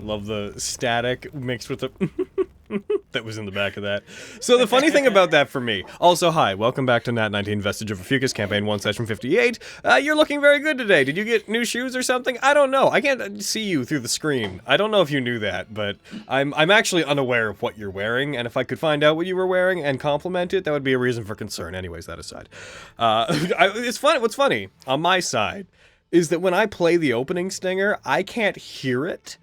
love the static mixed with the that was in the back of that. So the funny thing about that for me, also hi, welcome back to Nat19 Vestige of Ophiuchus, campaign 1, session 58. You're looking very good today. Did you get new shoes or something? I don't know. I can't see you through the screen. I don't know if you knew that, but I'm actually unaware of what you're wearing, and if I could find out what you were wearing and compliment it, that would be a reason for concern. Anyways, that aside. It's funny. What's funny, on my side, is that when I play the opening stinger, I can't hear it.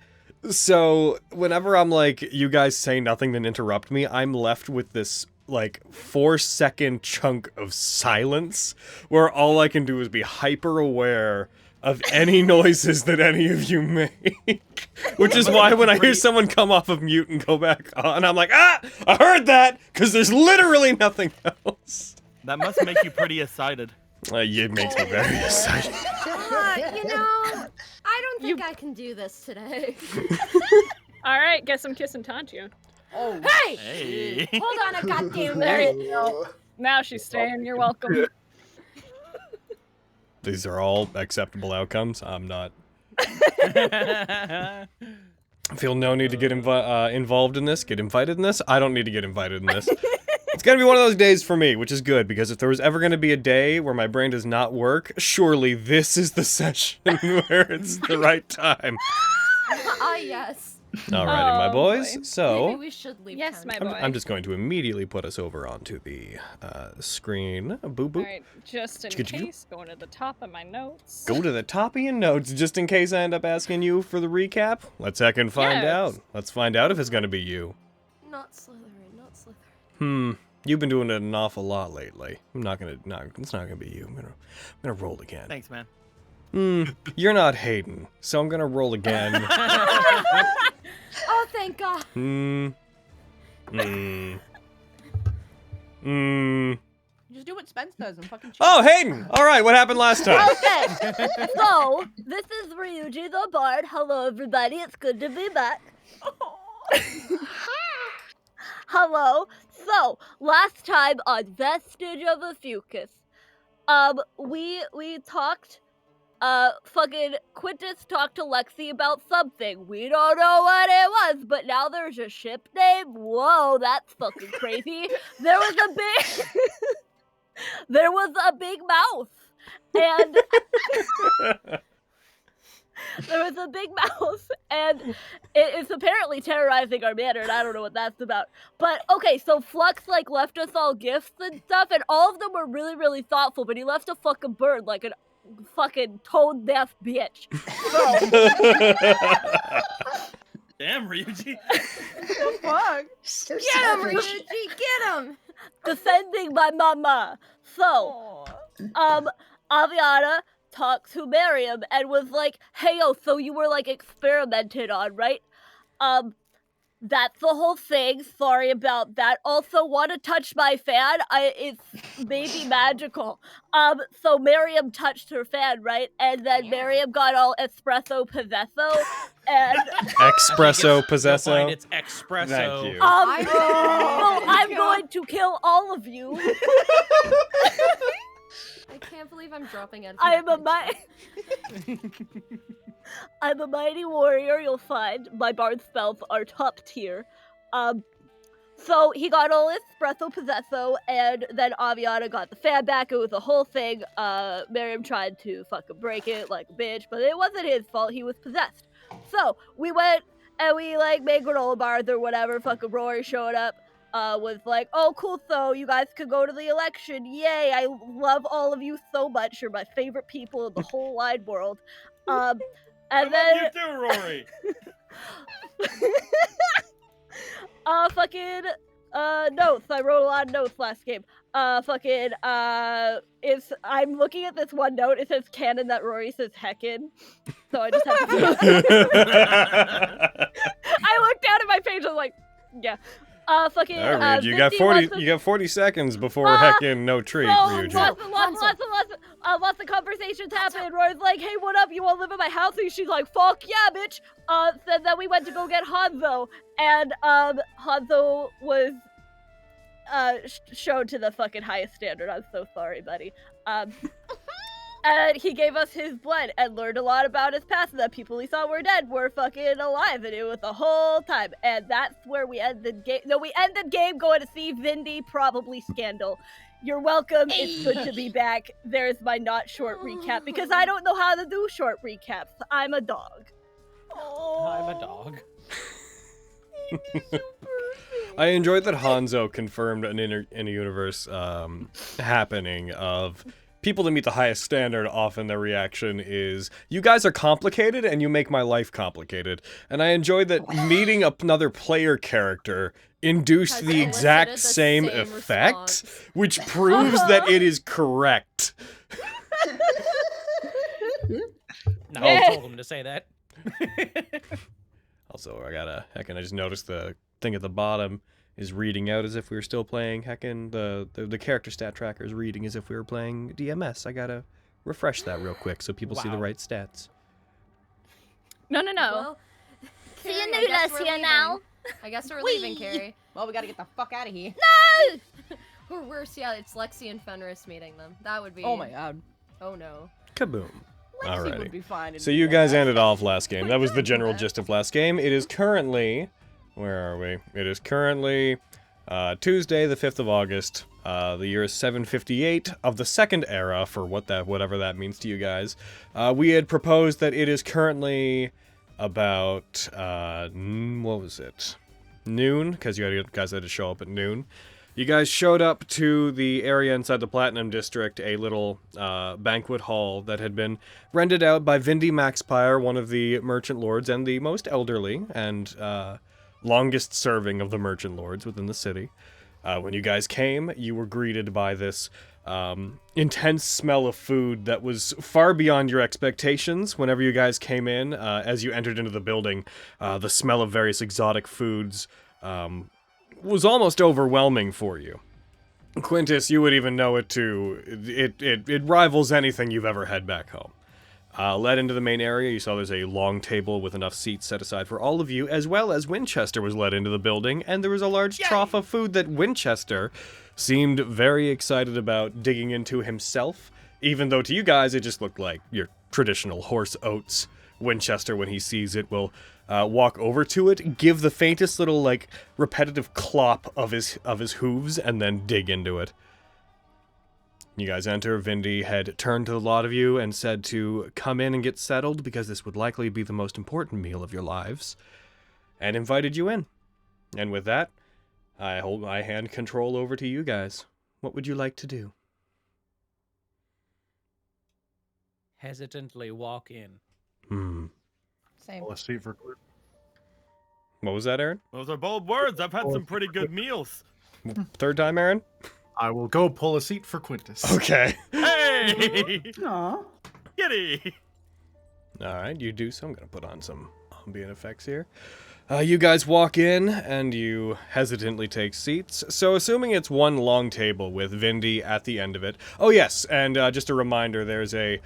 So, whenever I'm like, you guys say nothing, then interrupt me, I'm left with this, like, 4-second chunk of silence, where all I can do is be hyper-aware of any noises that any of you make. Which is why when I hear someone come off of mute and go back on, I'm like, ah! I heard that! Because there's literally nothing else. That must make you pretty excited. It makes me very excited. You know, I don't think I can do this today. All right, guess I'm kissing Tantia. Oh, Hey! hold on a goddamn minute. Now she's staying. You're welcome. These are all acceptable outcomes. I'm not. I feel no need to get involved in this, get invited in this. I don't need to get invited in this. It's gonna be one of those days for me, which is good, because if there was ever gonna be a day where my brain does not work, surely this is the session where it's the right time. Yes. Alrighty, my boys. Boy. So, Maybe we should leave Yes, town. my boy. I'm just going to immediately put us over onto the screen. Boop boop. All right, just in case, going to the top of my notes. Go to the top of your notes, just in case I end up asking you for the recap. Let's heckin' find out. Let's find out if it's gonna be you. Not Slytherin, not Slytherin. You've been doing it an awful lot lately. It's not gonna be you. I'm gonna roll again. Thanks, man. You're not Hayden, so I'm gonna roll again. Oh, thank God. Just do what Spence does and fucking cheat. Oh, Hayden! Alright, what happened last time? Okay, so this is Ryuji the Bard. Hello, everybody. It's good to be back. Hello. So, last time on Vestige of Ophiuchus, we talked, fucking Quintus talked to Lexi about something. We don't know what it was, but now there's a ship name. Whoa, that's fucking crazy. There was a big mouth, and there was a big mouse, and it's apparently terrorizing our manor, and I don't know what that's about. But, okay, so Flux, like, left us all gifts and stuff, and all of them were really, really thoughtful, but he left a fucking bird, like a fucking tone-deaf bitch. So, Damn, Ryuji. The fuck? Get him, Ryuji, get him! defending my mama. So, Aviana talked to Miriam and was like, hey, yo, so you were, like, experimented on, right? That's the whole thing. Sorry about that. Also, want to touch my fan? It's maybe magical. So Miriam touched her fan, right? And then Miriam got all espresso pozzesso, and... Espresso Pozzesso. It's espresso. Thank you. I'm going to kill all of you. I can't believe I'm dropping out of I'm a mighty warrior, you'll find. My bard spells are top tier. So he got all espresso pozzesso, and then Aviana got the fan back. It was a whole thing. Miriam tried to fucking break it like a bitch, but it wasn't his fault. He was possessed. So we went and we like made granola bars or whatever. Fucking Rory showed up. Was like, oh, cool, so you guys could go to the election. Yay, I love all of you so much. You're my favorite people in the whole wide world. And I then... love you too, Rory. Notes. I wrote a lot of notes last game. I'm looking at this one note. It says canon that Rory says heckin'. So I just have to... I looked down at my page, I was like, yeah. Alright, you got 40 seconds before heckin' no treat, Ryuji. Lots of conversations happened. Roy's like, hey, what up? You wanna live in my house? And she's like, fuck yeah, bitch. Then we went to go get Hanzo, and Hanzo was shown to the fucking highest standard. I'm so sorry, buddy. And he gave us his blood and learned a lot about his past. And the people he thought were dead were fucking alive, and it was the whole time. And that's where we ended game. No, we ended game going to see Vindy, probably Scandal. You're welcome. It's good to be back. There's my not short recap because I don't know how to do short recaps. I'm a dog. I'm a dog. I enjoyed that Hanzo confirmed an in-universe happening of people that meet the highest standard. Often their reaction is, "You guys are complicated, and you make my life complicated." And I enjoyed that meeting another player character induced the exact same effect, response. which proves that it is correct. No, I told him to say that. Also, I just noticed the thing at the bottom is reading out as if we were still playing. Heckin', the character stat tracker is reading as if we were playing DMS. I gotta refresh that real quick so people see the Wow. right stats. No. Well, See you Carrie, I new guess us we're here leaving. now. I guess we're leaving, Whee! Carrie. Well, we gotta get the fuck out of here. Or worse, yeah, it's Lexi and Fenris meeting them. That would be. Oh my god. Oh no. Kaboom. Lexi would Alrighty. be fine. in So you the guys end. ended off last game. That was the general gist of last game. It is currently... Where are we? It is currently Tuesday, the 5th of August. The year is 758 of the Second Era, for whatever that means to you guys. We had proposed that it is currently about... what was it? Noon, because you guys had to show up at noon. You guys showed up to the area inside the Platinum District, a little banquet hall that had been rented out by Vindy Maxpire, one of the merchant lords and the most elderly and longest serving of the merchant lords within the city. When you guys came, you were greeted by this intense smell of food that was far beyond your expectations. Whenever you guys came in, as you entered into the building, the smell of various exotic foods was almost overwhelming for you. Quintus, you would even know it too. It rivals anything you've ever had back home. Led into the main area, you saw there's a long table with enough seats set aside for all of you, as well as Winchester was led into the building, and there was a large trough of food that Winchester seemed very excited about digging into himself, even though to you guys it just looked like your traditional horse oats. Winchester, when he sees it, will walk over to it, give the faintest little, like, repetitive clop of his hooves, and then dig into it. You guys enter. Vindy had turned to the lot of you and said to come in and get settled, because this would likely be the most important meal of your lives, and invited you in. And with that, I hand control over to you guys. What would you like to do? Hesitantly walk in. Same. Let's see for clear. What was that, Aaron? Those are bold words. I've had some pretty good meals. Third time, Aaron? I will go pull a seat for Quintus. Okay. Hey! Aw. Kitty! Alright, you do so. I'm gonna put on some ambient effects here. You guys walk in, and you hesitantly take seats. So, assuming it's one long table with Vindy at the end of it. Oh, yes, and just a reminder, there's a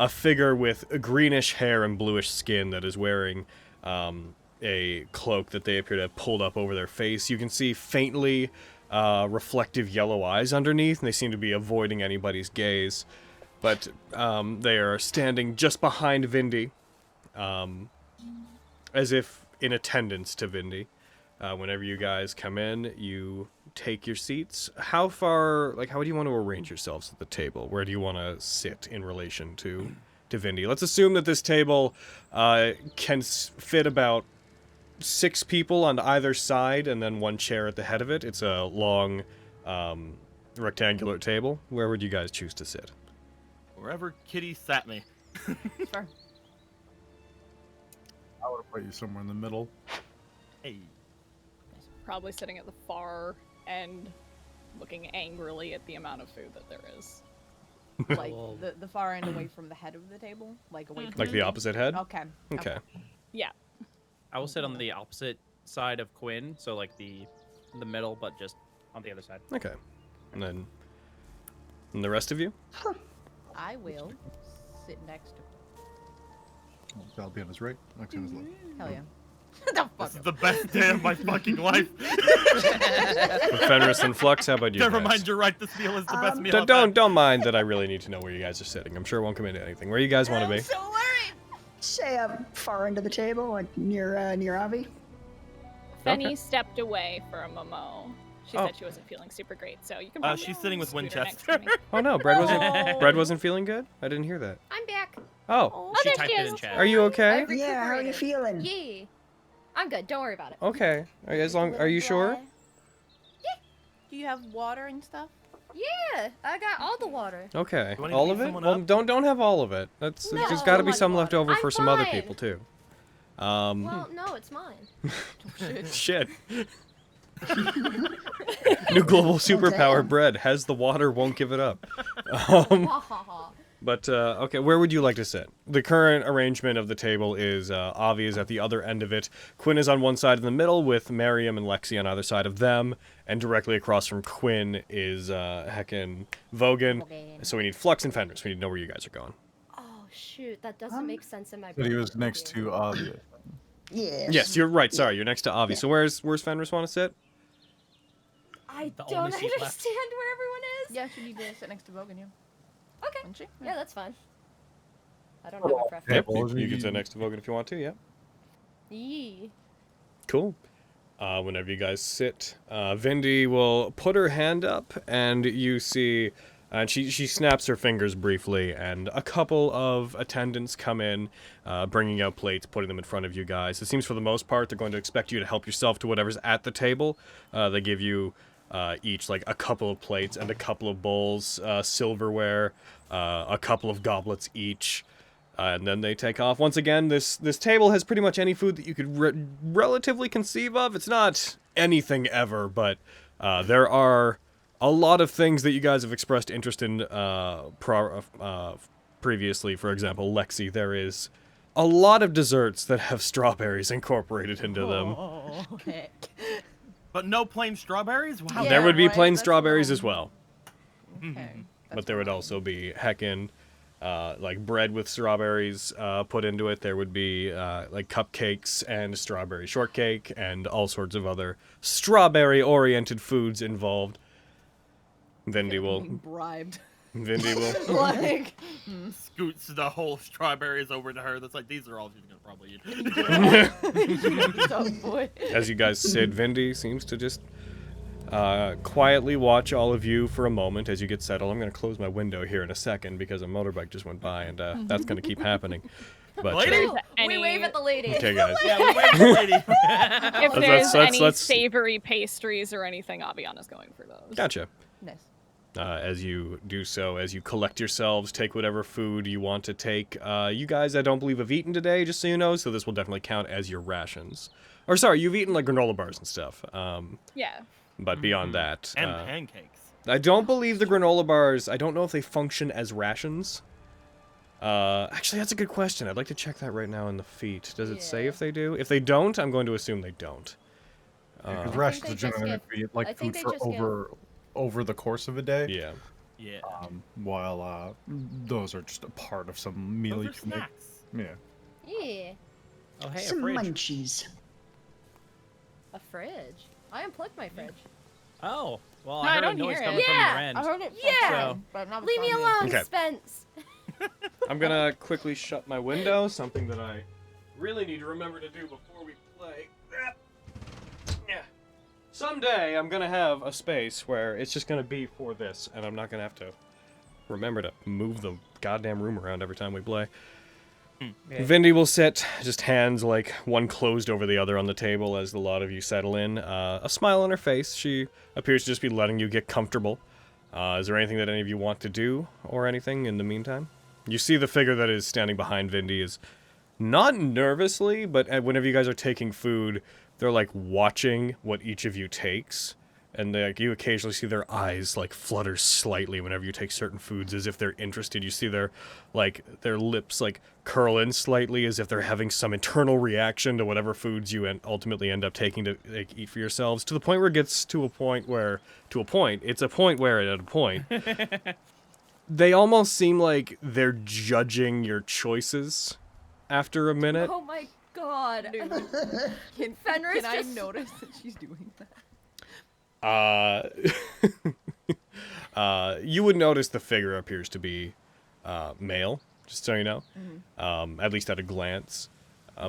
figure with greenish hair and bluish skin that is wearing a cloak that they appear to have pulled up over their face. You can see faintly reflective yellow eyes underneath, and they seem to be avoiding anybody's gaze. But they are standing just behind Vindy, as if in attendance to Vindy. Whenever you guys come in, you take your seats. How do you want to arrange yourselves at the table? Where do you want to sit in relation to Vindy? Let's assume that this table can fit about 6 people on either side, and then one chair at the head of it. It's a long, rectangular table. Where would you guys choose to sit? Wherever Kitty sat me. Sure. I would have put you somewhere in the middle. Hey. Probably sitting at the far end, looking angrily at the amount of food that there is. Like Well- the far end away from the head of the table, like away from. Like the opposite head? Okay. Okay. Yeah. I will sit on the opposite side of Quinn, so like the middle, but just on the other side. Okay. And the rest of you? I will sit next to. That'll be on his right, next to his left. Hell yeah. the fuck This is up. the best day of my fucking life. Fenris and Flux, how about you Never guys? mind, you're right. This meal is the best meal. Don't mind that I really need to know where you guys are sitting. I'm sure it won't come into anything. Where you guys want to be? I'm so worried. Say up far into the table, like near Avi. Fenny stepped away for a Momo. She Oh. said she wasn't feeling super great, so you can. She's sitting with scoot her next Winchester. to me. Oh no, Bread wasn't feeling good. I didn't hear that. I'm back. Oh, She there typed she it is. in chat. are you okay? Yeah, how are you recuperated. feeling? Yeah. I'm good. Don't worry about it. Okay. Are you sure? Do you have water and stuff? Yeah, I got all the water. Okay. You wanna All beat of it? someone Well, up? don't have all of it. There's No, got to be I some want left over I'm for some other fine. people too. Well, no, it's mine. Shit. New global superpower damn. Bread has the water, won't give it up. Um, Ha ha ha. But, okay, where would you like to sit? The current arrangement of the table is Avi is at the other end of it. Quinn is on one side in the middle with Mariam and Lexi on either side of them. And directly across from Quinn is heckin' Vogan. So we need Flux and Fenris. We need to know where you guys are going. Oh shoot, that doesn't make sense in my But brain. he was next to Avi. Yes. Yes, you're right. Sorry, you're next to Avi. So where's Fenris want to sit? I The don't only seat understand left. where everyone is. Yeah, she need to sit next to Vogan, yeah. Okay. Isn't she? Yeah, that's fine. I don't have a preference. Yep, well, you can sit next to Vogan if you want to, yeah. Yee. Cool. Whenever you guys sit, Vindy will put her hand up, and you see, and she snaps her fingers briefly, and a couple of attendants come in, bringing out plates, putting them in front of you guys. It seems for the most part they're going to expect you to help yourself to whatever's at the table. They give you each like a couple of plates and a couple of bowls, silverware, a couple of goblets each. And then they take off. Once again, this table has pretty much any food that you could relatively conceive of. It's not anything ever, but there are a lot of things that you guys have expressed interest in previously. For example, Lexi, there is a lot of desserts that have strawberries incorporated into them. Okay. But no plain strawberries? Wow. Yeah, There would be right, plain that's a strawberries little- as well. Okay. But there would also be heckin' like bread with strawberries put into it. There would be like cupcakes and strawberry shortcake and all sorts of other strawberry-oriented foods involved. Vindy Being will. bribed. Vindy will. Like, Scoots the whole strawberries over to her. That's like, these are all she's gonna probably eat. so boy. As you guys sit, Vindy seems to just quietly watch all of you for a moment as you get settled. I'm going to close my window here in a second because a motorbike just went by, and that's going to keep happening. But Lady? Ooh, Any- we wave at the lady. okay, guys. Yeah, we wait for the lady. If there's any let's- savory pastries or anything, Aviana's going for those. Gotcha. Nice. As you do so, as you collect yourselves, take whatever food you want to take. You guys, I don't believe, have eaten today, just so you know, so this will definitely count as your rations. Or sorry, you've eaten like granola bars and stuff. Yeah. But beyond that, And pancakes. I don't believe the granola bars, I don't know if they function as rations. Actually, that's a good question. I'd like to check that right now in the feat. Does it say Yeah. if they do? If they don't, I'm going to assume they don't. Because I rations think are they just generally give- be like I think food they for just give- over the course of a day. Yeah. Yeah. While those are just a part of some meal Those you are can make. snacks. Yeah. Yeah, Oh, hey, a Some fridge. munchies. a fridge. I unplugged my fridge. Oh, well, No, I I heard a don't noise hear coming it. from Yeah, your end. I heard it. Yeah. So- but not Leave me from alone, Okay. Spence. I'm gonna quickly shut my window, something that I really need to remember to do before we play. Yeah. Someday I'm gonna have a space where it's just gonna be for this, and I'm not gonna have to remember to move the goddamn room around every time we play. Okay. Vindy will sit, just hands like one closed over the other on the table as the lot of you settle in. A smile on her face. She appears to just be letting you get comfortable. Is there anything that any of you want to do or anything in the meantime? You see the figure that is standing behind Vindy is not nervously, but whenever you guys are taking food, they're like watching what each of you takes. And like you occasionally see their eyes like flutter slightly whenever you take certain foods, as if they're interested. You see their lips like curl in slightly, as if they're having some internal reaction to whatever foods you ultimately end up taking to like, eat for yourselves. To the point where it gets to a point where, they almost seem like they're judging your choices after a minute. Oh my God. Can Fenris I just- notice that she's doing that? You would notice the figure appears to be male, just so you know, at least at a glance.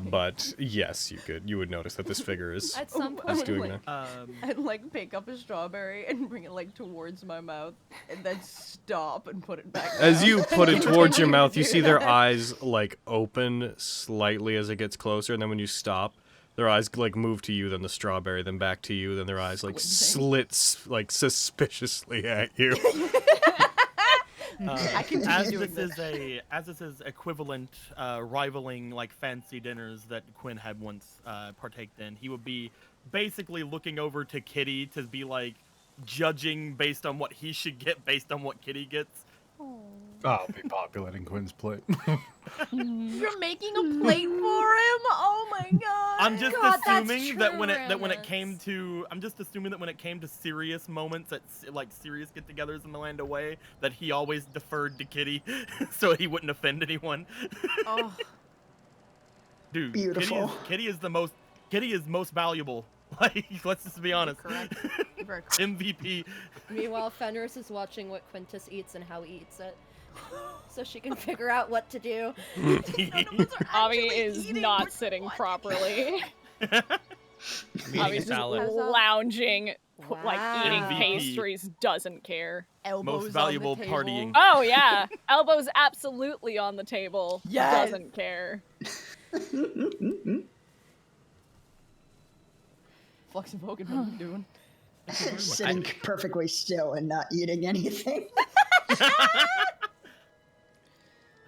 But yes, you would notice that this figure is At some I is point, would, doing like, that. I'd like pick up a strawberry and bring it like towards my mouth, and then stop and put it back. As down. you put it towards your Continue to mouth, you do see their that. eyes like open slightly as it gets closer, and then when you stop, their eyes like move to you, then the strawberry, then back to you, then their eyes like Squinting. slits like suspiciously at you. I can As do this is equivalent, rivaling like fancy dinners that Quinn had once partaked in, he would be basically looking over to Kitty to be like judging based on what he should get based on what Kitty gets. I'll be populating Quinn's plate. You're making a plate for him? Oh my god! I'm just God, that's assuming that when true, it came to serious moments at like serious get-togethers in the land away, that he always deferred to Kitty, so he wouldn't offend anyone. Oh, Dude, Beautiful. Kitty is most valuable. Like, let's just be honest. correct. You're very correct. MVP. meanwhile, Fenris is watching what Quintus eats and how he eats it. So she can figure out what to do. Avi is not sitting properly. I'm eating a Avi's just salad. lounging, like eating Wow. pastries, doesn't care. Elbows Most valuable on the table. partying. Oh yeah, elbows absolutely on the table. Yes. Doesn't care. Flux and Vogan, what are you doing? Sitting perfectly still and not eating anything.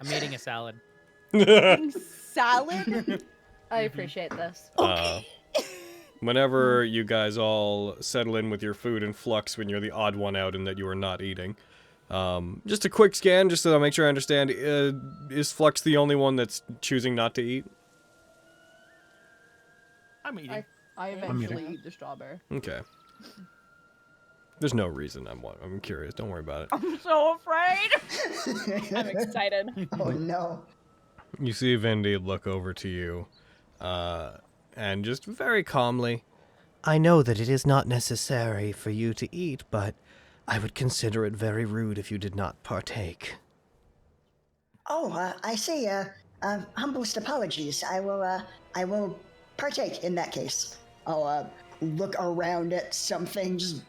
I'm eating a salad. Salad? I appreciate this. Whenever you guys all settle in with your food and Flux when you're the odd one out and that you are not eating. Just a quick scan, just so I make sure I understand. Is Flux the only one that's choosing not to eat? I'm eating. I eventually eat the strawberry. Okay. There's no reason I'm curious. Don't worry about it. I'm so afraid! I'm excited. Oh no. You see Vindy look over to you, and just very calmly, I know that it is not necessary for you to eat, but I would consider it very rude if you did not partake. Oh, I see. Humblest apologies. I will partake in that case. I'll look around at something, just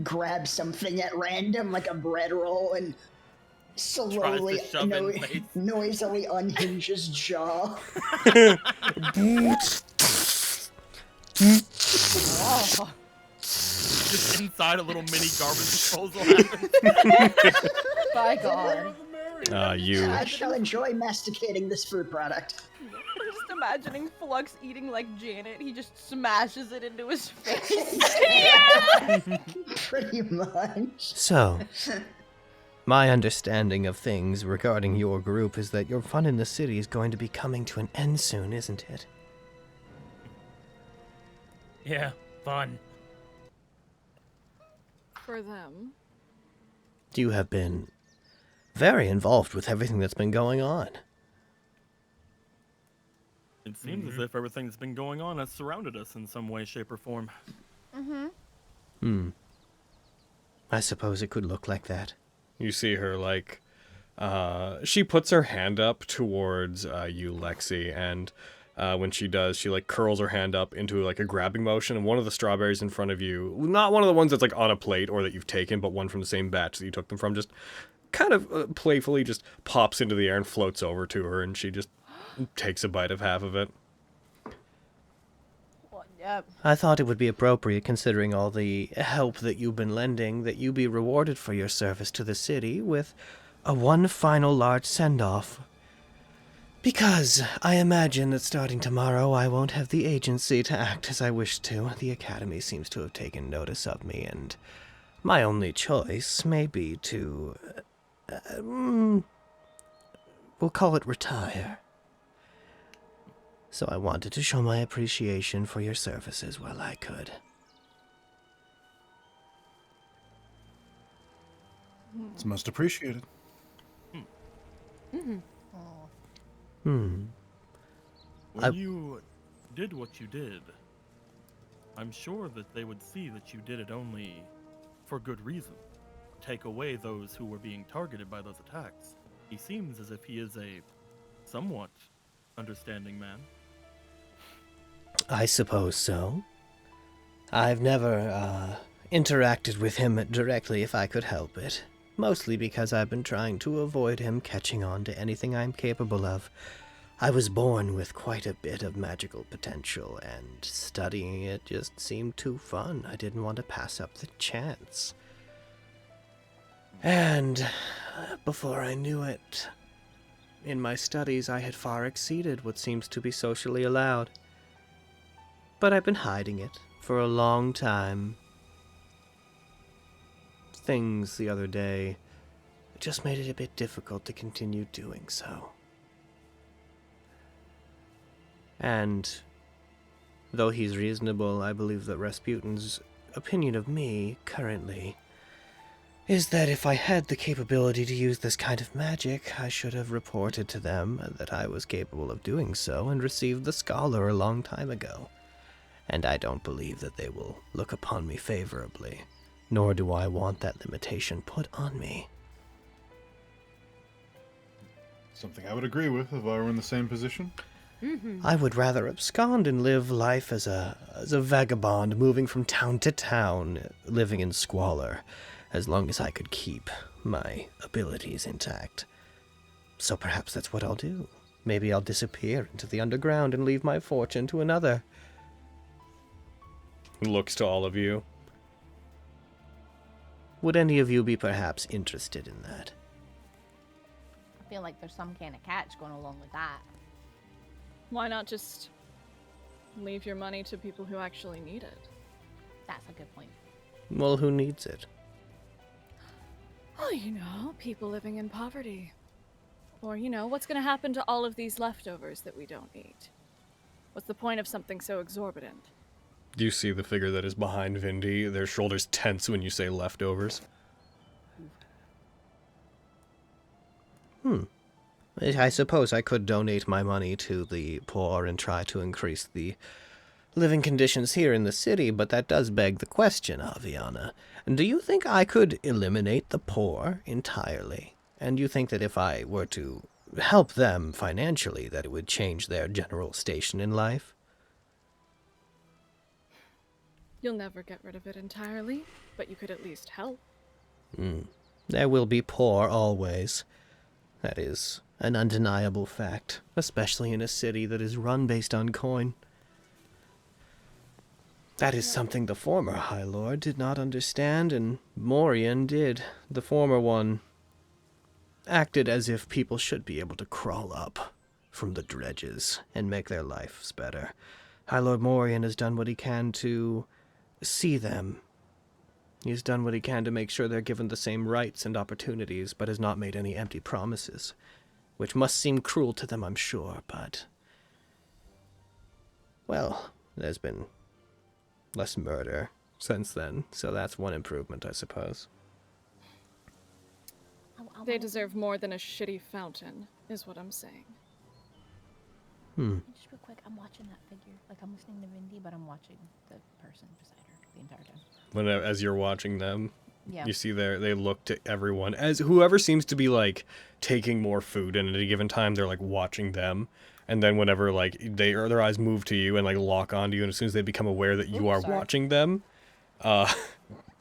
grab something at random, like a bread roll, and slowly, shove in face. noisily unhinge his jaw. Oh, Just inside a little mini garbage disposal happens. By God. I shall enjoy masticating this food product. I'm just imagining Flux eating like Janet. He just smashes it into his face. Pretty much. So, my understanding of things regarding your group is that your fun in the city is going to be coming to an end soon, isn't it? Yeah, fun. For them. You have been very involved with everything that's been going on. It seems as if everything that's been going on has surrounded us in some way, shape, or form. I suppose it could look like that. You see her, like, she puts her hand up towards you, Lexi, and when she does, she, like, curls her hand up into, like, a grabbing motion, and one of the strawberries in front of you, not one of the ones that's, like, on a plate or that you've taken, but one from the same batch that you took them from, just kind of playfully just pops into the air and floats over to her, and she just takes a bite of half of it. Well, yep. I thought it would be appropriate, considering all the help that you've been lending, that you be rewarded for your service to the city with a one final large send-off. Because I imagine that starting tomorrow I won't have the agency to act as I wish to. The Academy seems to have taken notice of me, and my only choice may be to... we'll call it retire. So I wanted to show my appreciation for your services while I could. It's most appreciated. We're When you did what you did, I'm sure that they would see that you did it only for good reason. Take away those who were being targeted by those attacks. He seems as if he is a somewhat understanding man. I suppose so. I've never, interacted with him directly if I could help it. Mostly because I've been trying to avoid him catching on to anything I'm capable of. I was born with quite a bit of magical potential, and studying it just seemed too fun. I didn't want to pass up the chance. And before I knew it, in my studies I had far exceeded what seems to be socially allowed. But I've been hiding it for a long time. Things the other day just made it a bit difficult to continue doing so. And though he's reasonable, I believe that Rasputin's opinion of me, currently, is that if I had the capability to use this kind of magic, I should have reported to them that I was capable of doing so and received the scholar a long time ago. And I don't believe that they will look upon me favorably, nor do I want that limitation put on me. Something I would agree with if I were in the same position. I would rather abscond and live life as a vagabond, moving from town to town, living in squalor, as long as I could keep my abilities intact. So perhaps that's what I'll do. Maybe I'll disappear into the underground and leave my fortune to another. Looks to all of you. Would any of you be perhaps interested in that? I feel like there's some kind of catch going along with that. Why not just leave your money to people who actually need it? That's a good point. Well, who needs it? Oh, people living in poverty. Or, what's going to happen to all of these leftovers that we don't eat? What's the point of something so exorbitant? Do you see the figure that is behind Vindy? Their shoulders tense when you say leftovers. I suppose I could donate my money to the poor and try to increase the living conditions here in the city, but that does beg the question, Aviana. Do you think I could eliminate the poor entirely? And you think that if I were to help them financially, that it would change their general station in life? You'll never get rid of it entirely, but you could at least help. There will be poor always. That is an undeniable fact, especially in a city that is run based on coin. That is something the former High Lord did not understand, and Morian did. The former one acted as if people should be able to crawl up from the dredges and make their lives better. High Lord Morian has done what he can to see them. He's done what he can to make sure they're given the same rights and opportunities, but has not made any empty promises, which must seem cruel to them, I'm sure, but... well, there's been less murder since then, so that's one improvement, I suppose. They deserve more than a shitty fountain, is what I'm saying. Just real quick, I'm watching that figure. Like, I'm listening to Vindy, but I'm watching the person beside her the entire time. As you're watching them, Yeah. you see they look to everyone. As whoever seems to be, like, taking more food, and at a given time, they're, like, watching them. And then whenever, like, their eyes move to you and, like, lock onto you, and as soon as they become aware that you are watching them,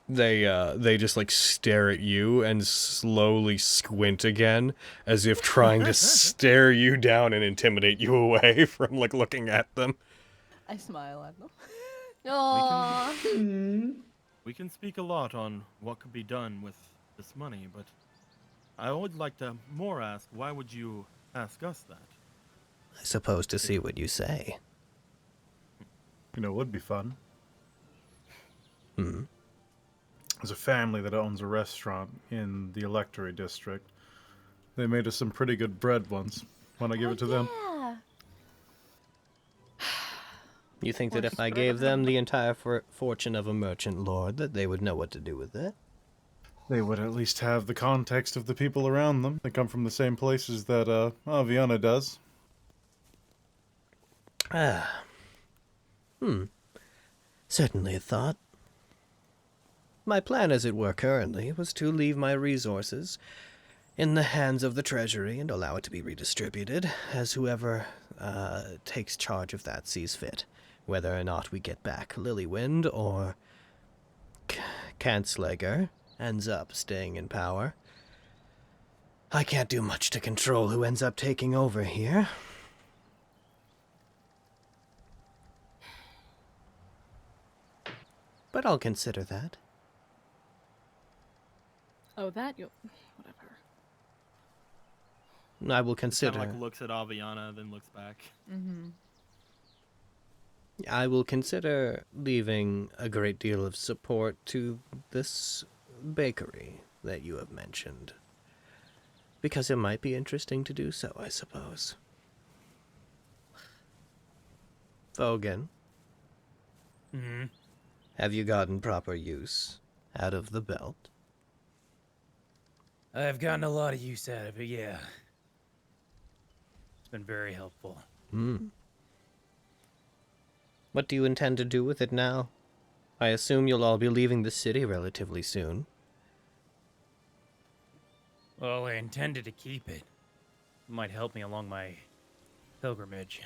they just, like, stare at you and slowly squint again, as if trying to stare you down and intimidate you away from, like, looking at them. I smile at them. Aww. We can speak a lot on what could be done with this money, but I would like to more ask, why would you ask us that? I suppose to see what you say. You know, it would be fun. There's a family that owns a restaurant in the Electory district. They made us some pretty good bread once. Want to give it to them? Yeah. You think that if I gave them the entire fortune of a merchant lord, that they would know what to do with it? They would at least have the context of the people around them. They come from the same places that Aviana does. Ah. Certainly a thought. My plan, as it were currently, was to leave my resources in the hands of the Treasury and allow it to be redistributed as whoever takes charge of that sees fit, whether or not we get back Lilywind or Kanzleger ends up staying in power. I can't do much to control who ends up taking over here. But I'll consider that. Oh, that you'll... whatever. I will Kind consider... of like looks at Aviana, then looks back. Mm-hmm. I will consider leaving a great deal of support to this bakery that you have mentioned. Because it might be interesting to do so, I suppose. Fogan, Mm-hmm. have you gotten proper use out of the belt? I've gotten a lot of use out of it, yeah. It's been very helpful. What do you intend to do with it now? I assume you'll all be leaving the city relatively soon. Well, I intended to keep it. It might help me along my pilgrimage.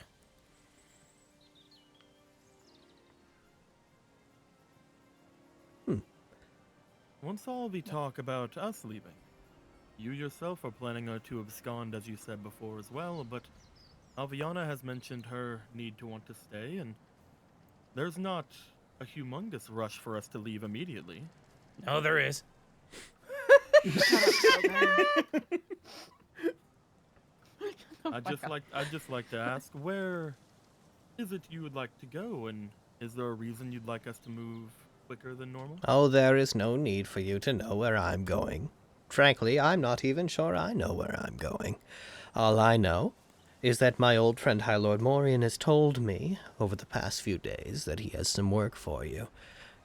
Once all the talk about us leaving, you yourself are planning to abscond, as you said before as well, but Aviana has mentioned her need to want to stay, and there's not a humongous rush for us to leave immediately. No, there is. I'd just like to ask, where is it you would like to go, and is there a reason you'd like us to move quicker than normal? Oh, there is no need for you to know where I'm going. Frankly, I'm not even sure I know where I'm going. All I know is that my old friend High Lord Morian has told me over the past few days that he has some work for you,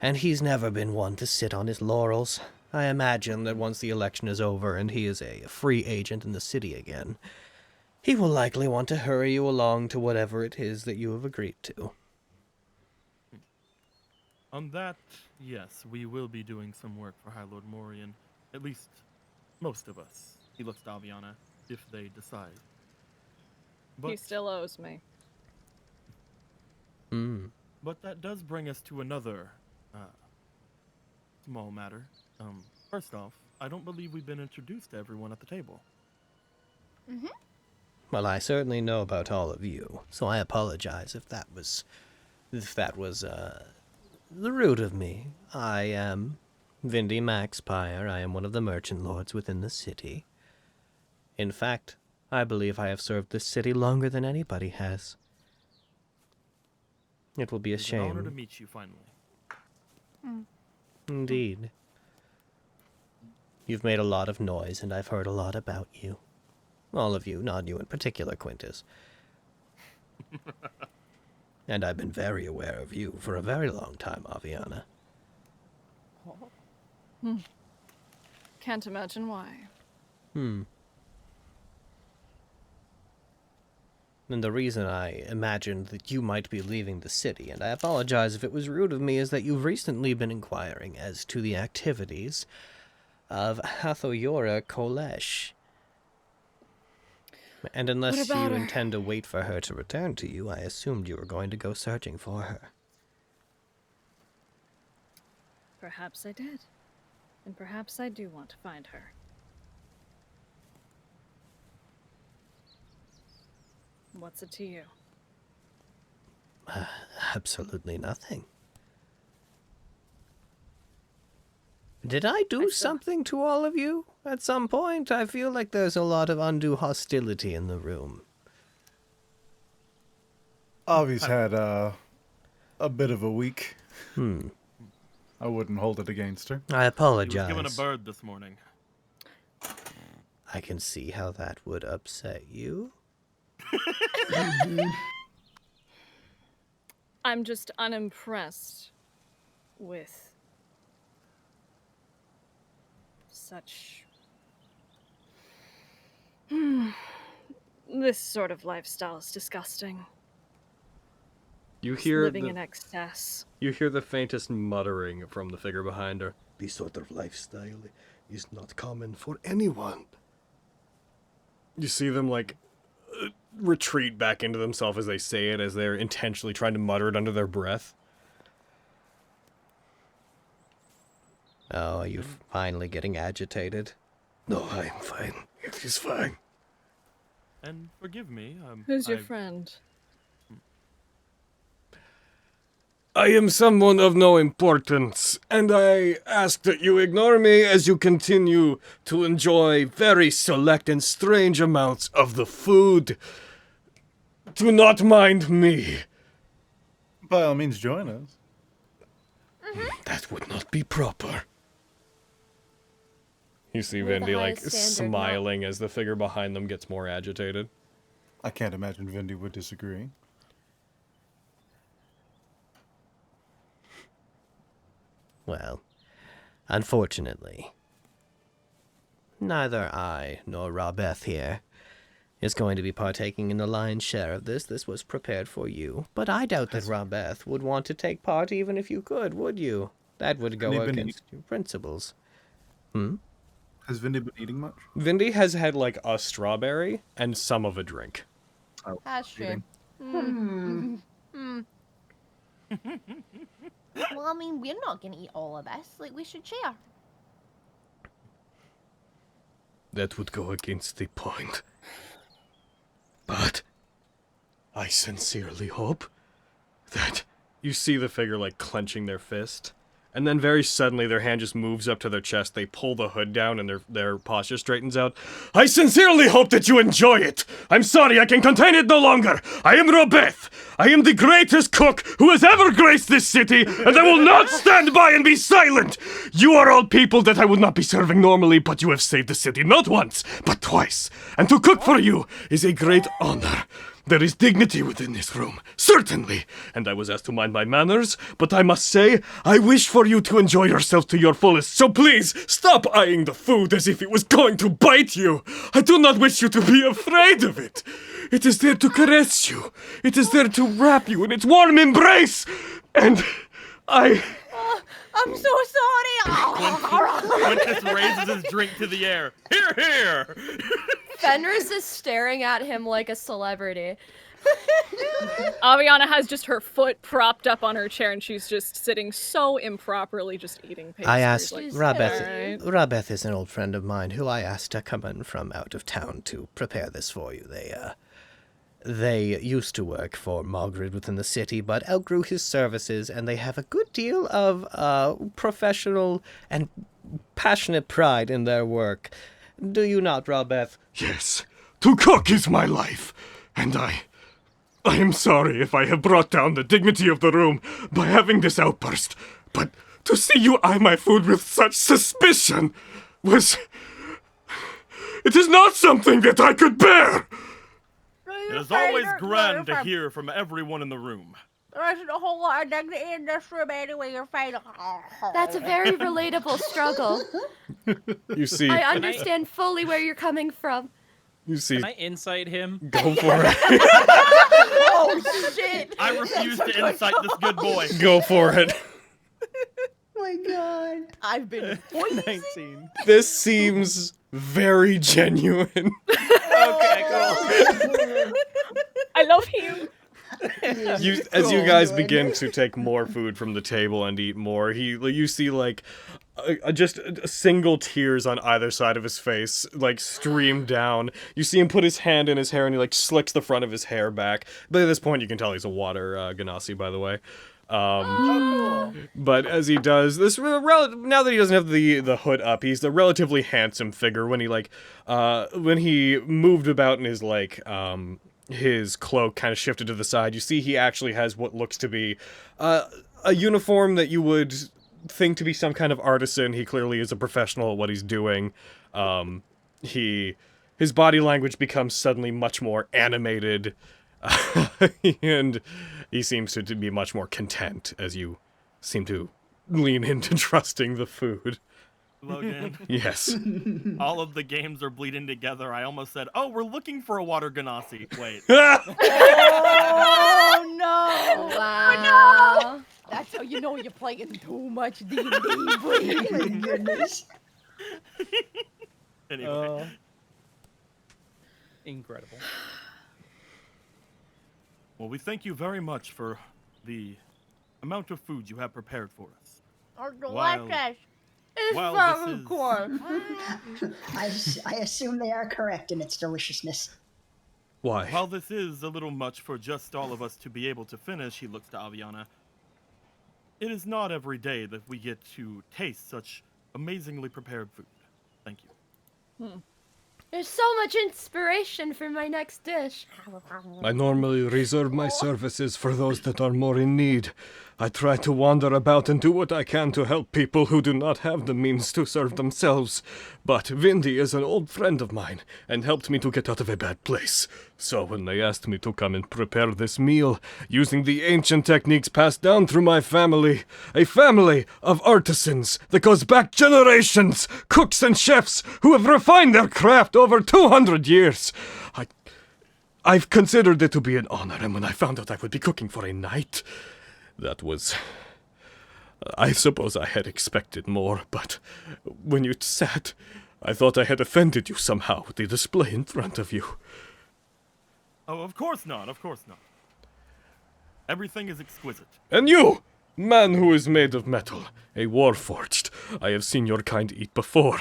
and he's never been one to sit on his laurels. I imagine that once the election is over and he is a free agent in the city again, he will likely want to hurry you along to whatever it is that you have agreed to. On that, yes, we will be doing some work for High Lord Morian. At least, most of us. He looks to Aviana, if they decide. He But, still owes me. but that does bring us to another, small matter. First off, I don't believe we've been introduced to everyone at the table. Well, I certainly know about all of you, so I apologize if that was the root of me. I am Vindy Maxpire. I am one of the merchant lords within the city. In fact, I believe I have served this city longer than anybody has. It will be a It's an honor to shame. meet you finally. Indeed. You've made a lot of noise, and I've heard a lot about you. All of you, not you in particular, Quintus. And I've been very aware of you for a very long time, Aviana. Can't imagine why. And the reason I imagined that you might be leaving the city, and I apologize if it was rude of me, is that you've recently been inquiring as to the activities of Hathoyora Kolesh. And unless What you about her? intend to wait for her to return to you, I assumed you were going to go searching for her. Perhaps I did. And perhaps I do want to find her. What's it to you? Absolutely nothing. Did I do something to all of you at some point? I feel like there's a lot of undue hostility in the room. Avi's had a bit of a week. I wouldn't hold it against her. I He apologize. was given a bird this morning. I can see how that would upset you. I'm just unimpressed with such this sort of lifestyle is disgusting. You Just hear living the, in excess. you hear the faintest muttering from the figure behind her. This sort of lifestyle is not common for anyone. You see them, like, retreat back into themselves as they say it, as they're intentionally trying to mutter it under their breath. Oh, are you finally getting agitated? No, I'm fine. It is fine. And forgive me. Who's your friend? I am someone of no importance, and I ask that you ignore me as you continue to enjoy very select and strange amounts of the food. Do not mind me. By all means, join us. That would not be proper. You see We're the Vindy, like, highest standard, not- smiling as the figure behind them gets more agitated. I can't imagine Vindy would disagree. Well, unfortunately, neither I nor Robeth here is going to be partaking in the lion's share of this. This was prepared for you. But I doubt that Robeth would want to take part even if you could, would you? That would go against your principles. Has Vindy been eating much? Vindy has had, like, a strawberry and some of a drink. That's true. Eating. Well, I mean, we're not gonna eat all of this. Like, we should share. That would go against the point. But I sincerely hope that you see the figure, like, clenching their fist, and then very suddenly their hand just moves up to their chest. They pull the hood down and their posture straightens out. I sincerely hope that you enjoy it. I'm sorry, I can contain it no longer. I am Robeth. I am the greatest cook who has ever graced this city, and I will not stand by and be silent. You are all people that I would not be serving normally, but you have saved the city not once, but twice. And to cook for you is a great honor. There is dignity within this room, certainly, and I was asked to mind my manners, but I must say, I wish for you to enjoy yourself to your fullest, so please, stop eyeing the food as if it was going to bite you. I do not wish you to be afraid of it. It is there to caress you. It is there to wrap you in its warm embrace, and I'm so sorry. Quintus raises his drink to the air. Here, here! Fenris is staring at him like a celebrity. Aviana has just her foot propped up on her chair, and she's just sitting so improperly, just eating pastries. I asked like, Robeth. "Alright." Robeth is an old friend of mine who I asked to come in from out of town to prepare this for you. They used to work for Margaret within the city, but outgrew his services, and they have a good deal of professional and passionate pride in their work. Do you not, Robeth? Yes, to cook is my life, and I am sorry if I have brought down the dignity of the room by having this outburst, but to see you eye my food with such suspicion it is not something that I could bear! It is always grand to hear from everyone in the room. There isn't a whole lot of dignity in this room anyway, you're fine. That's a very relatable struggle. You see, I understand fully where you're coming from. you see, Can I insight him? go for it. Oh, shit! I refuse to incite this good boy. Go for it. My God. I've been poisoned. 19. This seems very genuine. Okay, cool. I love you. As you guys begin to take more food from the table and eat more, you see like just single tears on either side of his face like stream down. You see him put his hand in his hair and he like slicks the front of his hair back. But at this point, you can tell he's a water Ganassi, by the way. But as he does this, now that he doesn't have the hood up, he's a relatively handsome figure. When he moved about in his like his cloak kind of shifted to the side, you see he actually has what looks to be a uniform that you would think to be some kind of artisan. He clearly is a professional at what he's doing. His body language becomes suddenly much more animated, and he seems to be much more content as you seem to lean into trusting the food. Logan. Yes. All of the games are bleeding together. I almost said, "Oh, we're looking for a water ganassi." Wait. Oh no! Wow. That's how you know you're playing too much D&D, boy. Oh my goodness. Anyway. Incredible. Well, we thank you very much for the amount of food you have prepared for us. Are While- delicious. It's while from this is- corn. I assume they are correct in its deliciousness. Why? While this is a little much for just all of us to be able to finish, he looks to Aviana. It is not every day that we get to taste such amazingly prepared food. Thank you. There's so much inspiration for my next dish. I normally reserve my services for those that are more in need. I try to wander about and do what I can to help people who do not have the means to serve themselves. But Vindy is an old friend of mine and helped me to get out of a bad place. So when they asked me to come and prepare this meal, using the ancient techniques passed down through my family, a family of artisans that goes back generations, cooks and chefs who have refined their craft over 200 years, I've considered it to be an honor, and when I found out I would be cooking for a knight, that was... I suppose I had expected more, but when you sat, I thought I had offended you somehow with the display in front of you. Oh, of course not. Of course not. Everything is exquisite. And you, man who is made of metal, a warforged, I have seen your kind eat before,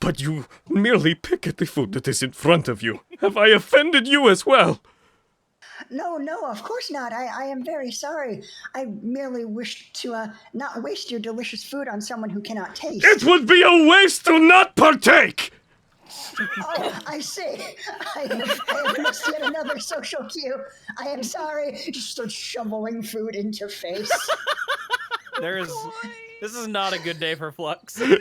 but you merely pick at the food that is in front of you. Have I offended you as well? No, of course not. I am very sorry. I merely wish to not waste your delicious food on someone who cannot taste. It would be a waste to not partake! Oh, I see. I have missed yet another social cue. I am sorry. Just start shoveling food into face. This is not a good day for Flux. I'm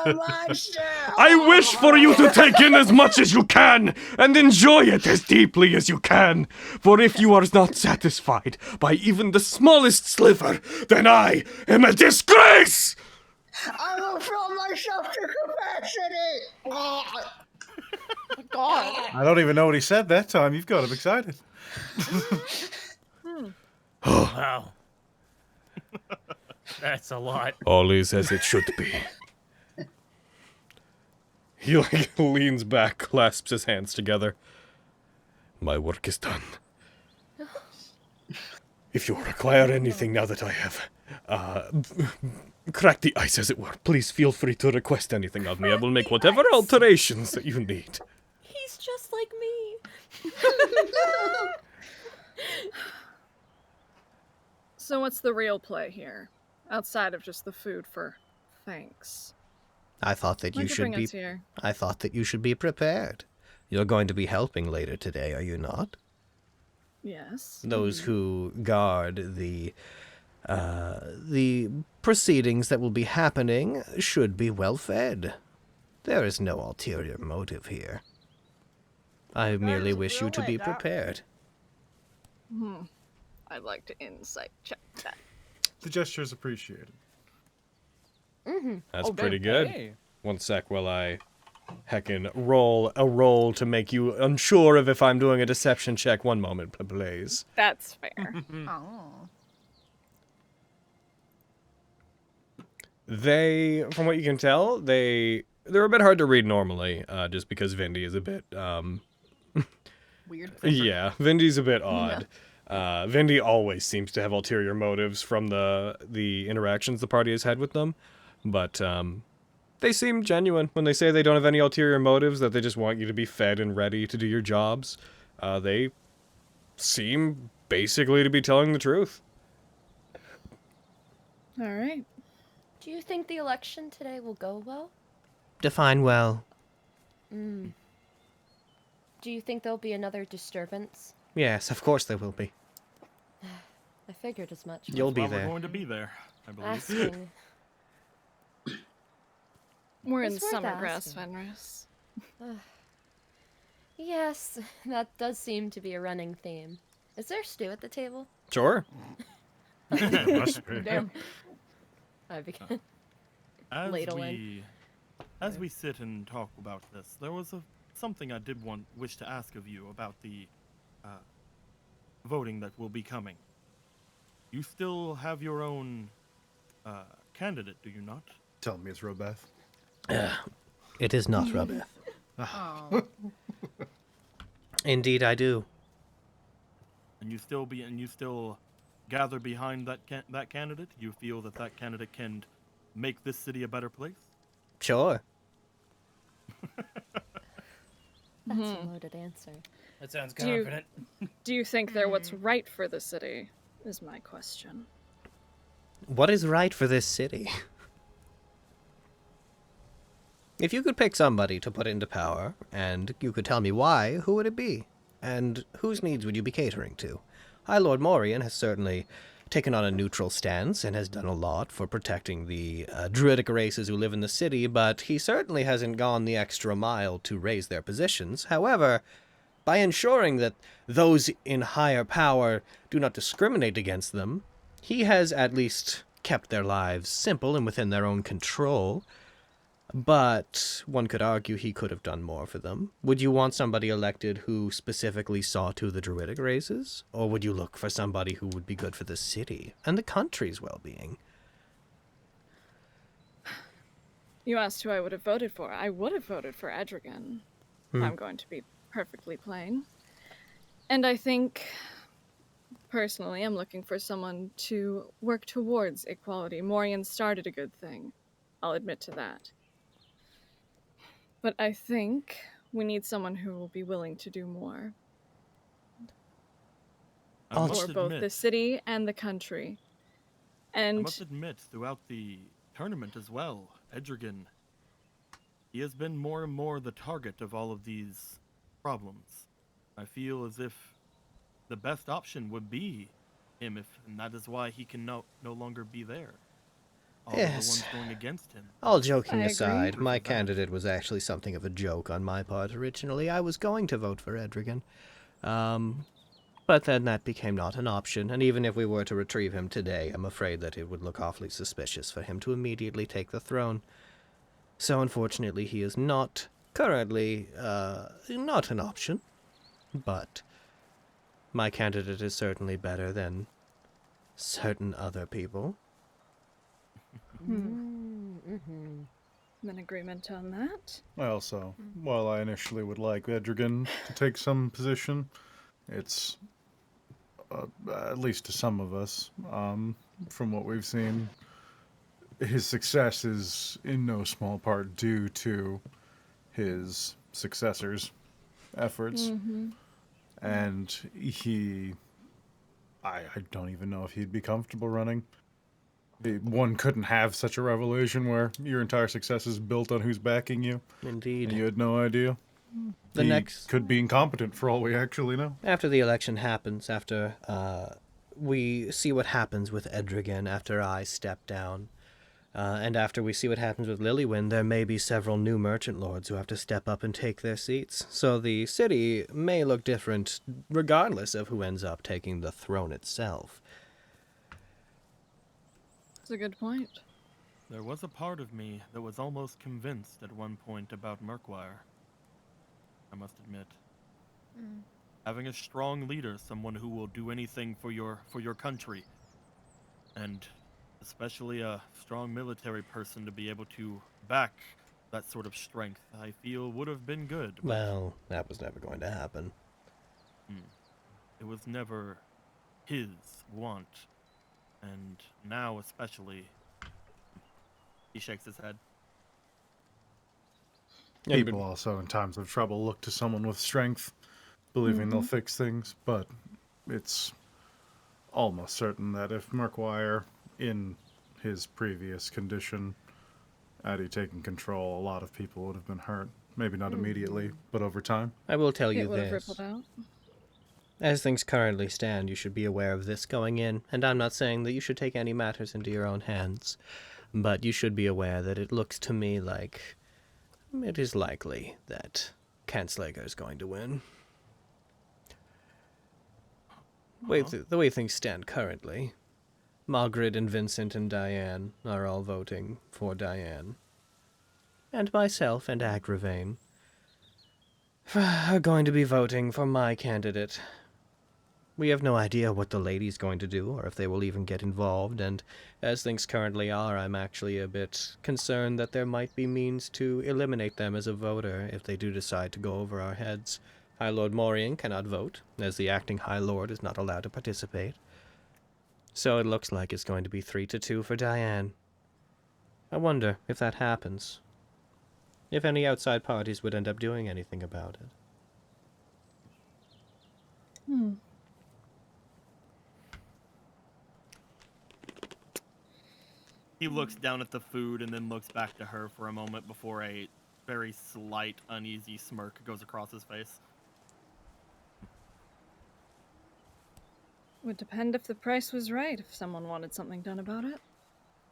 a monster. I wish for you to take in as much as you can, and enjoy it as deeply as you can. For if you are not satisfied by even the smallest sliver, then I am a disgrace! I will throw myself to capacity. God. I don't even know what he said that time. You've got him excited. Wow. That's a lot. All is as it should be. He leans back, clasps his hands together. My work is done. If you require anything now that I have cracked the ice, as it were, please feel free to request anything of me. I will make whatever alterations that you need. He's just like me. So what's the real play here? Outside of just the food for thanks. I thought that you What'd should bring be. us here? I thought that you should be prepared. You're going to be helping later today, are you not? Yes. Those who guard the proceedings that will be happening should be well fed. There is no ulterior motive here. I merely wish you to be prepared. I'd like to insight check that. The gesture is appreciated. That's Oh, pretty good. good. Hey. One sec while I heckin' roll a roll to make you unsure of if I'm doing a deception check. One moment, please. That's fair. Oh. They, from what you can tell, they're a bit hard to read normally, just because Vindy is a bit, Weird. yeah, Vindy's a bit odd. Vindy always seems to have ulterior motives from the interactions the party has had with them, but they seem genuine when they say they don't have any ulterior motives, that they just want you to be fed and ready to do your jobs. They seem basically to be telling the truth. All right. Do you think the election today will go well? Define well. Do you think there'll be another disturbance? Yes, of course there will be. I figured as much. You'll be Well, we're there. going to be there, I believe. Asking. We're in It's worth Summergrass, asking. Fenris. Yes, that does seem to be a running theme. Is there stew at the table? Sure. Must be. Damn. I begin. As ladle as we sit and talk about this, there was something I did wish to ask of you about the voting that will be coming. You still have your own candidate, do you not? Tell me it's Robeth. It is not Robeth. Oh. Indeed, I do. And you still gather behind that candidate? You feel that candidate can make this city a better place? Sure. That's a loaded answer. That sounds Do you- confident. Do you think they're what's right for the city? Is my question. What is right for this city? If you could pick somebody to put into power, and you could tell me why, who would it be? And whose needs would you be catering to? High Lord Morian has certainly taken on a neutral stance and has done a lot for protecting the druidic races who live in the city, but he certainly hasn't gone the extra mile to raise their positions. However, by ensuring that those in higher power do not discriminate against them, he has at least kept their lives simple and within their own control. But one could argue he could have done more for them. Would you want somebody elected who specifically saw to the druidic races? Or would you look for somebody who would be good for the city and the country's well-being? You asked who I would have voted for. I would have voted for Edrigan. I'm going to be perfectly plain. And I think, personally, I'm looking for someone to work towards equality. Morian started a good thing. I'll admit to that. But I think we need someone who will be willing to do more I must for both admit- the city and the country. I And must admit, throughout the tournament as well, Edrigan, he has been more and more the target of all of these problems. I feel as if the best option would be him, and that is why he can no longer be there. All of the Yes. ones going against him. All joking I agree. aside, my Proof of that. candidate was actually something of a joke on my part originally. I was going to vote for Edrigan. But then that became not an option, and even if we were to retrieve him today, I'm afraid that it would look awfully suspicious for him to immediately take the throne. So unfortunately, he is not currently not an option. But my candidate is certainly better than certain other people. Mm-hmm. an agreement on that. I also, while I initially would like Edrigan to take some position, it's, at least to some of us, from what we've seen, his success is in no small part due to his successors' efforts. And I don't even know if he'd be comfortable running. One couldn't have such a revelation where your entire success is built on who's backing you, Indeed. and you had no idea. The He next could be incompetent for all we actually know. After the election happens, after we see what happens with Edrigan, after I step down, and after we see what happens with Lilywyn, there may be several new merchant lords who have to step up and take their seats. So the city may look different regardless of who ends up taking the throne itself. That's a good point. There was a part of me that was almost convinced at one point about Murkwire. I must admit. Having a strong leader, someone who will do anything for your country, and especially a strong military person to be able to back that sort of strength, I feel would have been good. But Well, that was never going to happen. it was never his want, and now especially, he shakes his head. People also, in times of trouble, look to someone with strength, believing they'll fix things, but it's almost certain that if Murkwire, in his previous condition, had he taken control, a lot of people would have been hurt. Maybe not immediately, but over time. I will tell you It would have this. rippled out. As things currently stand, you should be aware of this going in, and I'm not saying that you should take any matters into your own hands, but you should be aware that it looks to me like it is likely that Kanslager is going to win. The way things stand currently, Margaret and Vincent and Diane are all voting for Diane. And myself and Agravain are going to be voting for my candidate. We have no idea what the lady's going to do, or if they will even get involved, and as things currently are, I'm actually a bit concerned that there might be means to eliminate them as a voter if they do decide to go over our heads. High Lord Morian cannot vote, as the acting High Lord is not allowed to participate. So it looks like it's going to be 3-2 for Diane. I wonder if that happens. If any outside parties would end up doing anything about it. He looks down at the food and then looks back to her for a moment before a very slight, uneasy smirk goes across his face. Would depend if the price was right, if someone wanted something done about it.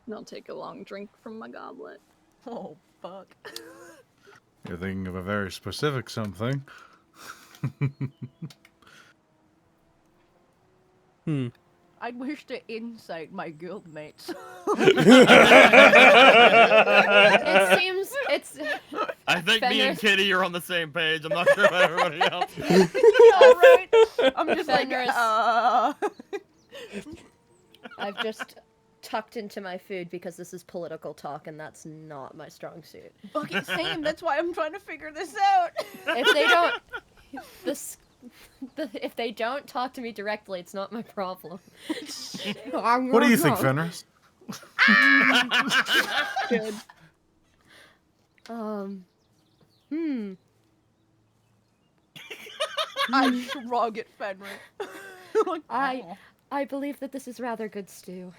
And I'll take a long drink from my goblet. Oh, fuck. You're thinking of a very specific something. I wish to insight my guildmates. It seems it's. I think me and Fenris- Kitty are on the same page. I'm not sure about everybody else. All right. I'm just Fenris. like, I've just tucked into my food because this is political talk and that's not my strong suit. fucking same. That's why I'm trying to figure this out. If they don't, if they don't talk to me directly, it's not my problem. What do you think, Fenris? Good. I shrug at Fenris. Like, I believe that this is rather good stew.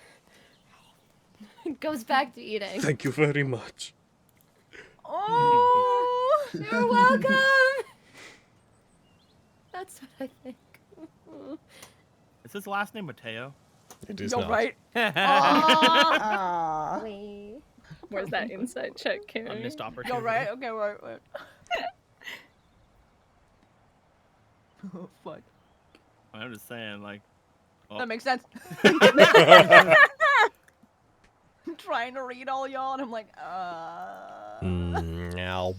Goes back to eating. Thank you very much. oh, You're welcome. That's what I think. Is his last name Mateo? It is you're not. right. Aw. Wait. Where's that insight check, A Carrie? missed opportunity. You're right. Okay, wait. Oh, fuck. I'm just saying, like. That makes sense. I'm trying to read all y'all, and I'm like, Ow.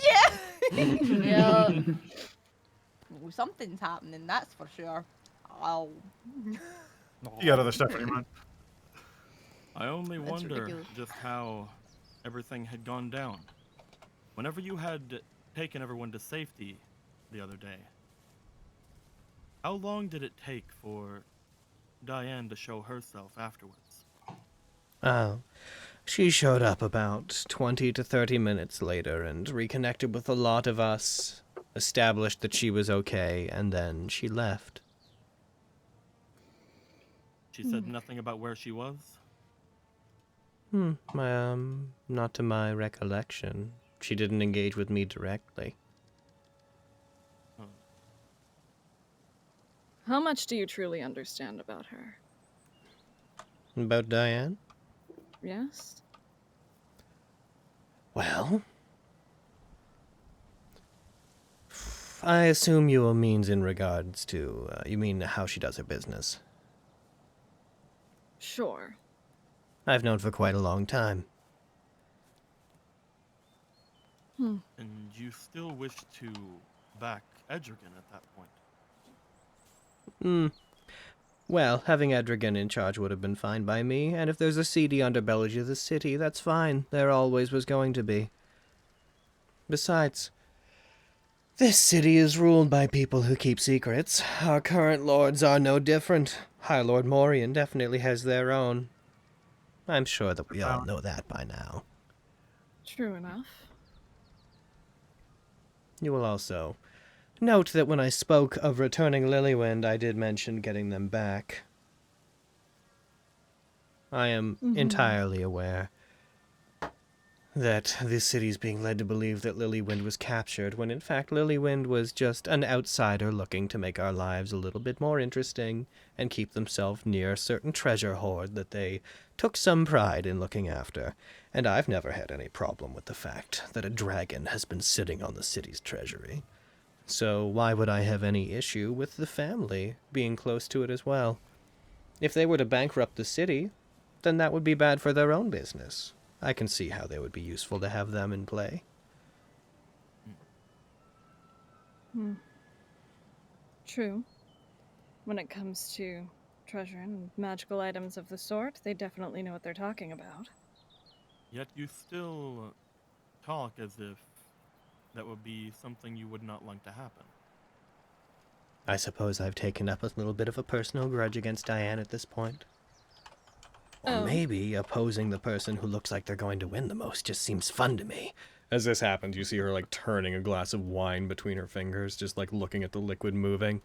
yeah. Yeah. Ooh, something's happening, that's for sure. Oh. You got other stuff in your mind? I only That's wonder ridiculous. just how everything had gone down. Whenever you had taken everyone to safety the other day, how long did it take for Diane to show herself afterwards? Oh. She showed up about 20 to 30 minutes later and reconnected with a lot of us, established that she was okay, and then she left. She said nothing about where she was? Not to my recollection. She didn't engage with me directly. How much do you truly understand about her? About Diane? Yes? Well, I assume you means in regards to, you mean how she does her business. Sure. I've known for quite a long time. And you still wish to back Edrigan at that point? Well, having Edrigan in charge would have been fine by me, and if there's a seedy underbelly to the city, that's fine. There always was going to be. Besides, this city is ruled by people who keep secrets. Our current lords are no different. High Lord Morian definitely has their own. I'm sure that we all know that by now. True enough. You will also note that when I spoke of returning Lilywind, I did mention getting them back. I am entirely aware that this city is being led to believe that Lilywind was captured, when in fact Lilywind was just an outsider looking to make our lives a little bit more interesting and keep themselves near a certain treasure hoard that they took some pride in looking after. And I've never had any problem with the fact that a dragon has been sitting on the city's treasury. So why would I have any issue with the family being close to it as well? If they were to bankrupt the city, then that would be bad for their own business. I can see how they would be useful to have them in play. True. When it comes to treasure and magical items of the sort, they definitely know what they're talking about. Yet you still talk as if that would be something you would not like to happen. I suppose I've taken up a little bit of a personal grudge against Diane at this point. Or maybe opposing the person who looks like they're going to win the most just seems fun to me. As this happens, you see her, like, turning a glass of wine between her fingers, just, like, looking at the liquid moving.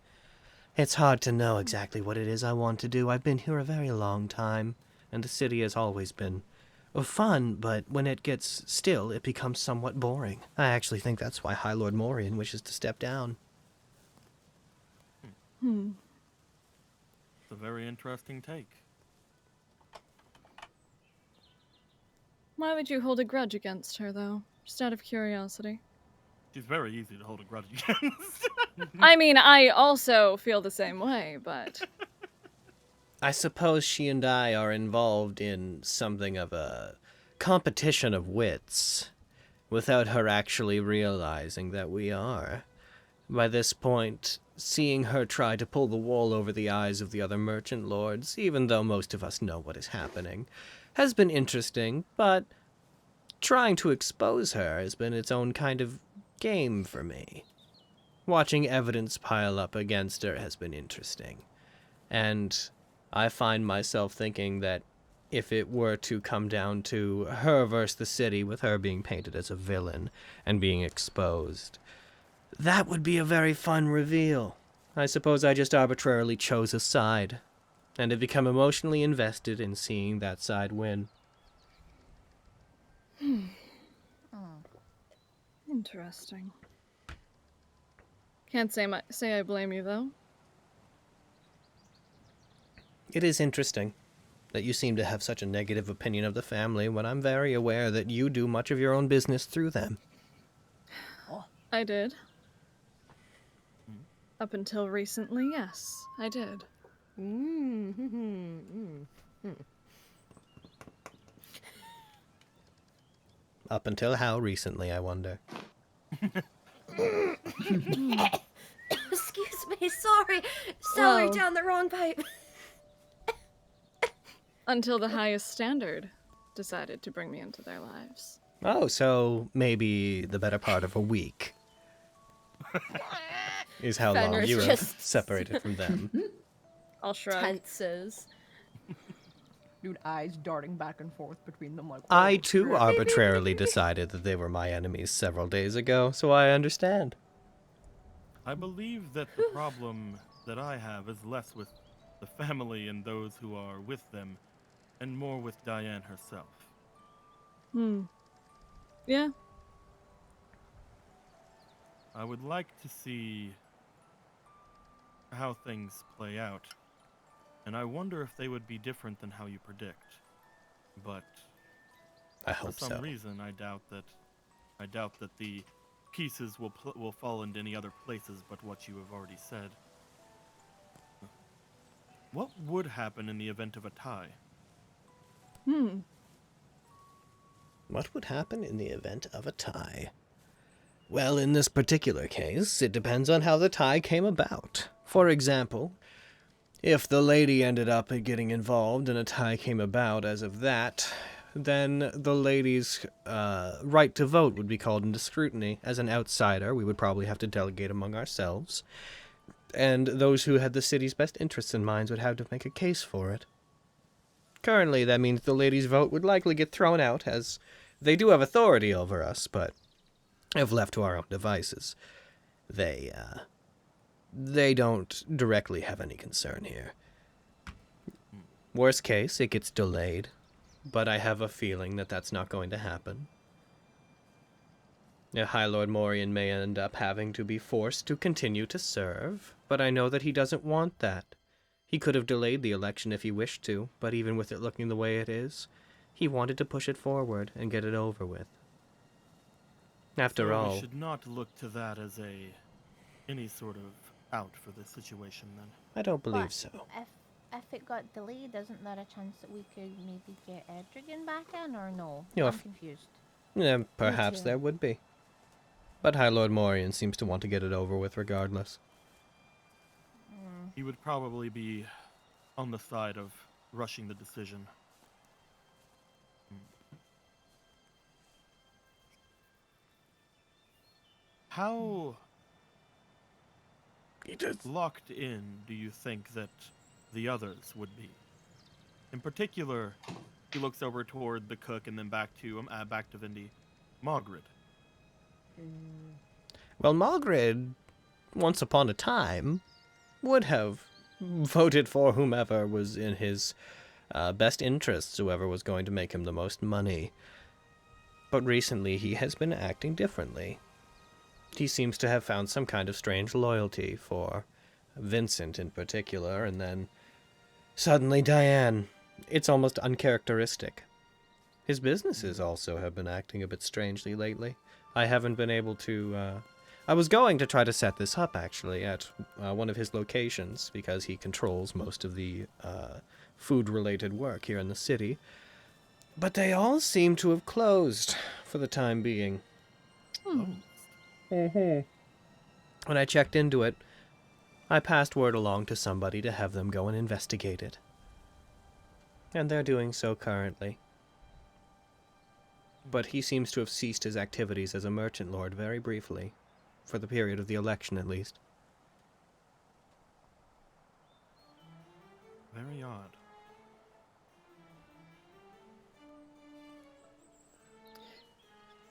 It's hard to know exactly what it is I want to do. I've been here a very long time, and the city has always been fun, but when it gets still, it becomes somewhat boring. I actually think that's why High Lord Morian wishes to step down. It's a very interesting take. Why would you hold a grudge against her, though? Just out of curiosity. She's very easy to hold a grudge against. I mean, I also feel the same way, but... I suppose she and I are involved in something of a competition of wits, without her actually realizing that we are. By this point, seeing her try to pull the wool over the eyes of the other merchant lords, even though most of us know what is happening, has been interesting, but trying to expose her has been its own kind of game for me. Watching evidence pile up against her has been interesting, and I find myself thinking that if it were to come down to her versus the city, with her being painted as a villain and being exposed, that would be a very fun reveal. I suppose I just arbitrarily chose a side, and have become emotionally invested in seeing that side win. Interesting. Can't say I blame you, though. It is interesting that you seem to have such a negative opinion of the family when I'm very aware that you do much of your own business through them. I did. Up until recently, yes, I did. Up until how recently, I wonder? Excuse me, sorry. Celery Well. down the wrong pipe. Until the highest standard decided to bring me into their lives. Oh, so maybe the better part of a week is how long Fenris you have just separated from them. I'll shrug. Tenses. Dude, eyes darting back and forth between them like... I, oh, too, shit. arbitrarily decided that they were my enemies several days ago, so I understand. I believe that the problem that I have is less with the family and those who are with them, and more with Diane herself. Yeah. I would like to see how things play out, and I wonder if they would be different than how you predict. But I for hope some so. reason, I doubt that the pieces will fall into any other places but what you have already said. What would happen in the event of a tie? What would happen in the event of a tie? Well, in this particular case, it depends on how the tie came about. For example, if the lady ended up getting involved and a tie came about as of that, then the lady's right to vote would be called into scrutiny. As an outsider, we would probably have to delegate among ourselves, and those who had the city's best interests in mind would have to make a case for it. Currently, that means the lady's vote would likely get thrown out, as they do have authority over us, but if left to our own devices, they don't directly have any concern here. Worst case, it gets delayed, but I have a feeling that that's not going to happen. High Lord Morian may end up having to be forced to continue to serve, but I know that he doesn't want that. He could have delayed the election if he wished to, but even with it looking the way it is, he wanted to push it forward and get it over with. After So all, we should not look to that as any sort of out for this situation, then. I don't believe But so. if it got delayed, isn't there a chance that we could maybe get Edrigan back in, or no? You know, I'm if- confused. Yeah, perhaps too. there would be. But High Lord Morian seems to want to get it over with regardless. He would probably be on the side of rushing the decision. How locked in do you think that the others would be? In particular, he looks over toward the cook and then back to Vindy. Margaret. Well, Malgrid, once upon a time, would have voted for whomever was in his best interests, whoever was going to make him the most money. But recently he has been acting differently. He seems to have found some kind of strange loyalty for Vincent in particular, and then suddenly Diane. It's almost uncharacteristic. His businesses also have been acting a bit strangely lately. I haven't been able to... I was going to try to set this up, actually, at one of his locations, because he controls most of the food-related work here in the city. But they all seem to have closed for the time being. When I checked into it, I passed word along to somebody to have them go and investigate it. And they're doing so currently. But he seems to have ceased his activities as a merchant lord very briefly, for the period of the election at least. Very odd.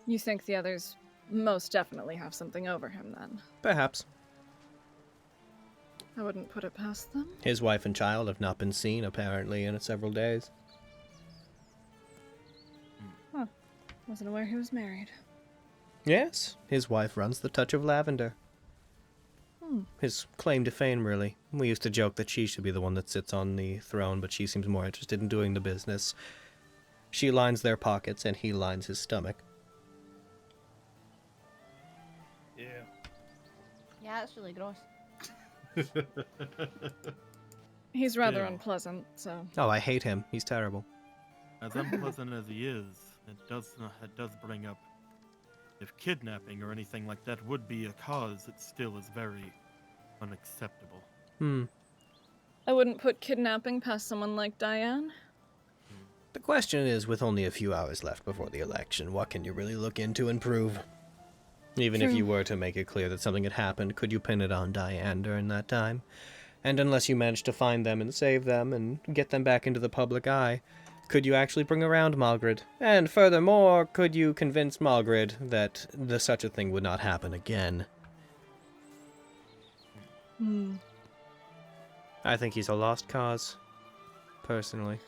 You think the others most definitely have something over him, then? Perhaps. I wouldn't put it past them. His wife and child have not been seen, apparently, in several days. Huh. Wasn't aware he was married. Yes, his wife runs the Touch of Lavender. His claim to fame, really. We used to joke that she should be the one that sits on the throne, but she seems more interested in doing the business. She lines their pockets, and he lines his stomach. Yeah. Yeah, it's really gross. He's rather Yeah. unpleasant, so... Oh, I hate him. He's terrible. As unpleasant as he is, it does bring up, if kidnapping or anything like that would be a cause, it still is very unacceptable. I wouldn't put kidnapping past someone like Diane. The question is, with only a few hours left before the election, what can you really look into and prove? Even if True. you were to make it clear that something had happened, could you pin it on Diane during that time? And unless you managed to find them and save them and get them back into the public eye, could you actually bring around Malgrid? And furthermore, could you convince Malgrid that such a thing would not happen again? I think he's a lost cause, personally.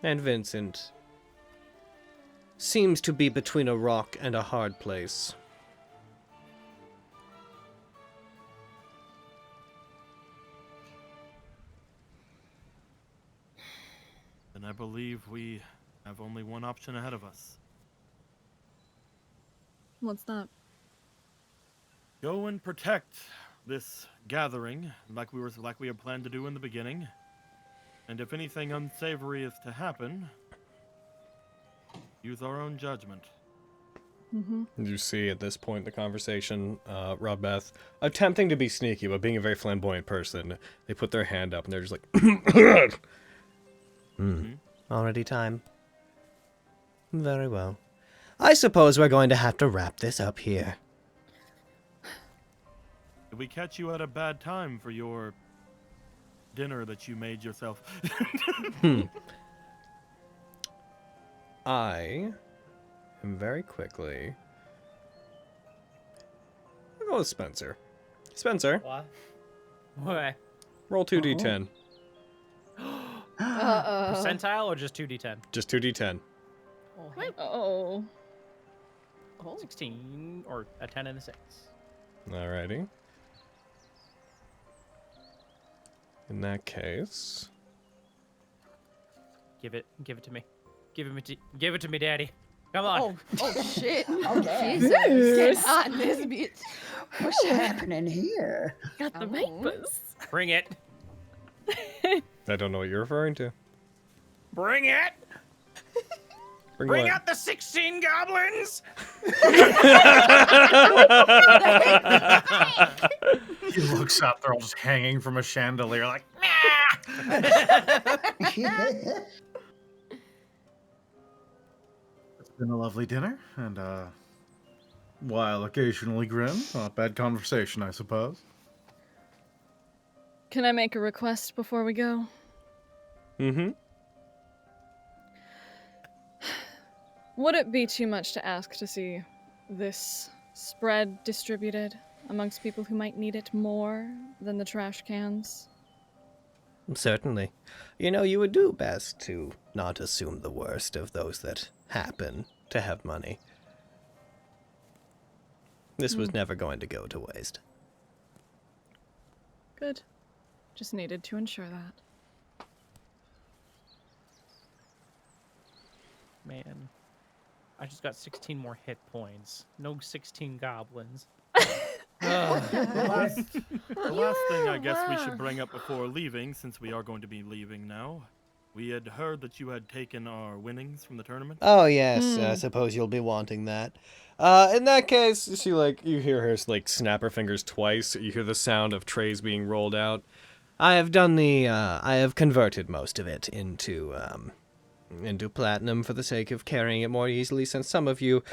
And Vincent seems to be between a rock and a hard place. And I believe we have only one option ahead of us. What's that? Go and protect this gathering like we had planned to do in the beginning. And if anything unsavory is to happen, use our own judgment. You see at this point in the conversation, Robbeth attempting to be sneaky, but being a very flamboyant person, they put their hand up and they're just like, Already time. Very well. I suppose we're going to have to wrap this up here. Did we catch you at a bad time for your dinner that you made yourself? I am very quickly... I'll go with Spencer. Spencer, What? What? roll 2d10. Percentile or just 2d10? Just 2d10. Oh. 16 or a 10 and a 6. Alrighty. In that case... Give it to me. Give it to me, Daddy. Come on. Oh shit. Oh, damn. Jesus. It's getting hot in this bitch. What's happening here? Got the Oh. vapors. Bring it. I don't know what you're referring to. Bring it. Bring what? out the 16 goblins. He looks up, they're all just hanging from a chandelier, like, it's been a lovely dinner, and, while occasionally grim, not bad conversation, I suppose. Can I make a request before we go? Mm-hmm. Would it be too much to ask to see this spread distributed amongst people who might need it more than the trash cans? Certainly. You know, you would do best to not assume the worst of those that happen to have money. This was never going to go to waste. Good. Just needed to ensure that. Man, I just got 16 more hit points. No 16 goblins. The last thing I guess we should bring up before leaving, since we are going to be leaving now. We had heard that you had taken our winnings from the tournament. Oh, yes, I suppose you'll be wanting that. In that case, you hear her, snap her fingers twice. You hear the sound of trays being rolled out. I have converted most of it into platinum for the sake of carrying it more easily, since some of you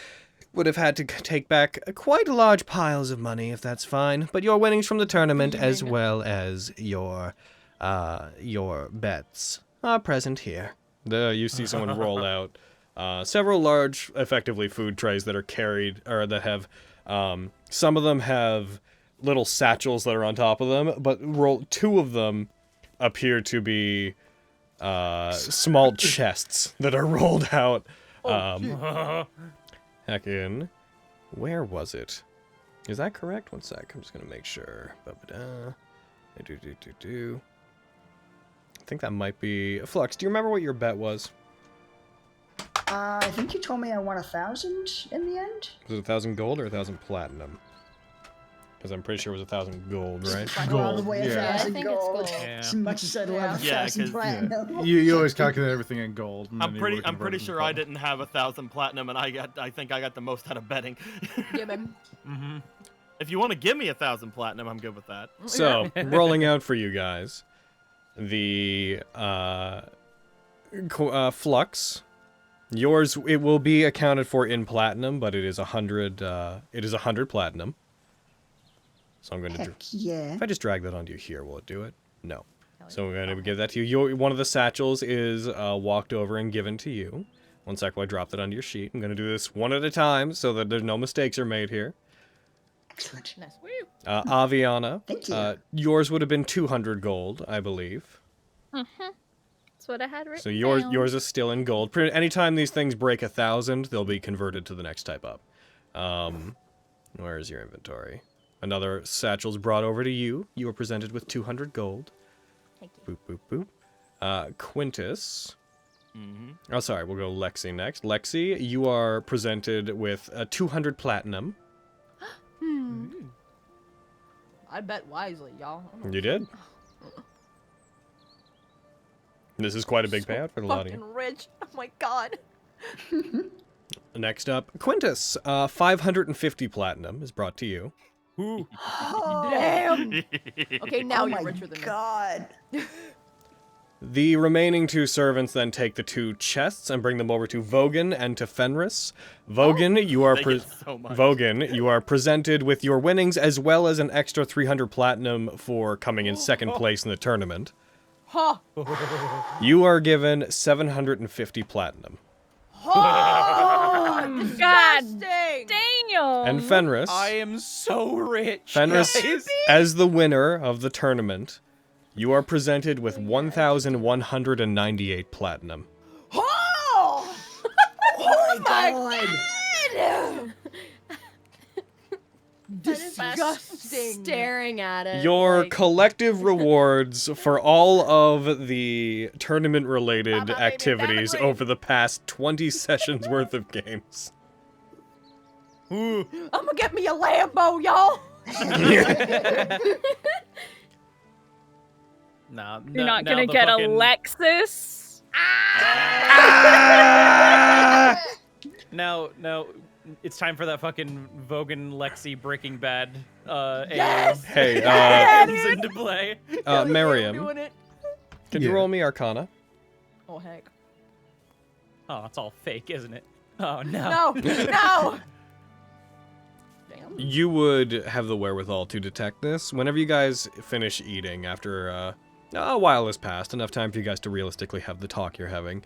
would have had to take back quite large piles of money, if that's fine. But your winnings from the tournament, as well as your bets, are present here. You see someone roll out several large, effectively food trays that are carried, or that have, some of them have little satchels that are on top of them, but two of them appear to be small chests that are rolled out. Heckin'. Where was it? Is that correct? One sec. I'm just gonna make sure. I think that might be Flux. Do you remember what your bet was? I think you told me I won 1,000 in the end. Was it 1,000 gold or 1,000 platinum? Because I'm pretty sure it was 1,000 gold, right? All the way yeah. 1,000 I think it's gold. gold. Yeah. As much as I'd love Yeah, 1,000 'cause- platinum. You always calculate everything in gold. And then I'm you pretty would I'm convert pretty it to sure I platinum. didn't have 1,000 platinum, and I think I got the most out of betting. Yeah, man. Mm-hmm. If you want to give me 1,000 platinum, I'm good with that. So, rolling out for you guys, the Flux. Yours, it will be accounted for in platinum, but it is 100. It is 100 platinum. So I'm going to. Heck yeah. If I just drag that onto you here, will it do it? No. So I'm going to give that to you. One of the satchels is walked over and given to you. One sec while I drop that onto your sheet. I'm going to do this one at a time so that there's no mistakes are made here. Excellent. Nice. Aviana, Thank you. yours would have been 200 gold, I believe. That's what I had written So yours down. yours is still in gold. Anytime these things break 1,000, they'll be converted to the next type up. Where is your inventory? Another satchel's brought over to you. You are presented with 200 gold. Thank you. Boop, boop, boop. Quintus. Mm-hmm. Oh, sorry, we'll go Lexi next. Lexi, you are presented with 200 platinum. I bet wisely, y'all. You did. This is quite a big payout for the lot of you. Fucking rich. Oh my god. Next up, Quintus. 550 platinum is brought to you. Ooh. Damn. Okay, now Oh you're my richer than me. god. The remaining two servants then take the two chests and bring them over to Vogan and to Fenris. Vogan, you are They get so much. Vogan, you are presented with your winnings as well as an extra 300 platinum for coming in second place in the tournament. Huh. You are given 750 platinum. Oh, God disgusting. damn! And Fenris, I am so rich. Fenris, guys. as the winner of the tournament, you are presented with 1,198 platinum. Oh! Oh my god. Disgusting. Staring at it. Your like, collective rewards for all of the tournament-related Mama, baby, activities celebrate. over the past 20 sessions worth of games. Ooh. I'm gonna get me a Lambo, y'all. Nah, You're no- not now gonna the get a fucking- Lexus. Now, it's time for that fucking Vogan Lexi Breaking Bad Yes! Hey, comes into play. I'm Miriam, doing it. could you Yeah. roll me Arcana? Oh heck. Oh, it's all fake, isn't it? Oh no. No, no. Damn. You would have the wherewithal to detect this. Whenever you guys finish eating, after a while has passed, enough time for you guys to realistically have the talk you're having.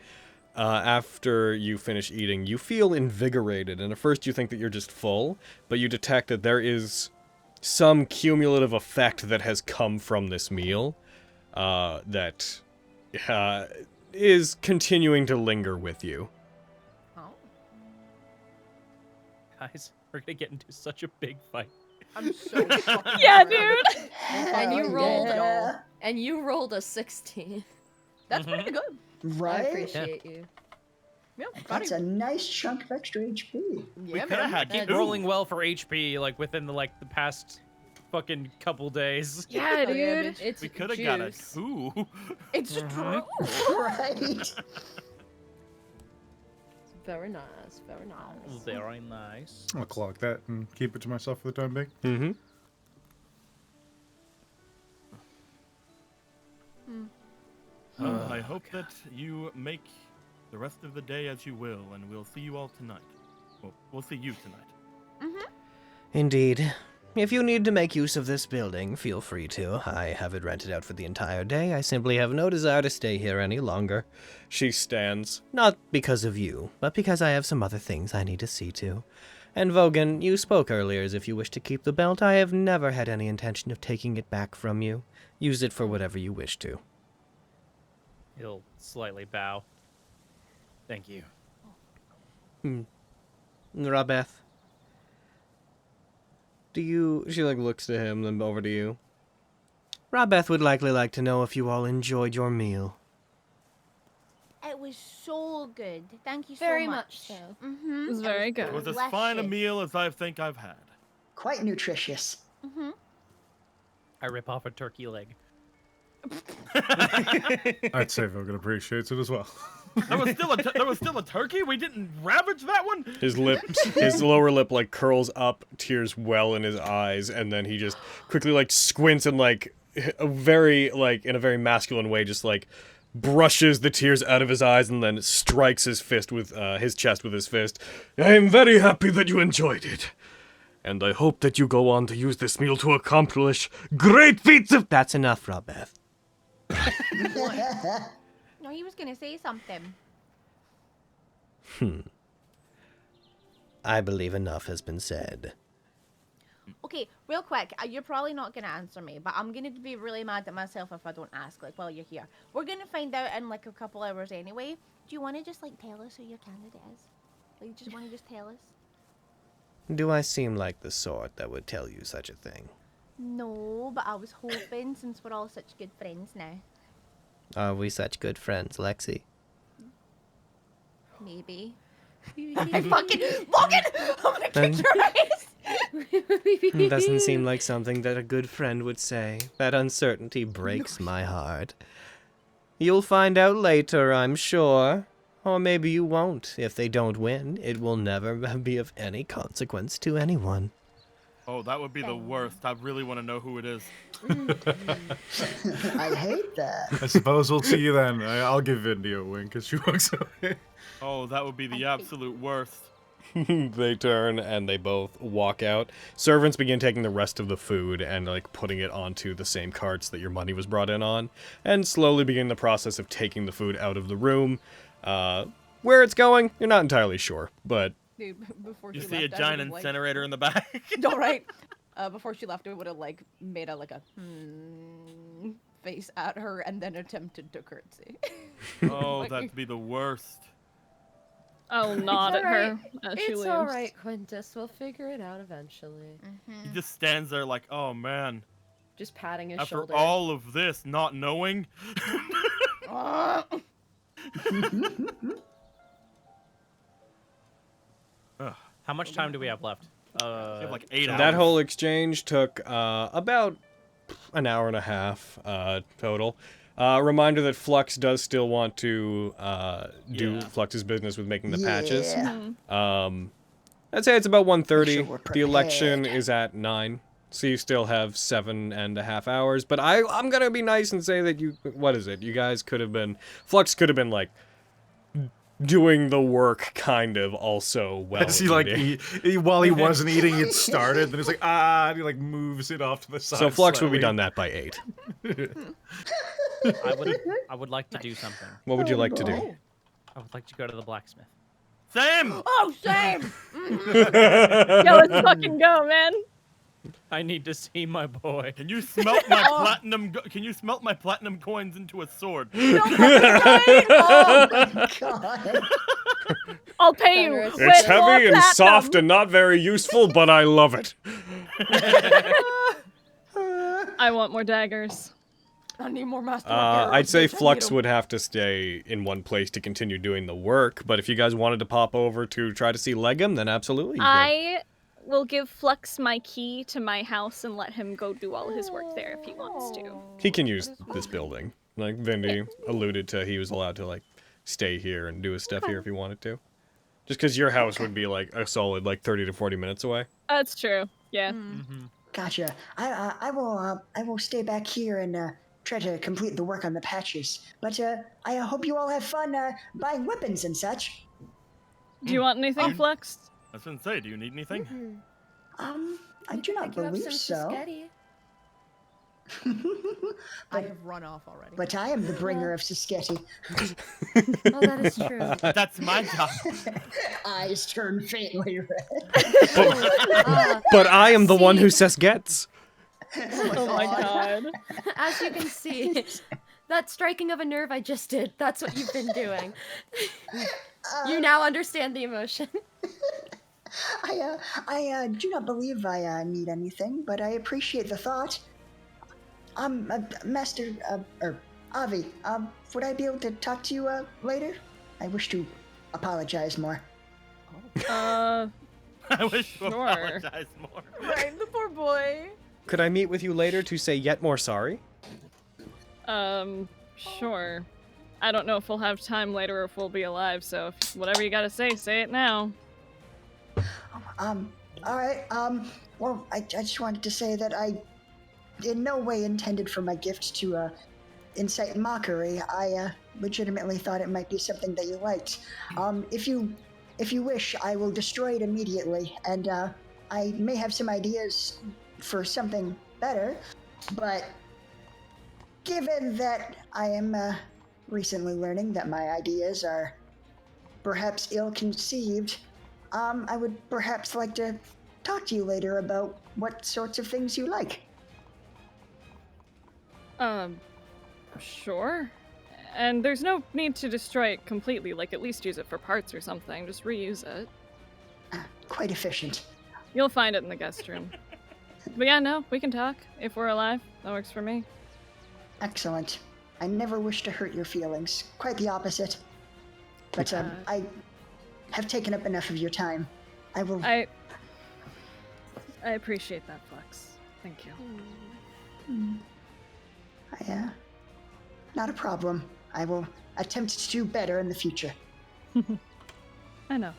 After you finish eating, you feel invigorated, and at first you think that you're just full, but you detect that there is some cumulative effect that has come from this meal that is continuing to linger with you. Oh, Guys, we're gonna get into such a big fight. I'm so fucking Yeah, ready. dude. And you Oh, rolled yeah. and you rolled a 16. That's pretty good. I Right? appreciate you. Yeah, That's a nice chunk of extra HP. We yeah, could have man. had Keep two. rolling well for HP, like within the past fucking couple days. Yeah, Oh, yeah, dude. bitch. It's We could have got a juice. 2. It's true. Right? Very nice, very nice. Very nice. I'll clock that and keep it to myself for the time being. Mm-hmm. I hope that you make the rest of the day as you will, and we'll see you all tonight. Well, we'll see you tonight. Indeed. If you need to make use of this building, feel free to. I have it rented out for the entire day. I simply have no desire to stay here any longer. She stands. Not because of you, but because I have some other things I need to see to. And Vogan, you spoke earlier as if you wish to keep the belt. I have never had any intention of taking it back from you. Use it for whatever you wish to. He'll slightly bow. Thank you. Rabeth. She looks to him, then over to you. Rabeth would likely like to know if you all enjoyed your meal. It was so good. Thank you Very so much so. Mm-hmm. It was very good. It was as fine a meal as I think I've had. Quite nutritious. Mm-hmm. I rip off a turkey leg. I'd say Vogan appreciates it as well. There was still a turkey. We didn't ravage that one. His lower lip like curls up, tears well in his eyes, and then he just quickly like squints and like in a very masculine way, just like brushes the tears out of his eyes and then strikes his fist with his chest with his fist. I am very happy that you enjoyed it, and I hope that you go on to use this meal to accomplish great feats of. That's enough, Rabeth. No, he was gonna say something. I believe enough has been said. Okay, real quick, you're probably not gonna answer me, but I'm gonna be really mad at myself if I don't ask, like, while you're here. We're gonna find out in, like, a couple hours anyway. Do you want to just, like, tell us who your candidate is? Like, you just want to just tell us? Do I seem like the sort that would tell you such a thing? No, but I was hoping, since we're all such good friends now. Are we such good friends, Lexi? Maybe. I fucking... Logan! I'm gonna kick your ass! Doesn't seem like something that a good friend would say. That uncertainty breaks my heart. You'll find out later, I'm sure. Or maybe you won't. If they don't win, it will never be of any consequence to anyone. Oh, that would be the worst. I really want to know who it is. I hate that. I suppose we'll see you then. I'll give Indy a wink as she walks away. Oh, that would be the absolute worst. They turn and they both walk out. Servants begin taking the rest of the food and like putting it onto the same carts that your money was brought in on, and slowly begin the process of taking the food out of the room. Where it's going, you're not entirely sure, but Dude, before You she see a left, I giant would've, like- incinerator in the back. All right. Before she left, I would have like made a face at her and then attempted to curtsy. Oh, that'd be the worst. I'll nod at her as she It's leaves. alright, Quintus. We'll figure it out eventually. He just stands there like, oh man. Just patting his After shoulder. all of this, not knowing. How much time do we have left? We have like 8 hours. That whole exchange took about an hour and a half total. Reminder that Flux does still want to do Flux's business with making the patches. I'd say it's about 1:30. The election is at 9. So you still have 7.5 hours. But I'm going to be nice and say that what is it? You guys could have been, Flux could have been like, doing the work kind of also while As he like while he wasn't eating, it started. Then he's like, and he like moves it off to the side. So Flux slightly. would be done that by 8. I would like to do something. What would you like to do? I would like to go to the blacksmith. Same! Oh, same! Yo, let's fucking go, man. I need to see my boy. Can you smelt my platinum? Can you smelt my platinum coins into a sword? No fucking Oh my god. I'll pay you. Generous. It's with more heavy and platinum. soft and not very useful, but I love it. I want more daggers. I need more master. I'd say Flux would have to stay in one place to continue doing the work, but if you guys wanted to pop over to try to see Legum, then absolutely you could. I will give Flux my key to my house and let him go do all his work there if he wants to. He can use this building. Like Vindy alluded to, he was allowed to like stay here and do his stuff here if he wanted to. Just because your house would be like a solid like 30 to 40 minutes away. That's true. Yeah. Gotcha. I will stay back here and try to complete the work on the patches. But I hope you all have fun buying weapons and such. Do you want anything, Flux? I was gonna say, do you need anything? I do not You have believe some so. Siskety. I have run off already. But I am the bringer of Siskety. Oh, that is true. That's my job. Eyes turn faintly red. But I am the one who says gets. Oh my god. As you can see, that striking of a nerve I just did, that's what you've been doing. You now understand the emotion. I do not believe I need anything, but I appreciate the thought. Master, or Avi, would I be able to talk to you later? I wish to apologize more. I wish to Sure. apologize more. Right, the poor boy. Could I meet with you later to say yet more sorry? Sure. I don't know if we'll have time later or if we'll be alive, so if whatever you gotta say it now. Alright, well, I just wanted to say that I in no way intended for my gift to incite mockery. I legitimately thought it might be something that you liked. If you wish, I will destroy it immediately, and I may have some ideas for something better, but given that I am recently learning that my ideas are perhaps ill-conceived, I would perhaps like to talk to you later about what sorts of things you like. Sure. And there's no need to destroy it completely, like at least use it for parts or something, just reuse it. Quite efficient. You'll find it in the guest room. But yeah, no, we can talk. If we're alive, that works for me. Excellent. I never wish to hurt your feelings. Quite the opposite. But I have taken up enough of your time. I will... I appreciate that, Flux. Thank you. Not a problem. I will attempt to do better in the future. I know.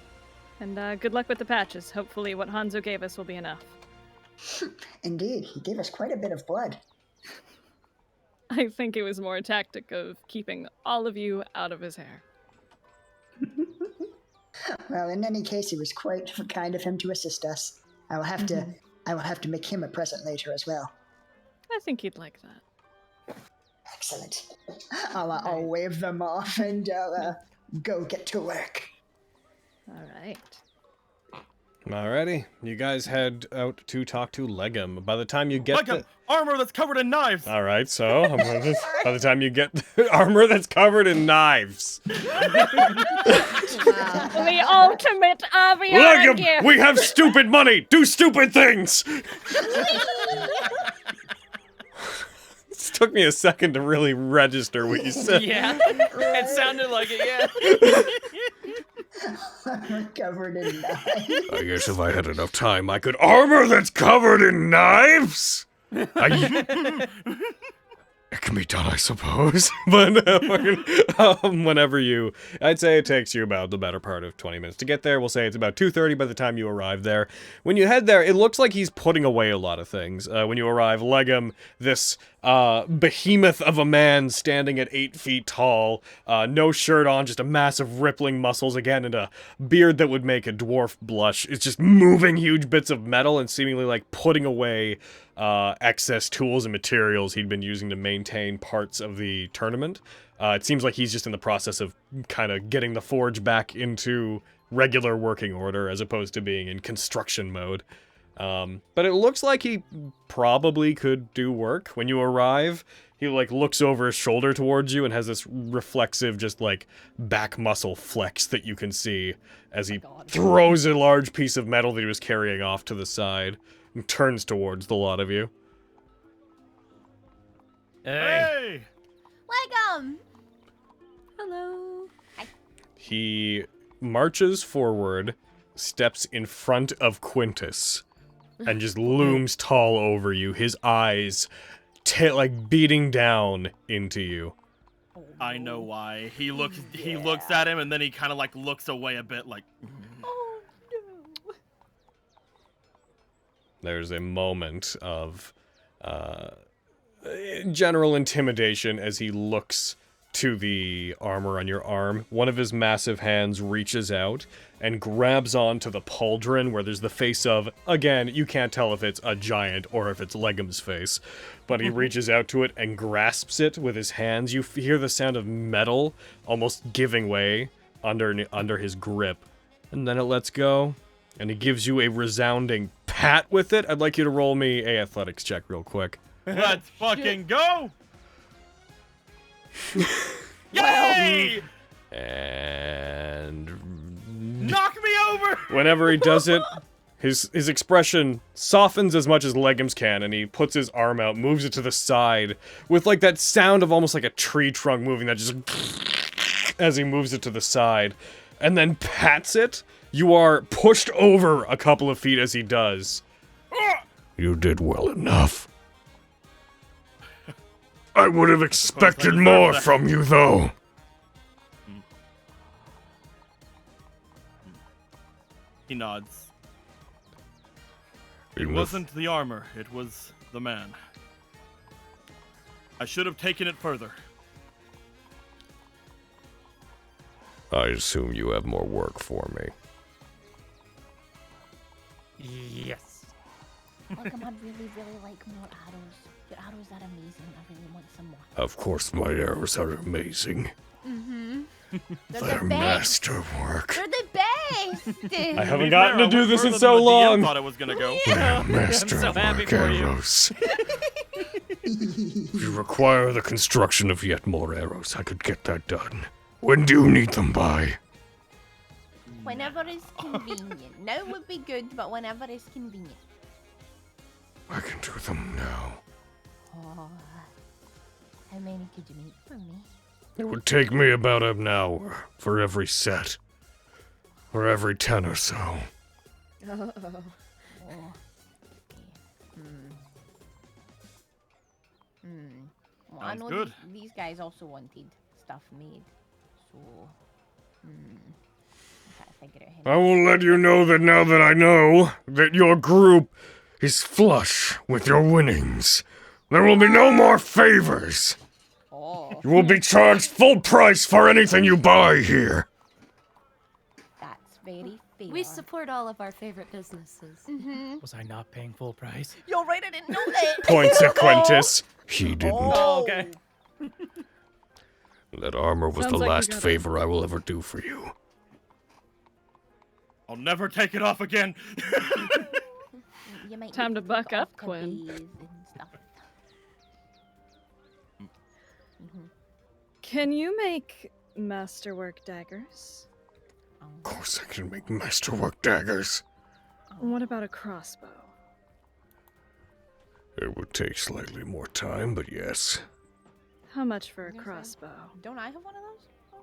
And good luck with the patches. Hopefully what Hanzo gave us will be enough. Indeed, he gave us quite a bit of blood. I think it was more a tactic of keeping all of you out of his hair. Well, in any case, it was quite kind of him to assist us. I will have to make him a present later as well. I think he'd like that. Excellent. I'll wave them off and go get to work. All right. Alrighty, you guys head out to talk to Legum. By the time you get Legum, armor that's covered in knives. All right, so by the time you get the armor that's covered in knives. The ultimate Aviana Legum, gift. we have stupid money. Do stupid things. It took me a second to really register what you said. Yeah, it sounded like it, yeah. Covered in knives. I guess if I had enough time, I could armor that's covered in knives. It can be done, I suppose. But whenever I'd say it takes you about the better part of 20 minutes to get there. We'll say it's about 2:30 by the time you arrive there. When you head there, it looks like he's putting away a lot of things. When you arrive, Legum, this behemoth of a man standing at 8 feet tall, no shirt on, just a mass of rippling muscles again, and a beard that would make a dwarf blush, is just moving huge bits of metal and seemingly like putting away excess tools and materials he'd been using to maintain parts of the tournament. It seems like he's just in the process of kind of getting the forge back into regular working order as opposed to being in construction mode. But it looks like he probably could do work. When you arrive, he like looks over his shoulder towards you and has this reflexive just like back muscle flex that you can see as he throws a large piece of metal that he was carrying off to the side and turns towards the lot of you. Hey! Legum! Hello. He marches forward, steps in front of Quintus, and just looms tall over you, his eyes like beating down into you. I know why. He looks at him and then he kind of like looks away a bit like Oh no. There's a moment of general intimidation as he looks to the armor on your arm. One of his massive hands reaches out and grabs onto the pauldron where there's the face of, again, you can't tell if it's a giant or if it's Legum's face, but he reaches out to it and grasps it with his hands. You hear the sound of metal almost giving way under his grip, and then it lets go, and he gives you a resounding pat with it. I'd like you to roll me a athletics check real quick. let's fucking go! Yay! And Knock me over! whenever he does it, his expression softens as much as Legum's can, and he puts his arm out, moves it to the side, with like that sound of almost like a tree trunk moving that just as he moves it to the side, and then pats it. You are pushed over a couple of feet as he does. You did well enough. I would have expected more from you, though. He nods. It It wasn't the armor, it was the man. I should have taken it further. I assume you have more work for me. Yes. Legum, I'd really, really like more arrows. Your arrows are amazing. I really want some more. Of course my arrows are amazing. Mm-hmm. They're the best. masterwork. They're the best! I haven't To be gotten fair, to do I went this in further so than the DM long. thought I was gonna go. They're I'm so happy masterwork for you. arrows. If you require the construction of yet more arrows, I could get that done. When do you need them by? Whenever is convenient. Now would be good, but whenever is convenient. I can do them now. Oh, how many could you make for me? It would take me about an hour for every set. For every 10 or so. Oh. Okay. Well, I Sounds know good. these guys also wanted stuff made, so I gotta figure out how I will let you know that now that I know that your group is flush with your winnings. There will be no more favors. Oh, You will be charged full price for anything you buy here. that's very fair. We support all of our favorite businesses. Was I not paying full price? You're right, I didn't know that. Points at Quintus. He didn't. Oh, okay. That armor was Sounds the like you last got it. favor I will ever do for you. I'll never take it off again. You might Time need to take buck it up, off to Quinn. bathe and stuff. Can you make masterwork daggers? Of course I can make masterwork daggers. What about a crossbow? It would take slightly more time, but yes. How much for a I'm gonna say- crossbow? Don't I have one of those?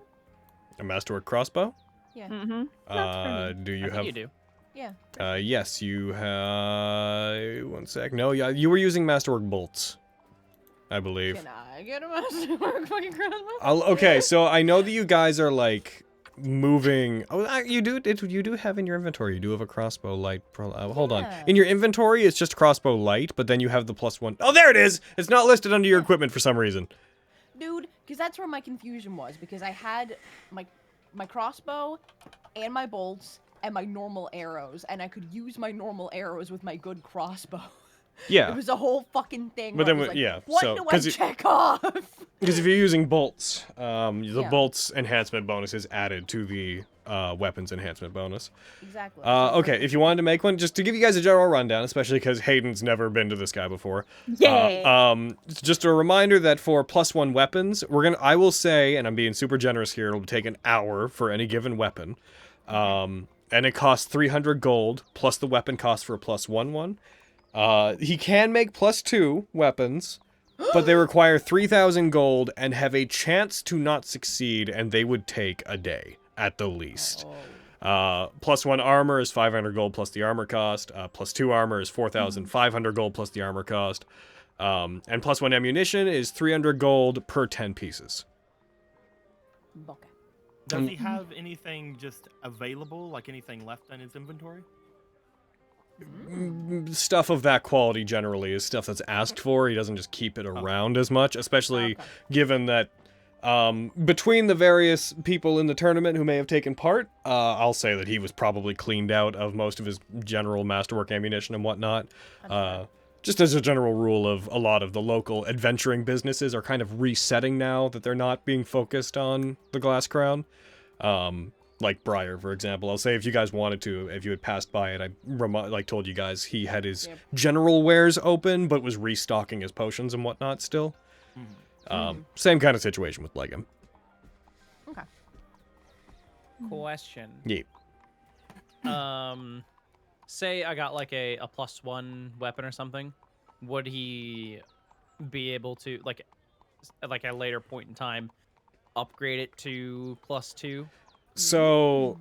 A masterwork crossbow? Yeah. Mm-hmm. Not for me. Do you I think have? you do. Yeah. Yes, you have. One sec. No, yeah, you were using masterwork bolts, I believe. Can I get a masterwork fucking crossbow? Okay, so I know that you guys are like moving. Oh, you do. You do have in your inventory. You do have a crossbow light. Hold on. Yeah. In your inventory, it's just crossbow light, but then you have the +1. Oh, there it is. It's not listed under your equipment for some reason. Dude, because that's where my confusion was, because I had my crossbow and my bolts and my normal arrows, and I could use my normal arrows with my good crossbow. Yeah. It was a whole fucking thing. But where then I was like, yeah, what so- do I 'cause it- check off? Because if you're using bolts, the Yeah. bolts enhancement bonus is added to the weapons enhancement bonus. Exactly. Okay, if you wanted to make one, just to give you guys a general rundown, especially because Hayden's never been to this guy before. Yeah. Just a reminder that for +1 weapons, I will say, and I'm being super generous here, it'll take an hour for any given weapon. And it costs 300 gold, plus the weapon cost for a +1 one. He can make +2 weapons, but they require 3,000 gold and have a chance to not succeed, and they would take a day at the least. +1 armor is 500 gold plus the armor cost. +2 armor is 4,500 gold plus the armor cost. And +1 ammunition is 300 gold per 10 pieces. Okay. Does he have anything just available, like anything left in his inventory? Stuff of that quality generally is stuff that's asked for. He doesn't just keep it around as much, especially given that between the various people in the tournament who may have taken part, I'll say that he was probably cleaned out of most of his general masterwork ammunition and whatnot. Just as a general rule of a lot of the local adventuring businesses are kind of resetting now that they're not being focused on the Glass Crown. Like Briar, for example. I'll say if you guys wanted to, if you had passed by it, I told you guys he had his general wares open, but was restocking his potions and whatnot still. Same kind of situation with Legum. Okay. Question. Yeah. Say I got like a +1 weapon or something. Would he be able to, like at a later point in time, upgrade it to +2? So,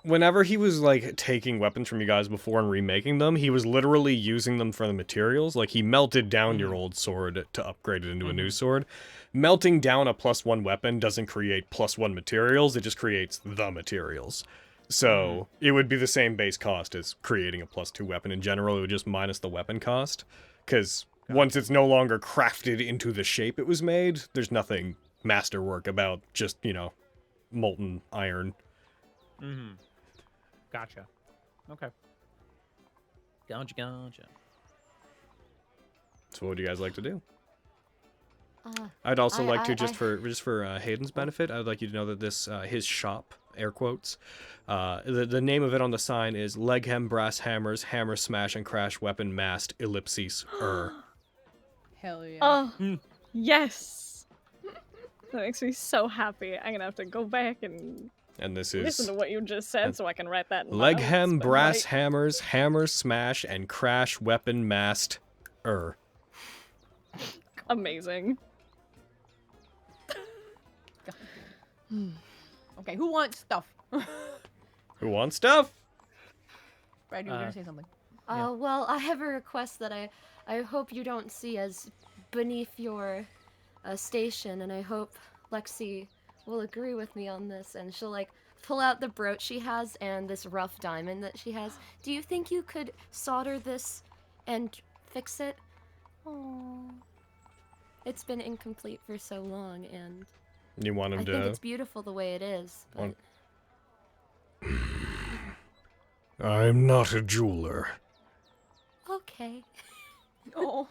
whenever he was, like, taking weapons from you guys before and remaking them, he was literally using them for the materials. Like, he melted down your old sword to upgrade it into a new sword. Melting down a +1 weapon doesn't create +1 materials, it just creates the materials. So, it would be the same base cost as creating a +2 weapon in general, it would just minus the weapon cost. Because once it's no longer crafted into the shape it was made, there's nothing masterwork about just, molten iron. Gotcha. Okay. Gotcha. So what would you guys like to do? Uh, I'd also like to, I- just for Hayden's benefit, I'd like you to know that this, his shop, air quotes, the name of it on the sign is Leghem Brass Hammers, Hammer Smash and Crash Weapon Mast, Ellipses, Hell yeah. Oh, yes. That makes me so happy. I'm gonna have to go back and this listen is to what you just said so I can write that in my notes, Leghem but, Brass like, Hammers, Hammer Smash and Crash Weapon Mast, Amazing. Okay, who wants stuff? Who wants stuff? Brad, you were gonna say something. Well, I have a request that I hope you don't see as beneath your station, and I hope Lexi will agree with me on this, and she'll, like, pull out the brooch she has and this rough diamond that she has. Do you think you could solder this and fix it? Oh, it's been incomplete for so long, and You want him I to... think it's beautiful the way it is, but... I'm not a jeweler. Okay. Oh.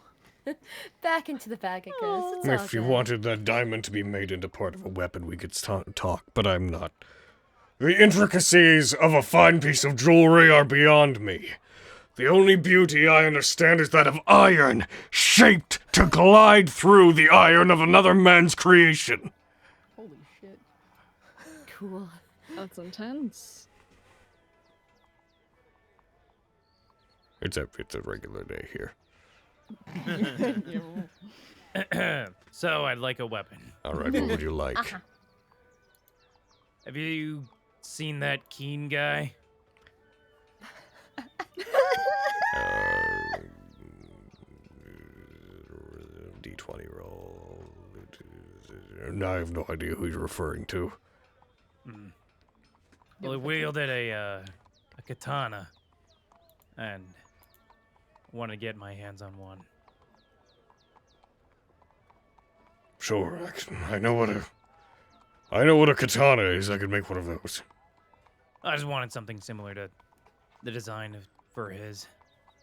Back into the bag it goes. It's all If you good. wanted that diamond to be made into part of a weapon, we could talk, but I'm not The intricacies of a fine piece of jewelry are beyond me. The only beauty I understand is that of iron, shaped to glide through the iron of another man's creation. Holy shit. Cool. That's intense. It's a regular day here. So I'd like a weapon. All right, what would you like? Have you seen that Keen guy? D20 roll. I have no idea who you're referring to. Well, he wielded a katana, and want to get my hands on one. Sure, I know what a katana is. I could make one of those. I just wanted something similar to the design for his,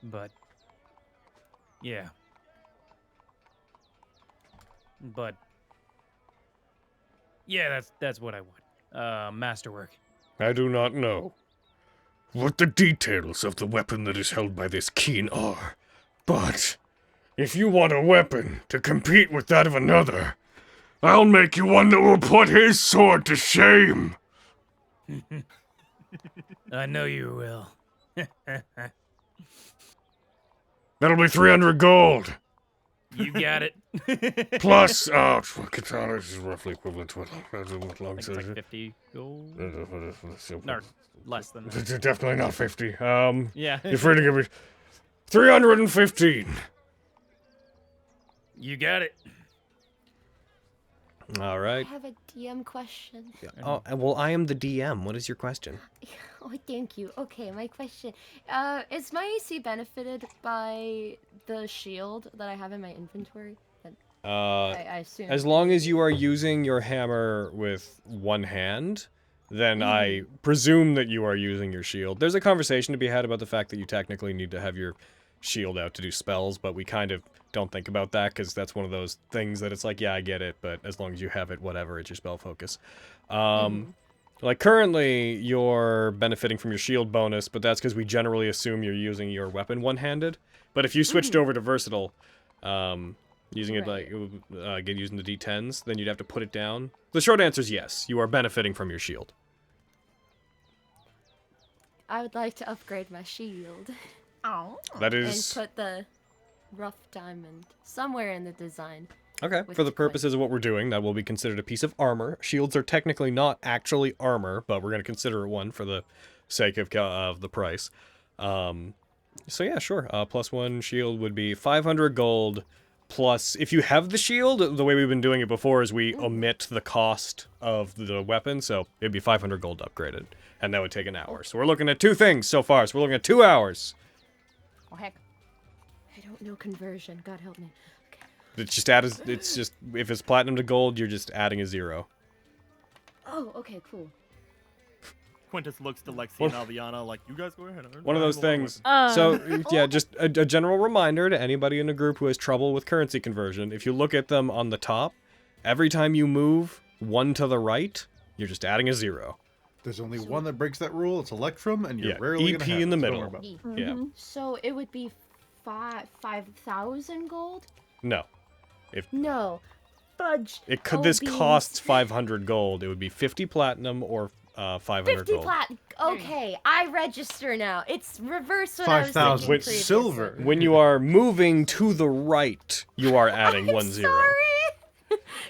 but yeah. But yeah, that's what I want. Masterwork. I do not know what the details of the weapon that is held by this Keen are, but if you want a weapon to compete with that of another, I'll make you one that will put his sword to shame. I know you will. That'll be 300 gold. You got it. Plus, katana is roughly equivalent to what long It's like 50 gold. No, Or less than that. It's definitely not 50. Yeah. You're free to give me 315. You got it. All I right. have a DM question. Oh, well, I am the DM. What is your question? Oh, thank you. Okay, my question. Is my AC benefited by the shield that I have in my inventory? I assume. As long as you are using your hammer with one hand, then I presume that you are using your shield. There's a conversation to be had about the fact that you technically need to have your shield out to do spells, but we kind of don't think about that because that's one of those things that it's like, yeah, I get it, but as long as you have it, whatever, it's your spell focus. Like currently, you're benefiting from your shield bonus, but that's because we generally assume you're using your weapon one-handed. But if you switched over to versatile, using it like again using the D10s, then you'd have to put it down. The short answer is yes, you are benefiting from your shield. I would like to upgrade my shield Oh. That and is put the rough diamond somewhere in the design. okay. with For the the purposes of what we're doing, that will be considered a piece of armor. Shields are technically not actually armor, but we're going to consider it one for the sake of the price. So yeah, sure. Plus one shield would be 500 gold. Plus, if you have the shield, the way we've been doing it before is we omit the cost of the weapon, so it'd be 500 gold upgraded, and that would take an hour. So we're looking at two things so far. So we're looking at 2 hours. Oh heck. I don't know conversion. God help me. Okay. It's just if it's platinum to gold, you're just adding a 0. Oh, okay, cool. Quintus looks to Lexi and Aviana like, you guys go ahead. One of those things. Uh, So, yeah, just a general reminder to anybody in a group who has trouble with currency conversion. If you look at them on the top, every time you move one to the right, you're just adding a 0. There's only one that breaks that rule. It's Electrum, and you're Yeah, rarely EP gonna have in it, the so don't middle. worry about it. Yeah. So it would be 5,000 gold? No. No. Fudge. This OBs. costs 500 gold. It would be 50 platinum or 500 50 gold. plat. Okay, I register now. It's reverse what I was 5,000 thinking previously. silver. When you are moving to the right, you are adding I'm 1 0. sorry.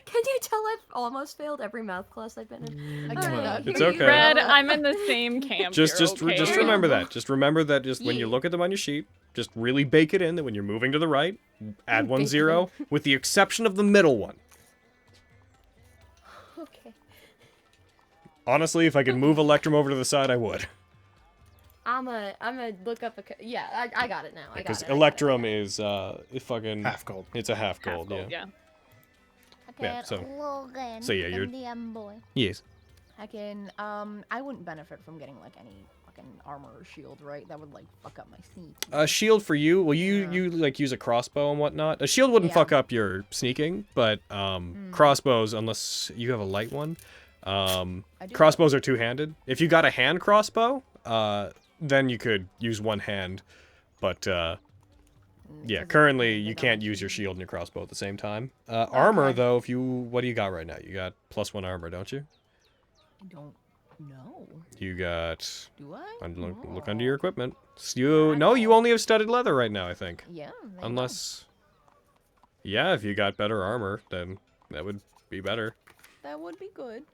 Can you tell I've almost failed every math class I've been in? I All cannot right. hear It's you. okay. Red, I'm in the same camp. Just You're okay. remember that. Just remember that when you Yeah. look at them on your sheet, just really bake it in that when you're moving to the right, add 1 bake it 0, with the exception of the middle one. Okay. Honestly, if I could move Electrum over to the side, I would. I'm a look up a. Yeah, I got it now. I got Because it. Electrum is fucking Half gold. It's a half Half gold, gold, yeah. Okay, so- Logan, so yeah, you're- DM boy. Yes. I can, I wouldn't benefit from getting, like, any fucking armor or shield, right? That would, like, fuck up my sneak. A shield for you. Well, Yeah. you like use a crossbow and whatnot. A shield wouldn't Yeah. fuck up your sneaking, but crossbows, unless you have a light one, Crossbows are two-handed. If you got a hand crossbow, then you could use one hand. But, yeah, currently you can't use your shield and your crossbow at the same time. Armor, though, what do you got right now? You got +1 armor, don't you? I don't know. You got... Do I? Look under your equipment. No, you only have studded leather right now, I think. Yeah. Unless... Yeah, if you got better armor, then that would be better. That would be good.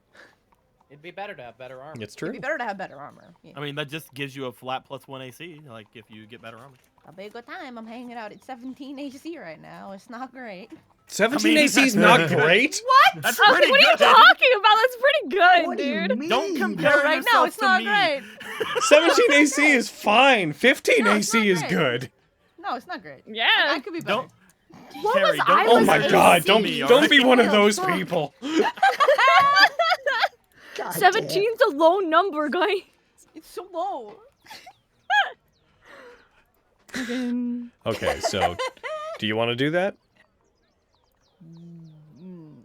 It'd be better to have better armor. It's true. It'd be better to have better armor. Yeah. I mean, that just gives you a flat +1 AC, like, if you get better armor. That'll be a good time. I'm hanging out at 17 AC right now. It's not great. 17 AC is not great? What? That's What pretty are you good. talking about? That's pretty good, What do you dude. mean? Don't compare Right now, yourself it's to not me. great. 17 AC is fine. 15 No, it's AC not is great. good. No, it's not great. Yeah. I could be better. Don't. What Carrie, was don't I Oh was my AC? god, don't be one of What those the fuck? people. God damn. 17's a low number, guys. It's so low. Okay, so do you want to do that?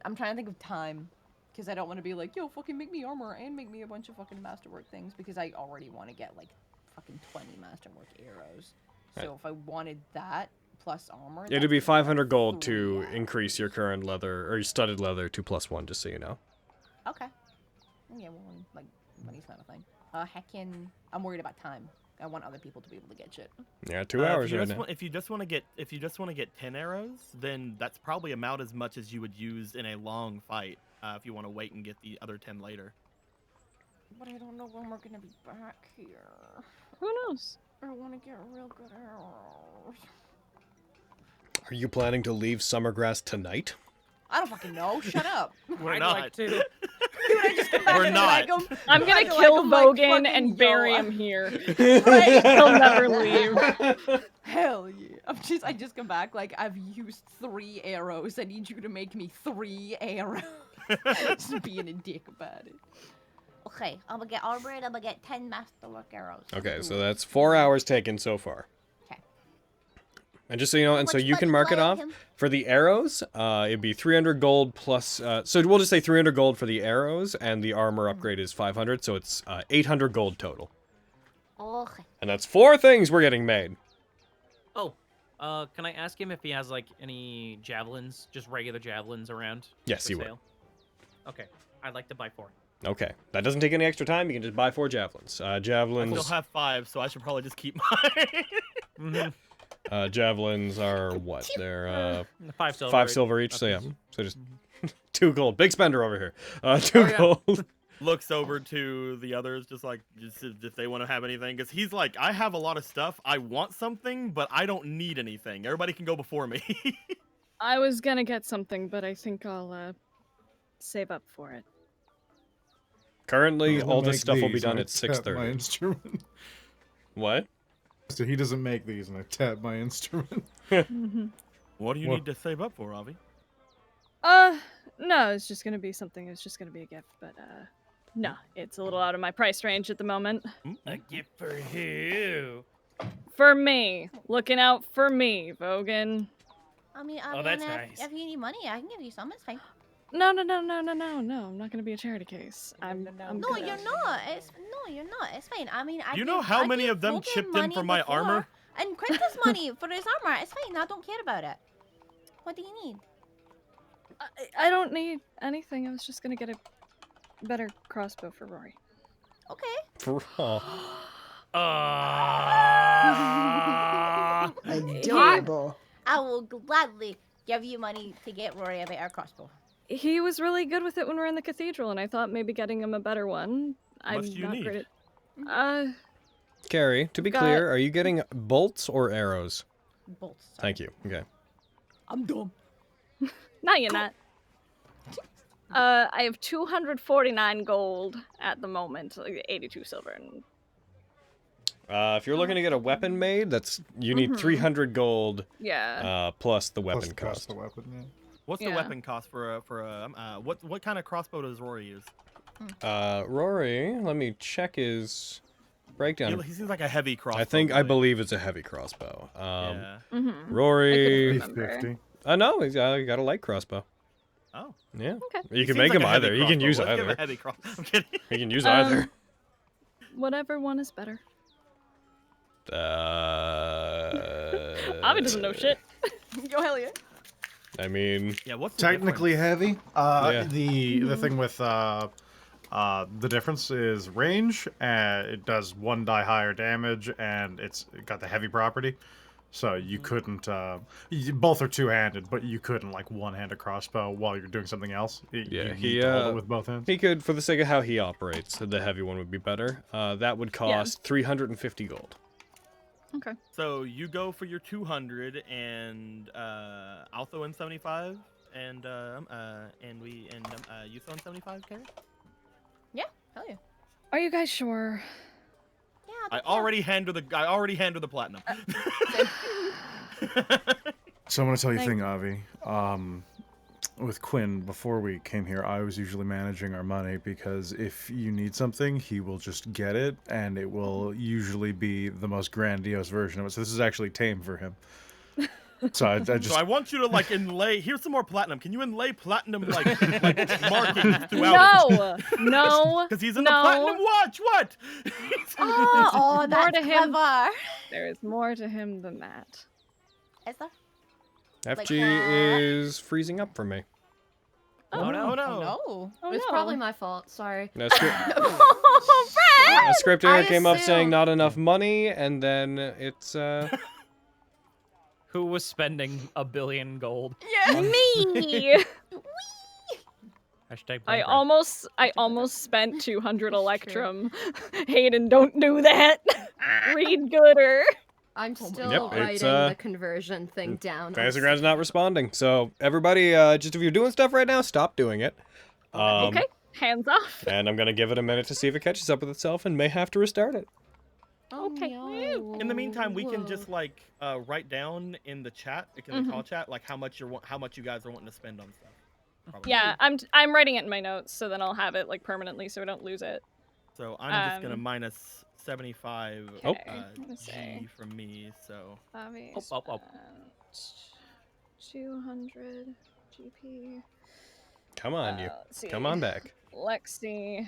I'm trying to think of time. Because I don't want to be like, yo, fucking make me armor and make me a bunch of fucking masterwork things. Because I already want to get like fucking 20 masterwork arrows. So if I wanted that plus armor... It'd be 500 gold to 3 hours. increase your current leather, or your studded leather to +1, just so you know. Okay. Yeah, well, like, money's not a thing. Heckin', I'm worried about time. I want other people to be able to get shit. Yeah, 2 hours right now. If you just want to get 10 arrows, then that's probably about as much as you would use in a long fight. If you want to wait and get the other 10 later. But I don't know when we're gonna be back here. Who knows? I want to get real good arrows. Are you planning to leave Summergrass tonight? I don't fucking know. Shut up. We're I'd not. like to. Dude, I just come back We're and not. like him. I'm gonna Like, kill I'm like, Vogan fucking and bury yo. him here. Right? He'll never leave. Hell yeah. I just come back like I've used 3 arrows. I need you to make me 3 arrows. Just being a dick about it. Okay, I'm gonna get armor and I'm gonna get 10 masterwork arrows. Okay, so that's 4 hours taken so far. Okay. And just so you know, and so Which you can one mark do it I off. have him? For the arrows, it'd be 300 gold plus... so we'll just say 300 gold for the arrows, and the armor upgrade is 500, so it's 800 gold total. Okay. And that's 4 things we're getting made. Oh, can I ask him if he has like any javelins, just regular javelins around? Yes, for he would. sale? Okay, I'd like to buy 4. Okay, that doesn't take any extra time. You can just buy 4 javelins. I Javelins. still have 5, so I should probably just keep mine. Javelins are what? They're 5 silver. 5 silver each. So yeah, so just 2 gold. Big spender over here. 2 yeah. gold. Looks over to the others, just if they want to have anything, because he's like, I have a lot of stuff. I want something, but I don't need anything. Everybody can go before me. I was gonna get something, but I think I'll save up for it. Currently, I'll all this make stuff will be these, done and at I tap my 6:30. instrument. What? So he doesn't make these, and I tap my instrument. What do you What? need to save up for, Avi? No, it's just gonna be something. It's just gonna be a gift, but no, it's a little out of my price range at the moment. A gift for who? For me, looking out for me, Vogan. I mean, Oh, that's Ariana, nice. if you need money, I can give you some. It's fine. No. I'm not gonna be a charity case. I'm No, good. you're not. You're not. It's fine. I mean, You know how I many gave of them Logan chipped in money for my before, armor? And Quintus money for his armor. It's fine. I don't care about it. What do you need? I don't need anything. I was just gonna get a better crossbow for Rory. Okay. Adorable. I will gladly give you money to get Rory a better crossbow. He was really good with it when we were in the cathedral, and I thought maybe getting him a better one. How much I'm do you not need? great at. Carrie, to be Got- clear, are you getting bolts or arrows? Bolts. Sorry. Thank you. Okay. I'm dumb. No, you're not. I have 249 gold at the moment, like 82 silver, and If you're looking to get a weapon made, you need 300 gold yeah. plus the Plus weapon the cost cost. of the weapon, yeah. What's the Yeah. weapon cost for a what kind of crossbow does Rory use? Rory, let me check his breakdown. He seems like a heavy crossbow. I boy. believe it's a heavy crossbow. Yeah. Mm-hmm. Rory. remember. 50. No, he's got a light crossbow. Oh. Yeah. Okay. You can Seems make like him a heavy either. You can crossbow. use Let's give either. a heavy cross. I'm kidding. You can use either. Whatever one is better. Avi doesn't know shit. Yo, hell yeah. I mean, Yeah, what's the Technically difference? heavy. Yeah. The thing with the difference is range. It does 1 die higher damage, and it got the heavy property. So you couldn't. Both are two-handed, but you couldn't like one-hand a crossbow while you're doing something else. Yeah, you he need to hold it with both hands. he could, for the sake of how he operates, the heavy one would be better. That would cost 350 gold. Okay. So you go for your 200, and I'll throw in 75, and you throw in 75, Carrie? Yeah, hell yeah. Are you guys sure? Yeah. I already handed the platinum. So I'm gonna tell you a Thank- thing, Avi. With Quinn, before we came here, I was usually managing our money because if you need something, he will just get it, and it will usually be the most grandiose version of it. So this is actually tame for him. So I just So I want you to like inlay. Here's some more platinum. Can you inlay platinum like markings throughout? No, Because he's in the platinum watch. What? Oh, More that's to him. clever. There is more to him than that. Is there? FG is freezing up for me. Oh no! Oh no. Oh, It's no. probably my fault. Sorry. No, script, Oh, Brad! a script error I came up saying assume- not enough money, and then it's Who was spending 1 billion gold? Yeah. Me. Hashtag I brain break. almost spent 200 electrum. Hayden, don't do that. Read gooder. I'm still Yep, it's, writing the conversion thing down. Fantasy Ground's not responding. So everybody, just if you're doing stuff right now, stop doing it. Okay, hands off. And I'm gonna give it a minute to see if it catches up with itself, and may have to restart it. Okay. In the meantime, we can just like write down in the chat, in the call chat, like how much you guys are wanting to spend on stuff. Probably. Yeah, I'm writing it in my notes so then I'll have it like permanently so I don't lose it. So I'm just gonna minus 75 Okay, let me G see. from me. So Bobby Oh. spent 200 GP. Come on, you. Let's see. Come on back. Lexi.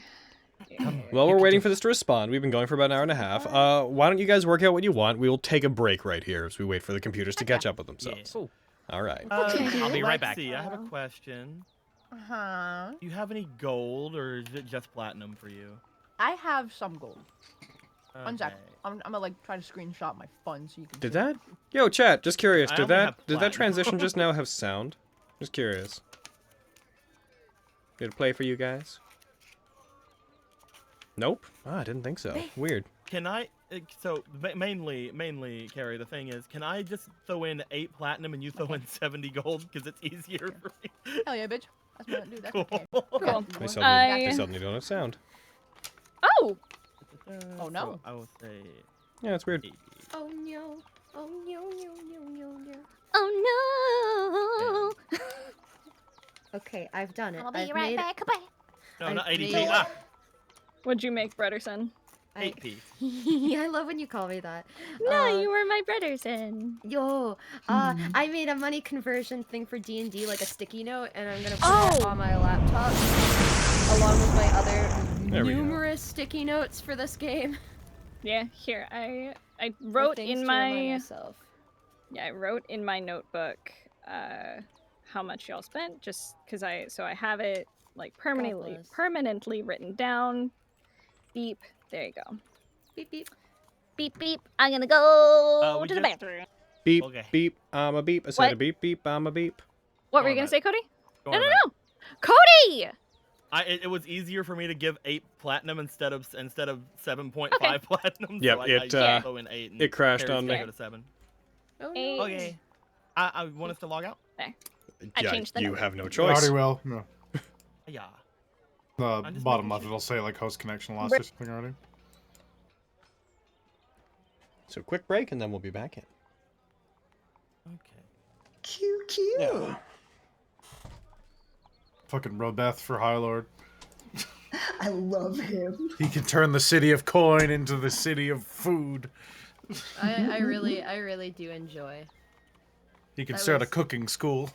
Well, we're waiting for this to respond. We've been going for about an hour and a half. Why don't you guys work out what you want? We will take a break right here as we wait for the computers to catch up with themselves. Cool. All right. I'll be right back. Lexi, I have a question. Huh? Do you have any gold, or is it just platinum for you? I have some gold. One sec. Okay. I'm gonna like try to screenshot my funds so you can. Did see. that? Yo, chat. Just curious. I Did only have that platinum. transition just now have sound? Just curious. Did it play for you guys? Nope. I didn't think so. Weird. Can I? So mainly, Carrie. The thing is, can I just throw in 8 platinum and you throw in 70 gold because it's easier for me? Hell yeah, bitch. That's what I do. That's Cool. okay. Cool. They suddenly, I- they suddenly don't have sound. Oh! Oh, no. So I will say Yeah, it's weird. 80. Oh no. Oh no, no, no, no, no. Oh no! Okay, I've done it. I'll be I've right made back. Bye. No, I not 80p. made- Ah, What'd you make, Brederson? 8p. I love when you call me that. No, you were my Brederson. Yo, I made a money conversion thing for D&D, like a sticky note, and I'm gonna put it on my laptop, along with my other There we go. numerous sticky notes for this game. Yeah, here, I For wrote things in to remind my myself. I wrote in my notebook how much y'all spent, just because I have it like bless. permanently written down. Beep. There you go. Beep beep. Beep beep. I'm gonna go we to the just- bathroom. Beep, Okay. beep, I'm a beep. I said a What? beep, beep, I'm a beep. What were Go you gonna on, say, Cody? Go No, on, no, Matt. no, Cody! It was easier for me to give 8 platinum instead of 7.5 Okay. platinum. Yep, so it, I just throw in 8. And it crashed Carrie's on gonna me. go to 7. Oh no. Eight. Okay. I want us to log out. I Yeah, changed the you number. have no I choice. already will. No. Yeah. The I'm just bottom making left, sure. it'll say like host connection lost Bri- or something already. So quick break, and then we'll be back in. Okay. Cute, cute. Yeah. Fucking Rodeth for High Lord. I love him. He can turn the city of coin into the city of food. I really do enjoy. He can That start was- a cooking school.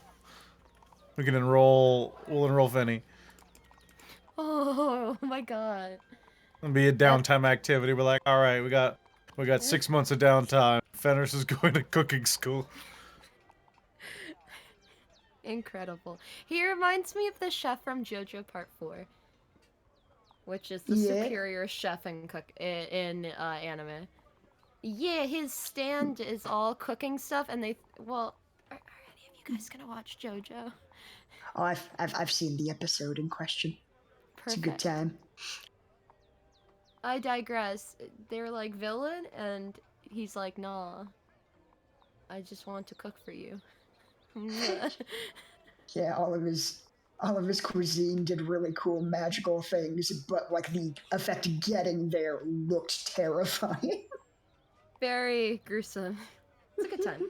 We can enroll. We'll enroll Finny. Oh my god. It'll be a downtime activity. We're like, all right, we got 6 months of downtime. Fenris is going to cooking school. Incredible. He reminds me of the chef from JoJo Part 4, which is the Yeah. superior chef in anime. Yeah, his stand is all cooking stuff, and well, are any of you guys gonna watch JoJo? Oh, I've seen the episode in question. It's a good Perfect. time. I digress. They're like villain, and he's like, nah. I just want to cook for you. Yeah, all of his cuisine did really cool magical things, but like the effect of getting there looked terrifying. Very gruesome. It's a good time.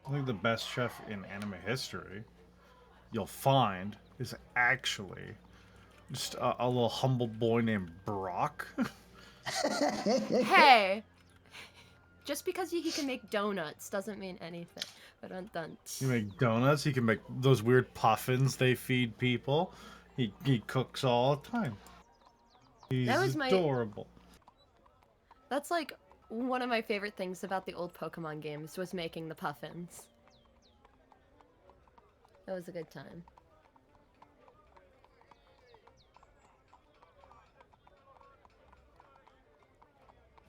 I think the best chef in anime history you'll find is actually just a little humble boy named Brock. Hey! Just because he can make donuts doesn't mean anything. Dun. You make donuts. He can make those weird puffins they feed people. He cooks all the time. He's That was adorable. That's like one of my favorite things about the old Pokemon games was making the puffins. That was a good time.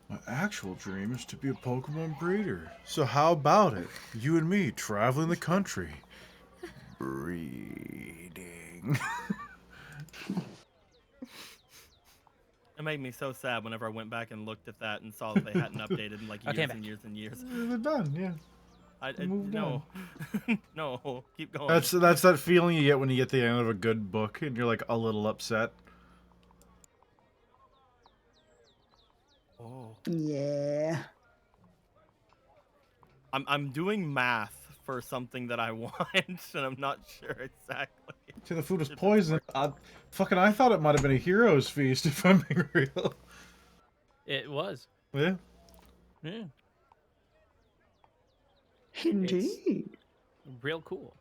My actual dream is to be a Pokemon breeder. So how about it? You and me traveling the country. Breeding. It made me so sad whenever I went back and looked at that and saw that they hadn't updated in like years and years and years. They're done, yeah. No, no, keep going. That's that feeling you get when you get the end of a good book and you're like a little upset. Oh. Yeah. I'm doing math for something that I want, and I'm not sure exactly. See, the food was poisoned. I thought it might have been a hero's feast, if I'm being real. It was. Yeah. Yeah. Indeed. Real cool.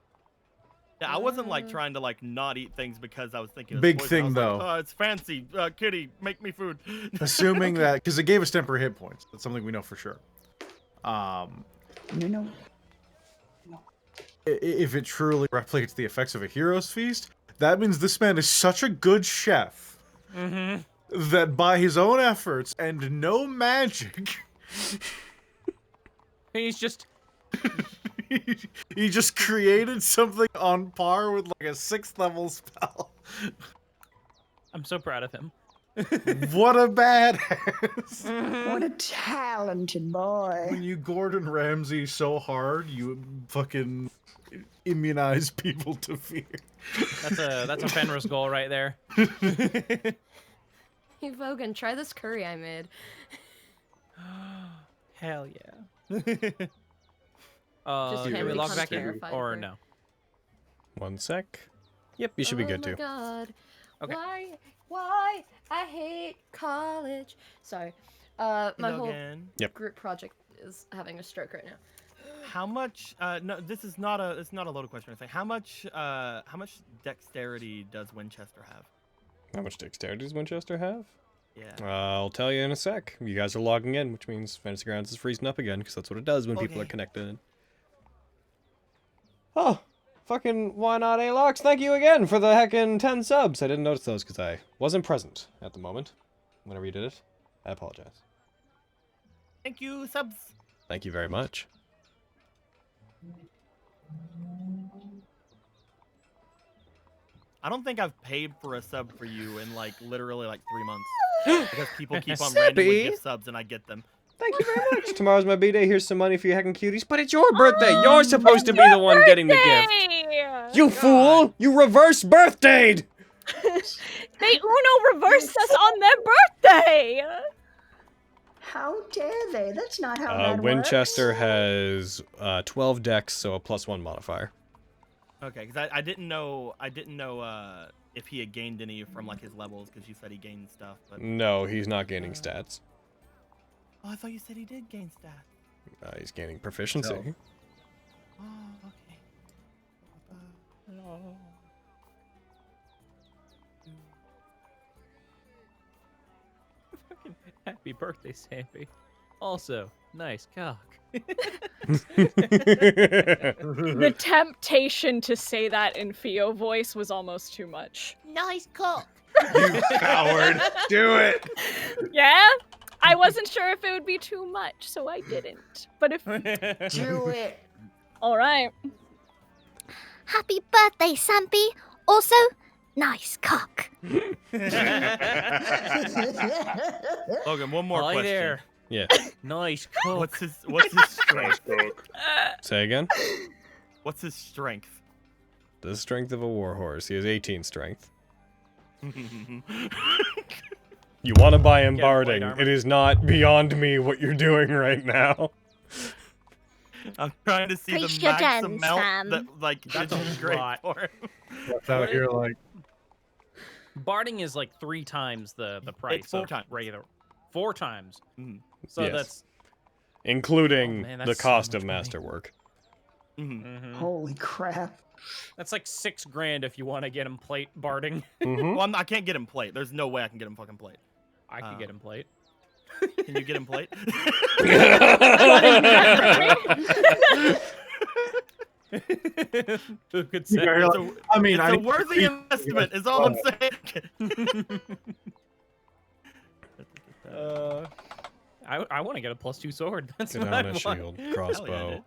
Yeah, I wasn't like trying to like not eat things because I was thinking. It was Big poison. I thing, was though. Like, oh, it's fancy. Kitty, make me food. Assuming that, because it gave us temporary hit points. That's something we know for sure. No. If it truly replicates the effects of a hero's feast, that means this man is such a good chef that by his own efforts and no magic, He's just he just created something on par with like a 6th level spell. I'm so proud of him. What a badass! What a talented boy. When you Gordon Ramsay so hard, you fucking immunize people to fear. That's a Fenris goal right there. Hey Vogan, try this curry I made. Hell yeah. Just Can we Henry log becomes back in terrified or for- no? One sec. Yep, you should be good Oh too. my god. Okay. Why I hate college. Sorry. My whole Logan, group project is having a stroke right now. how much? No, this is not a. It's not a loaded question. It's like how much dexterity does Winchester have? How much dexterity does Winchester have? Yeah. I'll tell you in a sec. You guys are logging in, which means Fantasy Grounds is freezing up again, because that's what it does when people are Okay. connected. Oh, fucking why not Alox? Thank you again for the heckin' 10 subs. I didn't notice those because I wasn't present at the moment. Whenever you did it, I apologize. Thank you, subs. Thank you very much. I don't think I've paid for a sub for you in like literally like 3 months because people keep on randomly Sippy. gift subs and I get them. Thank you very much. Tomorrow's my b-day. Here's some money for you heckin' cuties. But it's your birthday. You're supposed to be the one getting the gift. You fool! You reverse birthdayed! They Uno reversed us on their birthday! How dare they? That's not how that Winchester works. has 12 dex, so a +1 modifier. Okay, because I didn't know if he had gained any from like his levels because you said he gained stuff. But No, he's not gaining stats. oh, I thought you said he did gain stats. He's gaining proficiency. Oh, okay. Happy birthday, Sampy. Also, nice cock. The temptation to say that in Theo voice was almost too much. Nice cock. You coward! Do it! Yeah? I wasn't sure if it would be too much, so I didn't. But if... Do it. Alright. Happy birthday, Sampy. Also, nice cock. Logan, one more Hi question. there. Yeah. Nice cock. What's his strength? Say again? What's his strength? The strength of a warhorse. He has 18 strength. You want to buy him Get plate barding. armor. It is not beyond me what you're doing right now. I'm trying to see Preach the your max gens, amount fam. that like That's is a great lot. for him. Left out here like, Barding is like 3 times the price. It's 4 of times. regular. 4 times. Mhm. So Yes. that's. Including Oh, man, the that's so cost much of money. masterwork. Mhm. Mhm. Holy crap. That's like $6,000 if you want to get him plate barding. Mm-hmm. Well, I can't get him plate. There's no way I can get him fucking plate. I could get him plate. Can you get him plate? Good you set. guys are It's like, a, I mean, it's I a need to worthy read- investment, is all I'm saying. I want to get a +2 sword. That's what I Katana, want. shield, crossbow.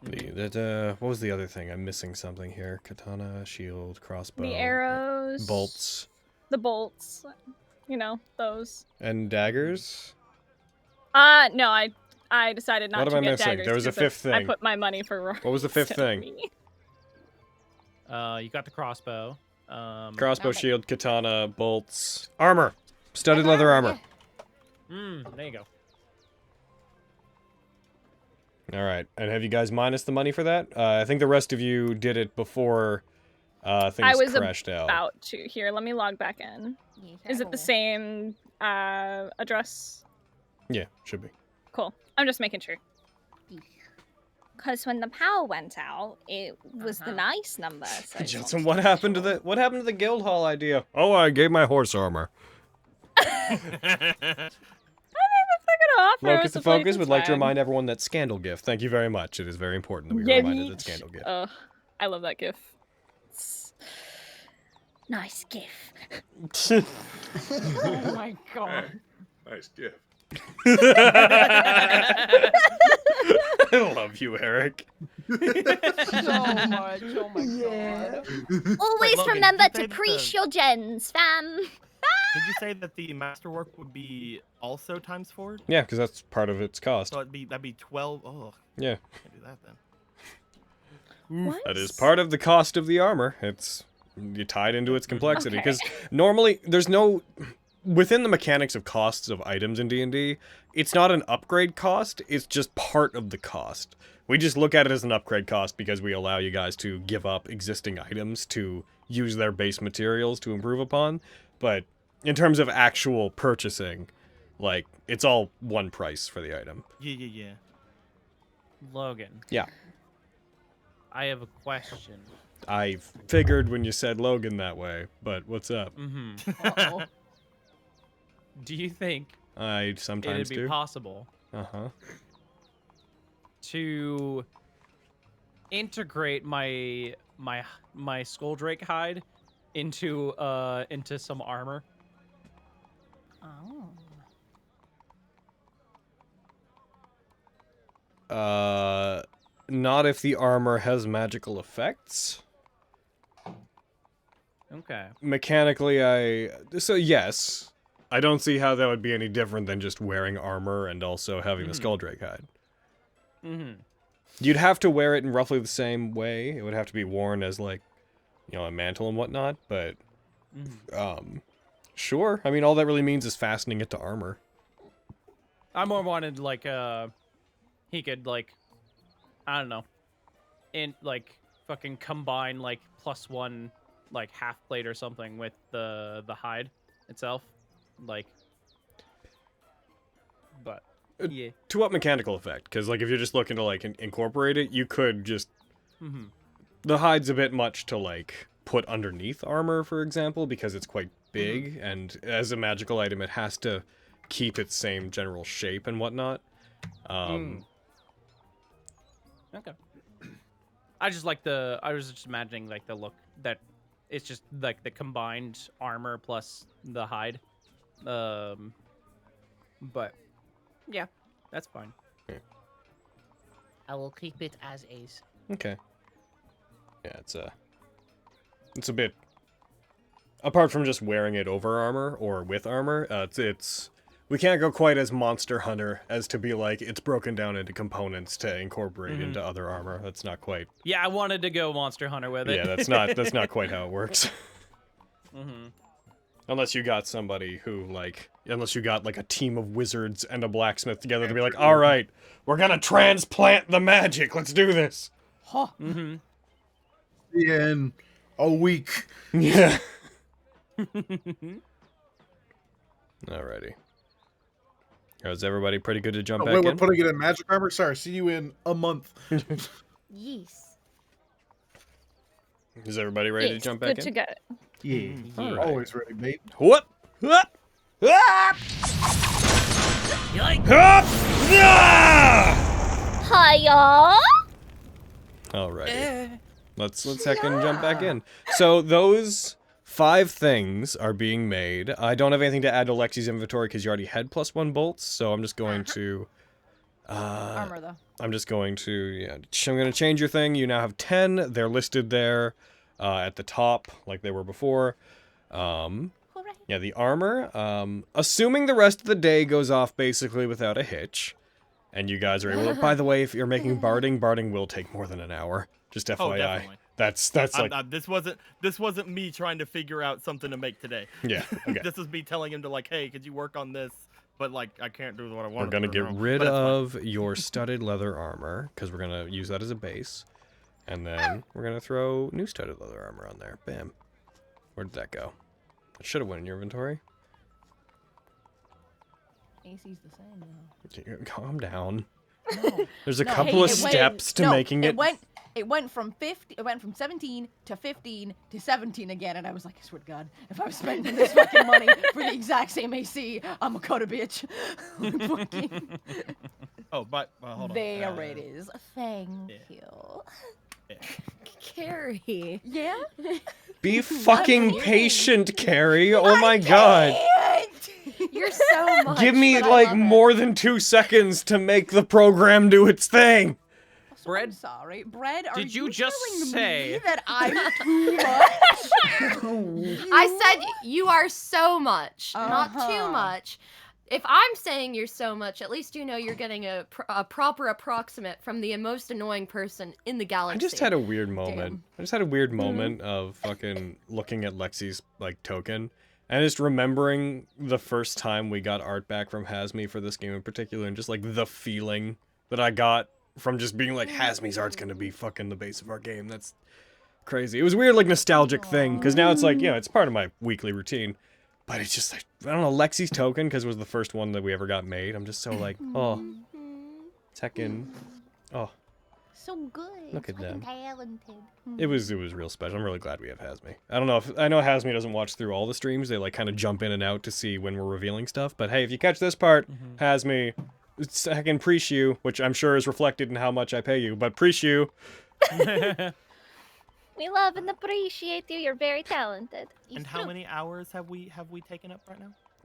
dude. What was the other thing? I'm missing something here. Katana, shield, crossbow. The arrows. Bolts. The bolts. You know, those. And daggers? No, I decided not What to am I get missing? daggers. There was a 'cause fifth I thing. put my money for What was the fifth thing? You got the crossbow. Crossbow, Okay. shield, katana, bolts. Armor! Studded leather armor. There you go. Alright, and have you guys minus the money for that? I think the rest of you did it before things I was crashed out. about to. Here, let me log back in. Is it the same address? Yeah, should be. Cool. I'm just making sure. Because when the power went out, it was the nice number. So I just Jensen, wanted what to happened to make the guild hall idea? Oh, I gave my horse armor. off. Locust the Focus would like to remind everyone that Scandal gift. Thank you very much. It is very important that we are reminded that Scandal gift. I love that gif. Nice gif. Oh my god. Nice gift. I love you, Eric. So much. Oh my god. Always Logan, remember did you say to that preach the- your gens, fam. Did you say that the masterwork would be also times 4? Yeah, because that's part of its cost. So that'd be 12. Oh, Yeah, can't do that then. What? that is part of the cost of the armor. It's you tied into its complexity because normally there's no within the mechanics of costs of items in D&D. It's not an upgrade cost. It's just part of the cost. We just look at it as an upgrade cost because we allow you guys to give up existing items to use their base materials to improve upon. But in terms of actual purchasing, like, it's all one price for the item. Yeah. Logan. Yeah. I have a question. I figured when you said Logan that way, but what's up? Uh-oh. Do you think I sometimes it'd be do. possible Uh-huh. to integrate my Skulldrake hide into some armor? Not if the armor has magical effects. Okay. Mechanically, so yes. I don't see how that would be any different than just wearing armor and also having the Skulldrake hide. Mm-hmm. You'd have to wear it in roughly the same way. It would have to be worn as, like, you know, a mantle and whatnot, but, sure. I mean, all that really means is fastening it to armor. I more wanted, like, he could, like, I don't know, fucking combine, like, +1, like, half plate or something with the hide itself. Like, but, yeah. To what mechanical effect? Because, like, if you're just looking to, like, incorporate it, you could just... Mm-hmm. The hide's a bit much to, like, put underneath armor, for example, because it's quite big, and as a magical item, it has to keep its same general shape and whatnot. Okay. I was just imagining like the look that it's just like the combined armor plus the hide. But yeah, that's fine. I will keep it as is. Okay. Yeah, it's a bit. Apart from just wearing it over armor or with armor, it's we can't go quite as Monster Hunter as to be like it's broken down into components to incorporate into other armor. That's not quite. Yeah, I wanted to go Monster Hunter with it. Yeah, that's not quite how it works. Unless you got somebody who unless you got like a team of wizards and a blacksmith together to be like, all right, we're gonna transplant the magic. Let's do this. Huh. In a week. Yeah. Alrighty. Is everybody pretty good to jump back Wait, we're in? putting it in magic armor? Sorry, see you in a month. Yes. Is everybody ready to Yes, jump back good in? to go. Yeah. Alright. Always ready, mate. What? Hup! Hup! Hup! Ah! Hiya! Alrighty. Let's heckin' jump back in. So those 5 things are being made. I don't have anything to add to Lexi's inventory because you already had +1 bolts, so I'm just going to Armor, though. I'm just going to, yeah, I'm going to change your thing. You now have 10. They're listed there at the top like they were before. Yeah, the armor. Assuming the rest of the day goes off basically without a hitch, and you guys are able to, by the way, if you're making barding will take more than an hour. Just FYI. Oh, definitely. That's like... this wasn't me trying to figure out something to make today. Yeah, okay. This is me telling him to like, hey, could you work on this? But like, I can't do what I want. We're gonna get rid of your studded leather armor because we're gonna use that as a base, and then we're gonna throw new studded leather armor on there. Bam. Where did that go? It should have went in your inventory. AC's the same now. Calm down. No. There's a No, couple hey, of steps to making it. It went from 17 to 15 to 17 again, and I was like, I swear to God, if I'm spending this fucking money for the exact same AC, I'm a coda bitch. Fucking... Oh, but hold on. There it is. Thank Yeah. you. Carrie. Yeah? Be fucking patient, Carrie. Oh my god. You're so much. Give me but I like love it. more than 2 seconds to make the program do its thing. Bread? I'm sorry. Bread, are Did you just telling say- me that I'm too much? I said you are so much, not too Uh-huh. much. If I'm saying you're so much, at least you know you're getting a proper approximate from the most annoying person in the galaxy. I just had a weird moment. I just had a weird moment of fucking looking at Lexi's like token and just remembering the first time we got art back from Hasmi for this game in particular, and just like the feeling that I got from just being like, Hasmi's art's gonna be fucking the base of our game. That's crazy. It was a weird like nostalgic thing because now it's like, you know, it's part of my weekly routine. But it's just like, I don't know, Lexi's token, because it was the first one that we ever got made. I'm just so like, oh, Tekken. Oh, So good. Look at fucking them. Talented. it was real special. I'm really glad we have Hasmi. I don't know if, I know Hasmi doesn't watch through all the streams. They like kind of jump in and out to see when we're revealing stuff. But hey, if you catch this part, Hasmi, it's heckin' preach you, which I'm sure is reflected in how much I pay you, but preach you. We love and appreciate you. You're very talented. And how many hours have we taken up right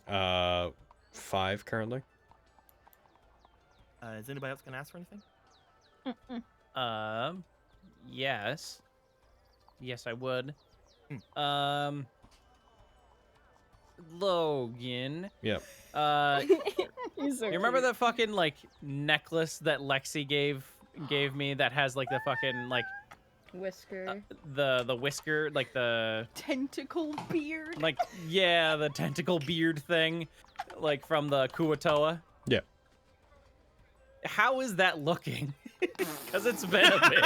now? 5 currently. Is anybody else gonna ask for anything? Yes. Yes, I would. Logan. Yep. He's so You remember cute. the fucking like necklace that Lexi gave me that has like the fucking like Whisker. the whisker, like the Tentacle beard. like yeah, the tentacle beard thing, like from the Kuatoa. Yeah. How is that looking? Because it's been a bit.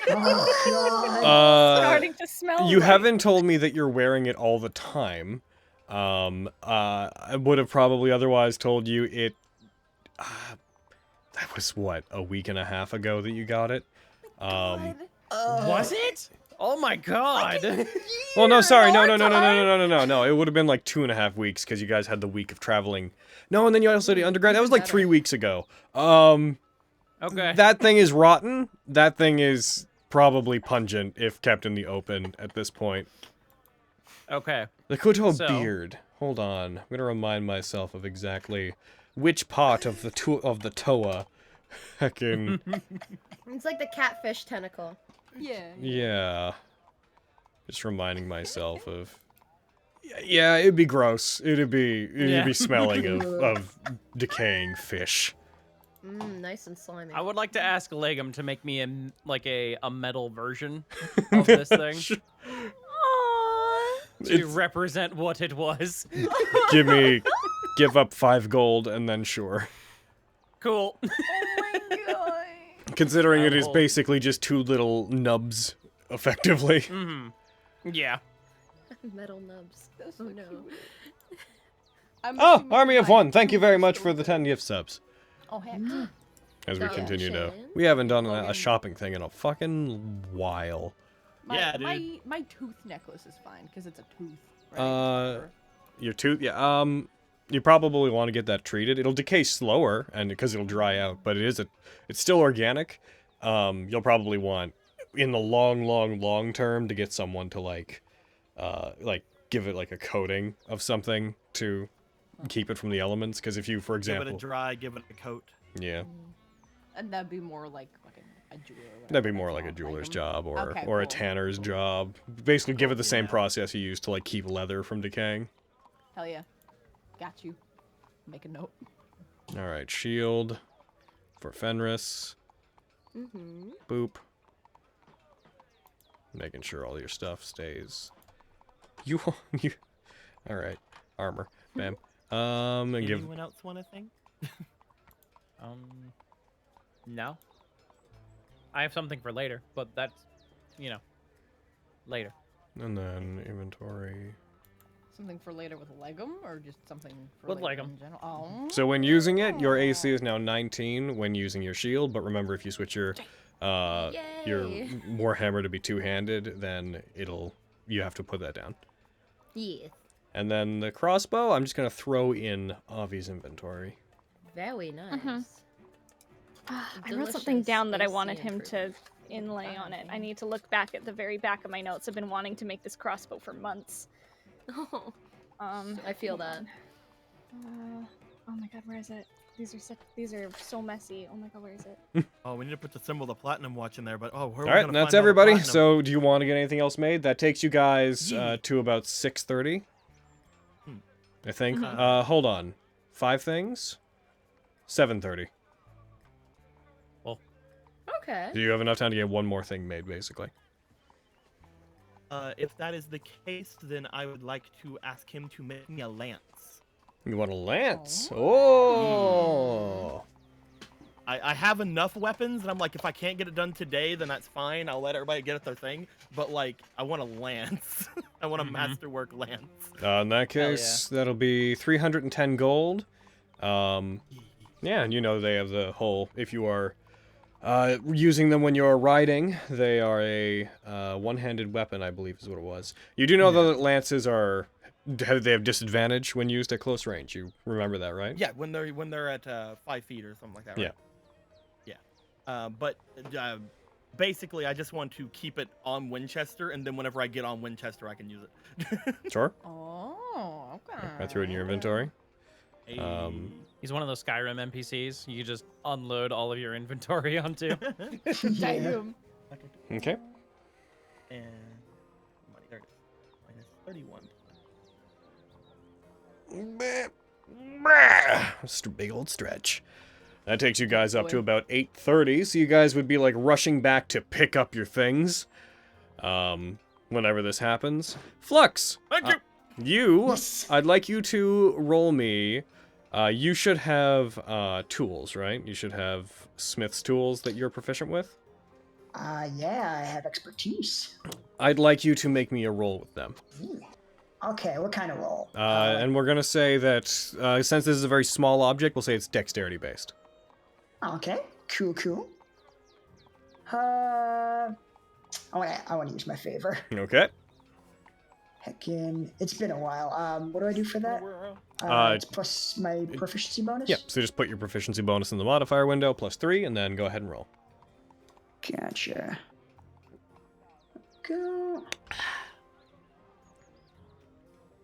Oh, God. Starting to smell. You right. haven't told me that you're wearing it all the time. I would have probably otherwise told you it. That was what, a week and a half ago that you got it. Was it? Oh my god! Well, no, sorry, no. more time. It would have been like 2.5 weeks because you guys had the week of traveling. No, and then you also did undergrad. That was like 3 weeks ago. Okay. That thing is rotten. That thing is probably pungent if kept in the open at this point. Okay. The Kuto So- beard. Hold on. I'm gonna remind myself of exactly which part of the toa. Heckin'. It's like the catfish tentacle. Yeah. Yeah. Just reminding myself of. Yeah, it'd be gross. It'd be smelling of decaying fish. Nice and slimy. I would like to ask Legum to make me a metal version of this thing to represent what it was. Give up 5 gold and then sure. Cool. Oh my god. Considering it is Hold. basically just 2 little nubs, effectively. Yeah. Metal nubs. That's Oh so no. cute. I'm Oh, assuming Army of my 1, thank you very much still for the good. 10 gift subs. Oh heck. As we Oh, continue to. Shane. We haven't done a Logan. shopping thing in a fucking while. Yeah, dude. My tooth necklace is fine because it's a tooth. Right? Your tooth, yeah. You probably want to get that treated. It'll decay slower, and because it'll dry out, but it's still organic. You'll probably want, in the long term, to get someone to like give it like a coating of something to keep it from the elements. Because if you, for Give example, it a dry, give it a coat. yeah, And that'd be more like fucking a jeweler. or that'd be whatever more it's like a called, jeweler's a- job or Okay, a cool, tanner's cool. job. Basically, give it the same Yeah. process you use to like keep leather from decaying. Hell yeah. Got you. Make a note. All right, shield for Fenris. Boop. Making sure all your stuff stays. You. All right, armor. Bam. And give. Anyone else want a thing? No. I have something for later, but that's, later. And then inventory. Something for later with Legum, or just something for With later Legum. in general? Oh. So when using it, your AC is now 19 when using your shield. But remember, if you switch your Yay. warhammer to be two-handed, then you have to put that down. Yes. And then the crossbow, I'm just gonna throw in Avi's inventory. Very nice. I wrote something Delicious down that I AC wanted him to improvement. inlay on it. I need to look back at the very back of my notes. I've been wanting to make this crossbow for months. Oh, Um, I feel that. oh my god, where is it? These are so messy. Oh my god, where is it? Oh, we need to put the symbol of the platinum watch in there, but where are All we right, gonna and that's find all the everybody. platinum? So do you want to get anything else made? That takes you guys to about 6:30. I think. Hold on. 5 things? 7:30. Okay. Do you have enough time to get one more thing made, basically? If that is the case, then I would like to ask him to make me a lance. You want a lance? Oh! I have enough weapons, and I'm like, if I can't get it done today, then that's fine. I'll let everybody get at their thing. But like, I want a lance. I want a masterwork lance. In that case, that'll be 310 gold. Yeah, and they have the whole, if you are using them when you're riding, they are a one-handed weapon, I believe is what it was. You do know that lances they have disadvantage when used at close range. You remember that, right? Yeah, when they're at 5 feet or something like that. Right? Yeah. But basically, I just want to keep it on Winchester, and then whenever I get on Winchester, I can use it. Sure. Oh, okay. I threw it in your inventory. He's one of those Skyrim NPCs you just unload all of your inventory onto. Damn. Okay. And money, there it is. Minus 31. Just a big old stretch. That takes you guys up to about 8:30, so you guys would be like rushing back to pick up your things. Whenever this happens. Flux! Thank you! Yes. I'd like you to roll me. You should have tools, right? You should have smith's tools that you're proficient with. Yeah, I have expertise. I'd like you to make me a roll with them. Ooh. Okay, what kind of roll? And we're gonna say that since this is a very small object, we'll say it's dexterity based. Okay, cool. I want to use my favor. Okay. Heckin', it's been a while. What do I do for that? It's plus my proficiency bonus? Yep, so just put your proficiency bonus in the modifier window, +3, and then go ahead and roll. Gotcha. Go.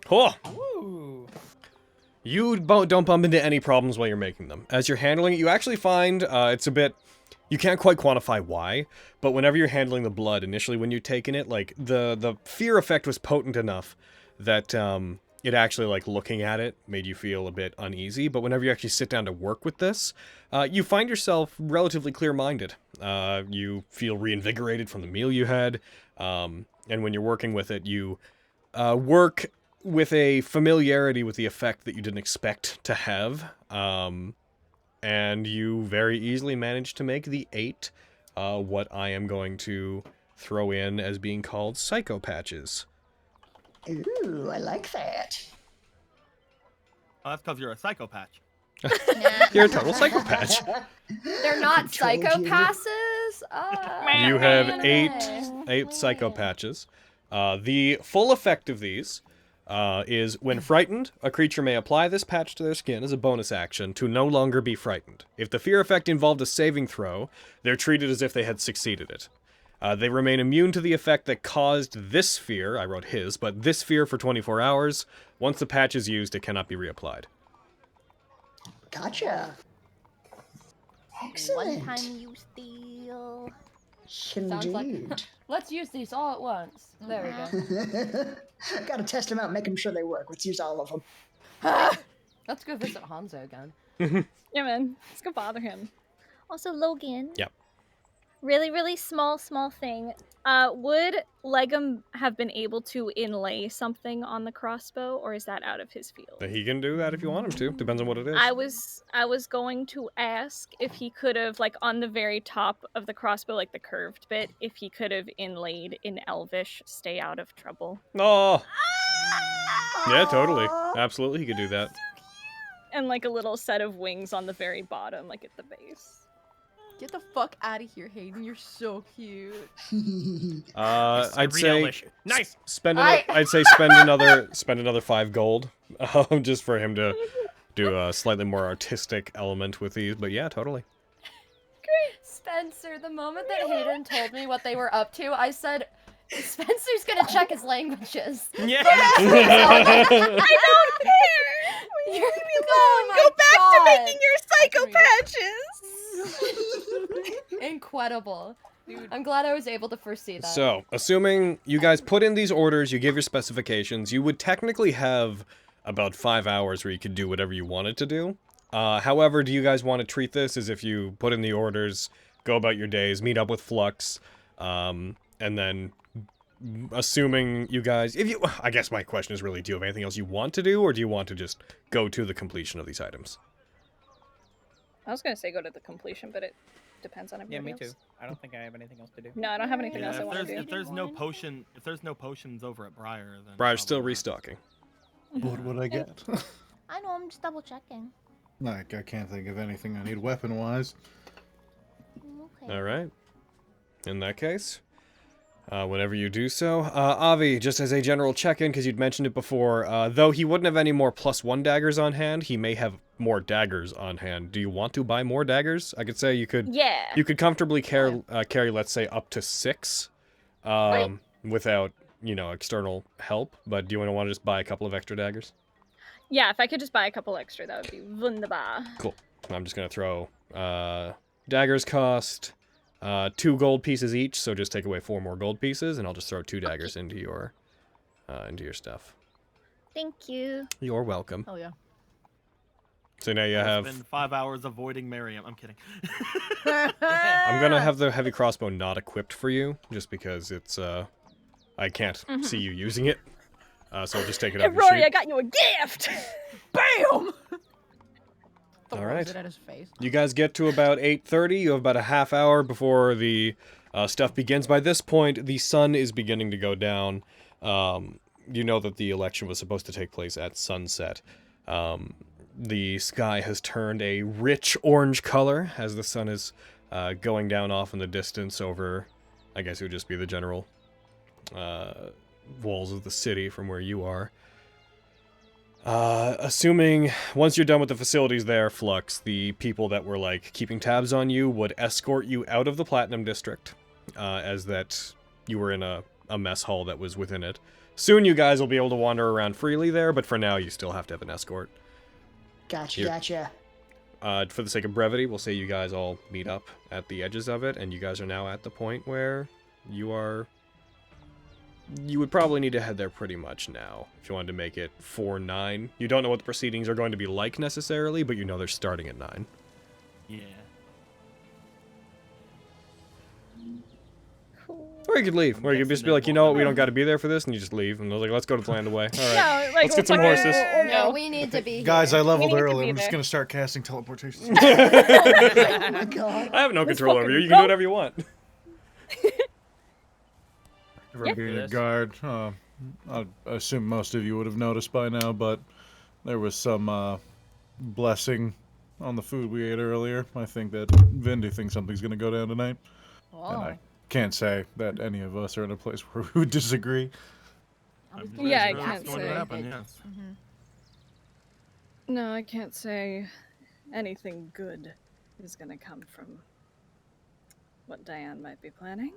Cool. Ooh. You don't bump into any problems while you're making them. As you're handling it, you actually find it's a bit... You can't quite quantify why, but whenever you're handling the blood, initially when you're taking it, like, the fear effect was potent enough that it actually, like, looking at it made you feel a bit uneasy. But whenever you actually sit down to work with this, you find yourself relatively clear-minded. You feel reinvigorated from the meal you had, and when you're working with it, you work with a familiarity with the effect that you didn't expect to have, and you very easily manage to make the 8, what I am going to throw in as being called psycho patches. Ooh, I like that. Oh, that's because you're a psychopath. You're a total psychopath. They're not Told you. psychopasses. You have man. eight psycho patches. The full effect of these is when frightened, a creature may apply this patch to their skin as a bonus action to no longer be frightened. If the fear effect involved a saving throw, they're treated as if they had succeeded it. They remain immune to the effect that caused this fear, I wrote his, but this fear for 24 hours. Once the patch is used, it cannot be reapplied. Gotcha. Excellent. One time you steal. Sounds like- Indeed. Let's use these all at once. There we go. Gotta test them out, make them sure they work. Let's use all of them. Let's go visit Hanzo again. Yeah, man. Let's go bother him. Also, Logan. Yep. Really, really small thing. Would Legum have been able to inlay something on the crossbow, or is that out of his field? He can do that if you want him to. Depends on what it is. I was going to ask if he could have, like, on the very top of the crossbow, like the curved bit, if he could have inlaid in Elvish, "Stay out of trouble." Oh. Yeah, totally. Absolutely, he could do that. And like a little set of wings on the very bottom, like at the base. Get the fuck out of here, Hayden. You're so cute. I'd Read say Elvish. Nice. spend another 5 gold, just for him to do a slightly more artistic element with these. But yeah, totally. Spencer, the moment that Hayden told me what they were up to, I said, Spencer's gonna check his languages. Yeah. I don't care! You're Go back to making your psycho patches! Incredible. I'm glad I was able to foresee that. So, assuming you guys put in these orders, you give your specifications, you would technically have about 5 hours where you could do whatever you wanted to do. However, do you guys want to treat this as if you put in the orders, go about your days, meet up with Flux, and then assuming you guys, I guess my question is really, do you have anything else you want to do, or do you want to just go to the completion of these items? I was gonna say go to the completion, but it depends on Yeah, everybody me else. too. I don't think I have anything else to do. No, I don't have anything else I if want to there's, do. if there's no potion, if there's no potions over at Briar, then Briar's still probably not. restocking. What would I get? I know, I'm just double checking. Like, I can't think of anything I need weapon-wise. Okay. Alright. In that case, whenever you do so, Avi, just as a general check-in, because you'd mentioned it before, though he wouldn't have any more +1 daggers on hand, he may have more daggers on hand. Do you want to buy more daggers? I could say you could Yeah. you could comfortably carry, let's say, up to 6, without, external help, but do you want to just buy a couple of extra daggers? Yeah, if I could just buy a couple extra, that would be wunderbar. Cool. I'm just gonna throw, daggers cost 2 gold pieces each, so just take away 4 more gold pieces, and I'll just throw 2 daggers into your stuff. Thank you. You're welcome. Hell yeah. So now you I'll have... spend 5 hours avoiding Miriam. I'm kidding. I'm gonna have the heavy crossbow not equipped for you, just because it's, I can't see you using it. So I'll just take it Hey, off your Rory, sheet. I got you a gift! Bam! All right. It at his face. You guys get to about 8:30. You have about a half hour before the stuff begins. By this point, the sun is beginning to go down. You know that the election was supposed to take place at sunset. The sky has turned a rich orange color as the sun is going down off in the distance over I guess it would just be the general walls of the city from where you are. Assuming once you're done with the facilities there, Flux, the people that were, like, keeping tabs on you would escort you out of the Platinum District, as that you were in a mess hall that was within it. Soon you guys will be able to wander around freely there, but for now you still have to have an escort. Gotcha, gotcha. For the sake of brevity, we'll say you guys all meet up at the edges of it, and you guys are now at the point where you would probably need to head there pretty much now, if you wanted to make it 4-9. You don't know what the proceedings are going to be like necessarily, but you know they're starting at 9. Yeah. Or you could leave, or you could just be like, you know what, we don't got to be there for this, and you just leave, and they're like, let's go to the land away. All right, No, like, let's get some we'll horses. No, we need to be Guys, here. I leveled need to early. be I'm just there. gonna start casting teleportation. Oh my god. I have no Let's control over fucking you, you can do go. whatever you want. For being a guard, I assume most of you would have noticed by now, but there was some blessing on the food we ate earlier. I think that Vindy thinks something's gonna go down tonight, and I can't say that any of us are in a place where we would disagree. Yeah, I That's can't going to say. happen, yes. No, I can't say anything good is gonna come from what Diane might be planning.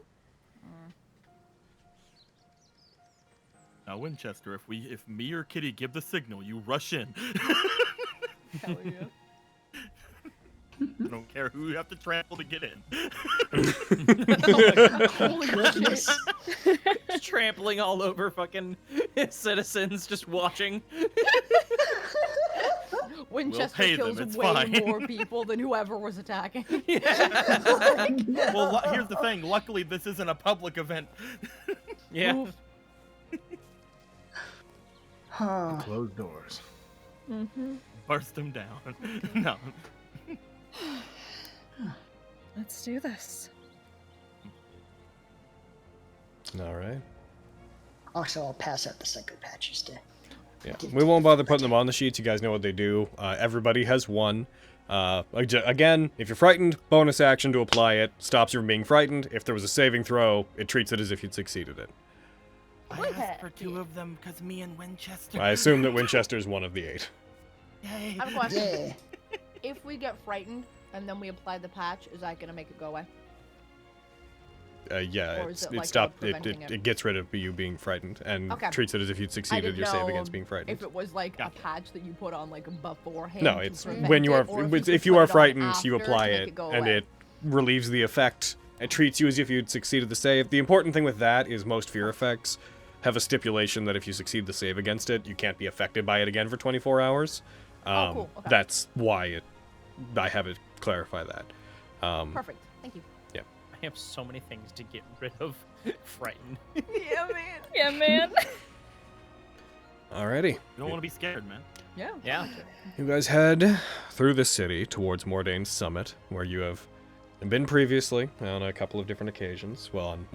Now, Winchester, if me or Kitty give the signal, you rush in. Hell yeah. I don't care who you have to trample to get in. Holy goodness. Just trampling all over fucking citizens, just watching. Winchester pay them, kills it's way fine. more people than whoever was attacking. Well, here's the thing. Luckily, this isn't a public event. Yeah. Oof. Huh. Closed doors. Burst them down. No. Let's do this. All right. Also, I'll pass out the psycho patches to. Yeah, we won't bother putting them on the sheets. You guys know what they do. Everybody has one. Again, if you're frightened, bonus action to apply it. Stops you from being frightened. If there was a saving throw, it treats it as if you'd succeeded it. I asked for 2 of them because me and Winchester. I assume that Winchester is one of the 8. Yay. I have a question. Yeah. If we get frightened and then we apply the patch, is that gonna make it go away? Yeah, Or is it it like stopped. preventing it? It gets rid of you being frightened and Okay. treats it as if you'd I succeeded didn't your save know against being frightened. if it was like Gotcha. a patch that you put on like beforehand. No, to it's prevent when you it, are or if you you are put it on frightened, you after apply to make it, go and away. it relieves the effect. It treats you as if you'd succeeded the save. The important thing with that is most fear effects have a stipulation that if you succeed the save against it, you can't be affected by it again for 24 hours. Cool. Okay. That's why I have it clarify that. Perfect. Thank you. I have so many things to get rid of. Frightened. Yeah, man. Yeah, man. Alrighty. You don't want to be scared, man. Yeah. Yeah. You guys head through the city towards Mordane's summit, where you have been previously on a couple of different occasions. Well, on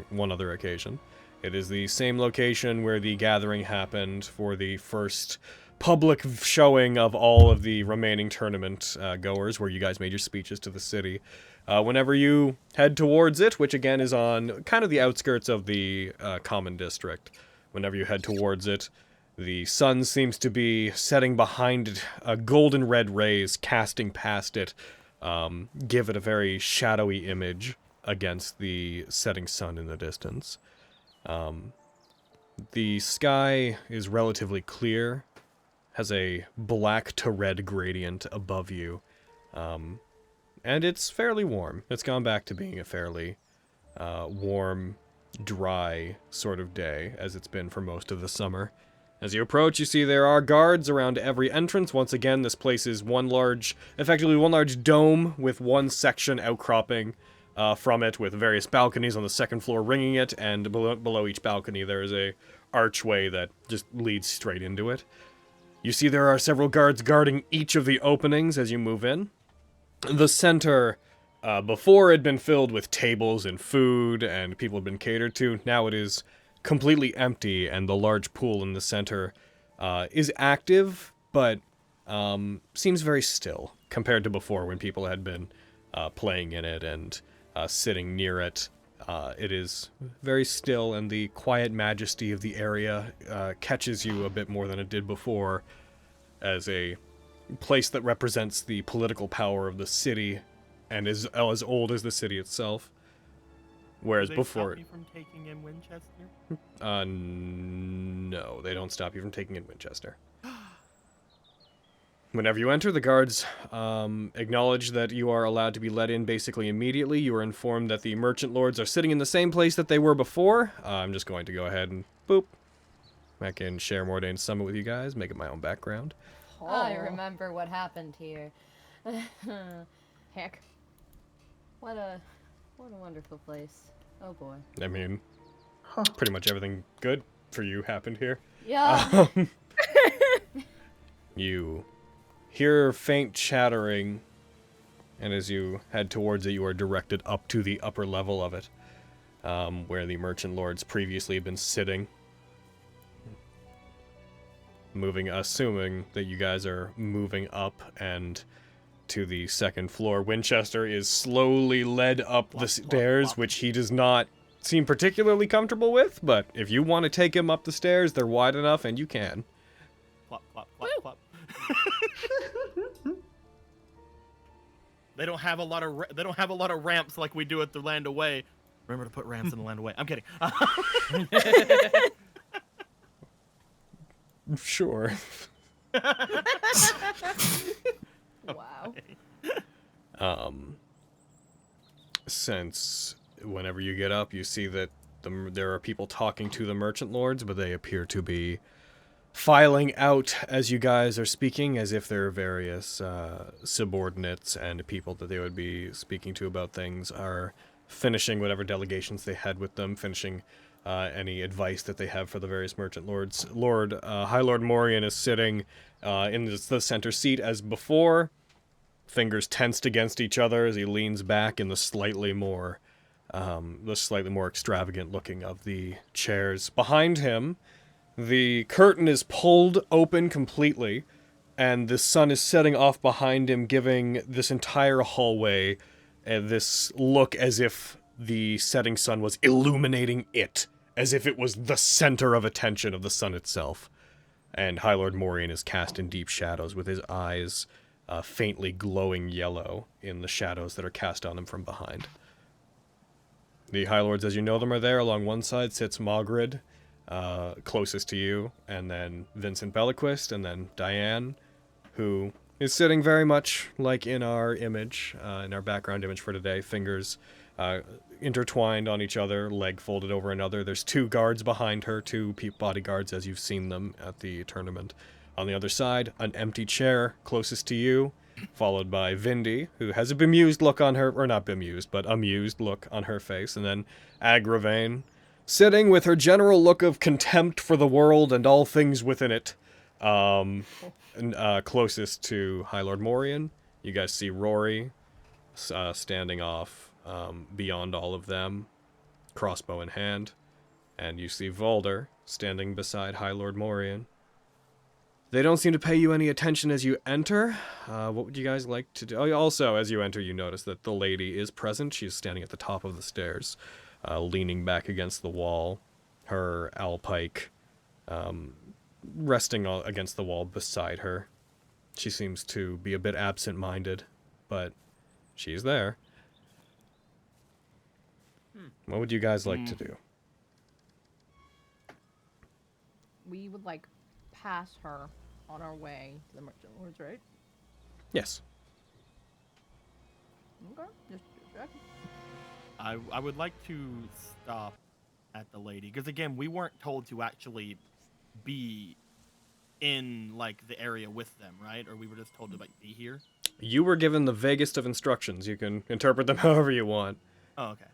one other occasion. It is the same location where the gathering happened for the first public showing of all of the remaining tournament goers, where you guys made your speeches to the city. Whenever you head towards it, which again is on kind of the outskirts of the common district, whenever you head towards it, the sun seems to be setting behind it, golden red rays casting past it, give it a very shadowy image against the setting sun in the distance. The sky is relatively clear, has a black to red gradient above you, and it's fairly warm. It's gone back to being a fairly warm, dry sort of day, as it's been for most of the summer. As you approach, you see there are guards around every entrance. Once again, this place is effectively one large dome with one section outcropping from it, with various balconies on the second floor ringing it, and below each balcony there is a archway that just leads straight into it. You see there are several guards guarding each of the openings as you move in. The center, before had been filled with tables and food, and people had been catered to. Now it is completely empty, and the large pool in the center is active, but seems very still compared to before, when people had been playing in it and sitting near it. It is very still, and the quiet majesty of the area catches you a bit more than it did before, as a place that represents the political power of the city, and is as old as the city itself. Whereas Do they before, stop me from taking in Winchester? no, they don't stop you from taking in Winchester. Whenever you enter, the guards acknowledge that you are allowed to be let in basically immediately. You are informed that the merchant lords are sitting in the same place that they were before. I'm just going to go ahead and boop. I can share Mordane's Summit with you guys, make it my own background. I remember what happened here. Heck. What a wonderful place. Oh boy. I mean, pretty much everything good for you happened here. Yeah. You hear faint chattering, and as you head towards it, you are directed up to the upper level of it, where the merchant lords previously had been sitting. Assuming that you guys are moving up and to the second floor, Winchester is slowly led up the stairs, which he does not seem particularly comfortable with, but if you want to take him up the stairs, they're wide enough and you can. Plop, plop, plop, plop. They don't have a lot of ramps like we do at the Land Away. Remember to put ramps in the Land Away. I'm kidding. Sure. Wow. Since whenever you get up, you see that there are people talking to the merchant lords, but they appear to be filing out as you guys are speaking, as if they're various subordinates and people that they would be speaking to about things are finishing whatever delegations they had with them, finishing any advice that they have for the various merchant lords. High Lord Morian is sitting in the center seat as before, fingers tensed against each other as he leans back in the slightly more extravagant looking of the chairs. Behind him, the curtain is pulled open completely, and the sun is setting off behind him, giving this entire hallway this look as if the setting sun was illuminating it, as if it was the center of attention of the sun itself. And High Lord Morian is cast in deep shadows, with his eyes faintly glowing yellow in the shadows that are cast on him from behind. The High Lords, as you know them, are there. Along one side sits Mogrid, closest to you, and then Vincent Bellaquist, and then Diane, who is sitting very much like in our image, in our background image for today, fingers intertwined on each other, leg folded over another. There's two guards behind her, two bodyguards as you've seen them at the tournament. On the other side, an empty chair closest to you, followed by Vindy, who has a bemused look on her, or not bemused, but amused look on her face, and then Agravain, sitting with her general look of contempt for the world and all things within it, closest to High Lord Morian. You guys see Rory standing off beyond all of them, crossbow in hand, and you see Volder standing beside High Lord Morian. They don't seem to pay you any attention as you enter. What would you guys like to do? Oh, also, as you enter, you notice that the lady is present. She's standing at the top of the stairs, leaning back against the wall, her alpike resting against the wall beside her. She seems to be a bit absent-minded, but she's there. What would you guys like to do? We would like pass her on our way to the merchant lords, right? Yes. Okay, just checking. I would like to stop at the lady, because again, we weren't told to actually be in like the area with them, right? Or we were just told to like be here. You were given the vaguest of instructions. You can interpret them however you want. Oh, okay.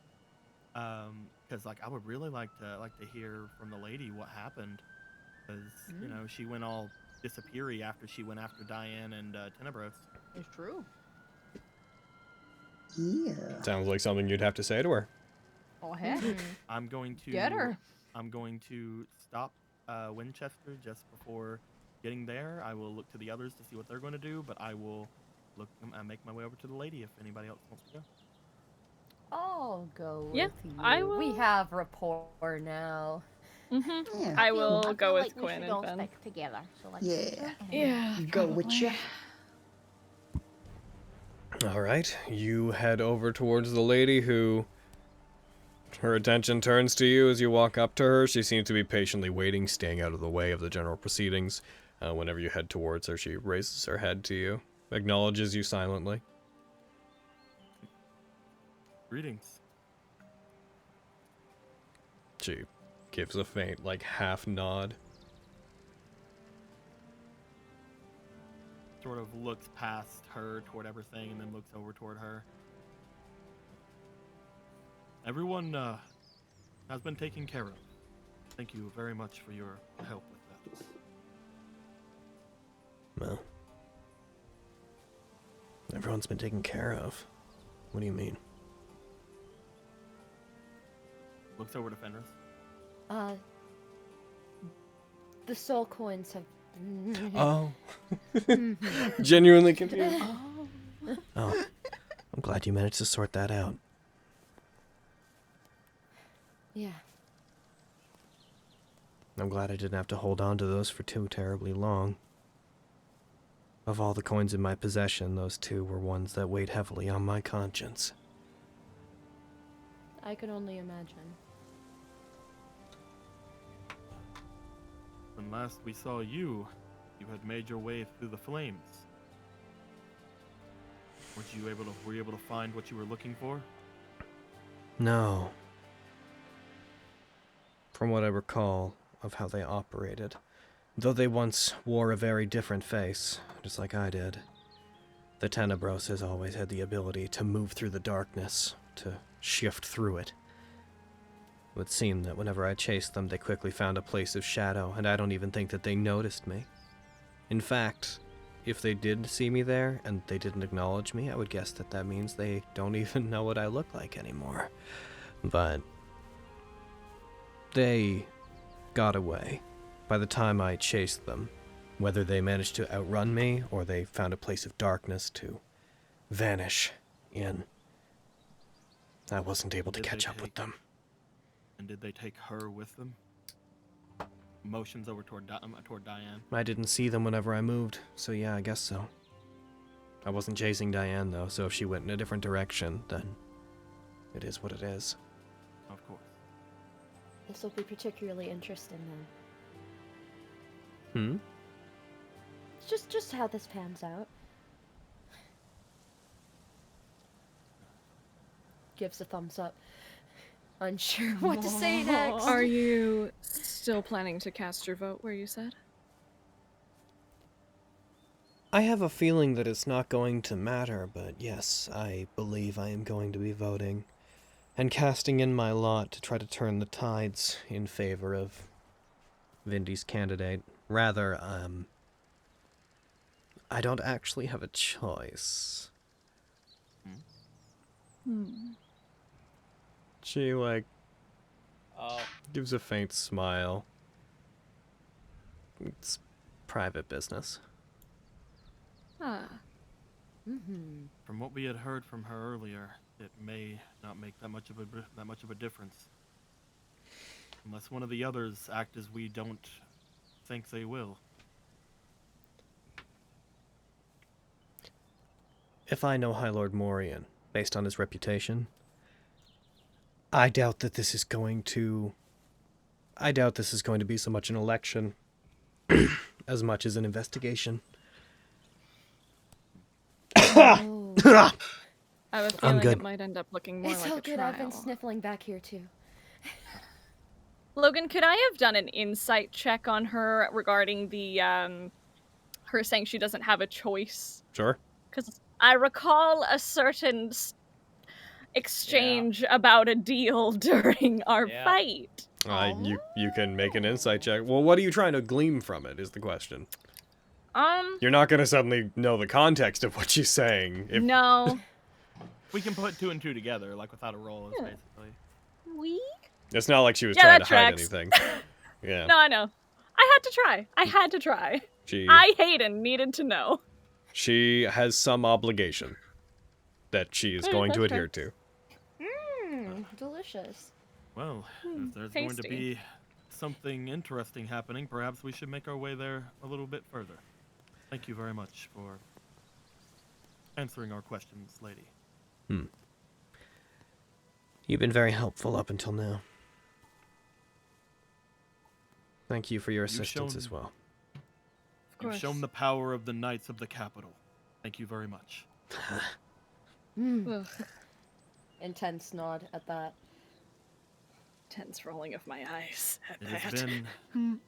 Because like I would really like to hear from the lady what happened, because you know she went all disappeary after she went after Diane and Tenebros. It's true. Yeah. Sounds like something you'd have to say to her. Oh heck. I'm going to Get her. I'm going to stop Winchester just before getting there. I will look to the others to see what they're going to do, but I will look and make my way over to the lady if anybody else wants to go. I'll go with Yeah, you. I We will. have rapport now. Mm-hmm. Yeah. I will I go feel with like we Quinn should and all Ben. stick together. So let's Yeah. Yeah, Go with probably. you. All right, you head over towards the lady who. Her attention turns to you as you walk up to her. She seems to be patiently waiting, staying out of the way of the general proceedings. Whenever you head towards her, she raises her head to you, acknowledges you silently. Greetings. She gives a faint, like, half nod. Sort of looks past her toward everything and then looks over toward her. Everyone has been taken care of. Thank you very much for your help with that. Well, everyone's been taken care of. What do you mean? Looks over to Fenris. The soul coins have. Oh. Genuinely confused. Oh, I'm glad you managed to sort that out. Yeah. I'm glad I didn't have to hold on to those for too terribly long. Of all the coins in my possession, those two were ones that weighed heavily on my conscience. I can only imagine. When last we saw you, you had made your way through the flames. Were you able to find what you were looking for? No. From what I recall of how they operated, though they once wore a very different face, just like I did, the Tenebros has always had the ability to move through the darkness, to shift through it. It would seem that whenever I chased them, they quickly found a place of shadow, and I don't even think that they noticed me. In fact, if they did see me there, and they didn't acknowledge me, I would guess that that means they don't even know what I look like anymore. But they got away by the time I chased them. Whether they managed to outrun me, or they found a place of darkness to vanish in, I wasn't able to catch up with them. And did they take her with them? Motions over toward Diane. I didn't see them whenever I moved, so yeah, I guess so. I wasn't chasing Diane, though, so if she went in a different direction, then it is what it is. Of course. This will be particularly interesting then. Just how this pans out. Gives a thumbs up. Unsure what to say next. Are you still planning to cast your vote where you said? I have a feeling that it's not going to matter, but yes, I believe I am going to be voting and casting in my lot to try to turn the tides in favor of Vindy's candidate. Rather, I don't actually have a choice. She, like, Oh. gives a faint smile. It's private business. Ah. From what we had heard from her earlier, it may not make that much of a difference, unless one of the others act as we don't think they will. If I know High Lord Morian, based on his reputation, I doubt this is going to be so much an election as much as an investigation. Oh. I have a feeling good. it might end up looking more It's like all a good. trial. I've been sniffling back here too. Logan, could I have done an insight check on her regarding the her saying she doesn't have a choice? Sure. Because I recall a certain exchange about a deal during our fight. You can make an insight check. Well, what are you trying to glean from it, is the question. You're not gonna suddenly know the context of what she's saying. No. We can put two and two together, like without a roll, is basically. It's not like she was Yeah, trying that to hide tracks. anything. Yeah. No, I know. I had to try. She Hayden, needed to know. she has some obligation that she is going to that's adhere to. delicious. Well, if there's going to tasty. be something interesting happening, perhaps we should make our way there a little bit further. Thank you very much for answering our questions, lady. You've been very helpful up until now. Thank you for your assistance as well. Of You've course. shown the power of the Knights of the Capital. Thank you very much. Ugh, Intense nod at that. tense rolling of my eyes at It that.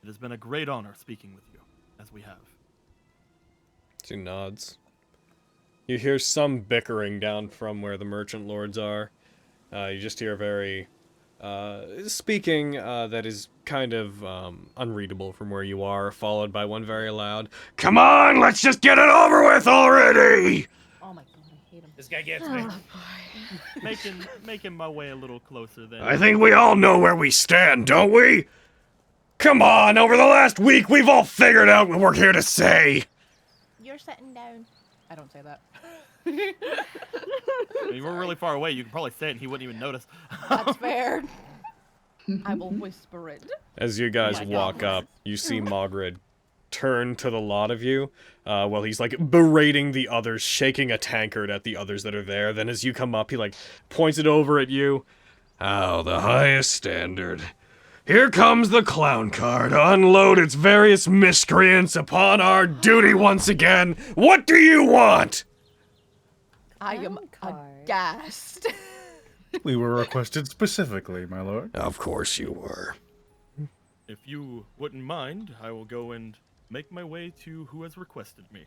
has been a great honor speaking with you, as we have. She nods. You hear some bickering down from where the merchant lords are. You just hear very speaking that is kind of unreadable from where you are, followed by one very loud, "Come on, let's just get it over with already!" Oh my god, I hate him. This guy gets me. Making my way a little closer then. I think we all know where we stand, don't we? Come on, over the last week we've all figured out what we're here to say. You're sitting down. I don't say that. I mean, we're really far away. You could probably say it and he wouldn't even notice. That's fair. I will whisper it. As you guys my walk God. up, you see Mogred turn to the lot of you while he's like berating the others, shaking a tankard at the others that are there. Then as you come up, he like points it over at you. Oh, the highest standard. Here comes the clown car to unload its various miscreants upon our duty once again. What do you want? I am aghast. We were requested specifically, my lord. Of course you were. If you wouldn't mind, I will go and make my way to who has requested me.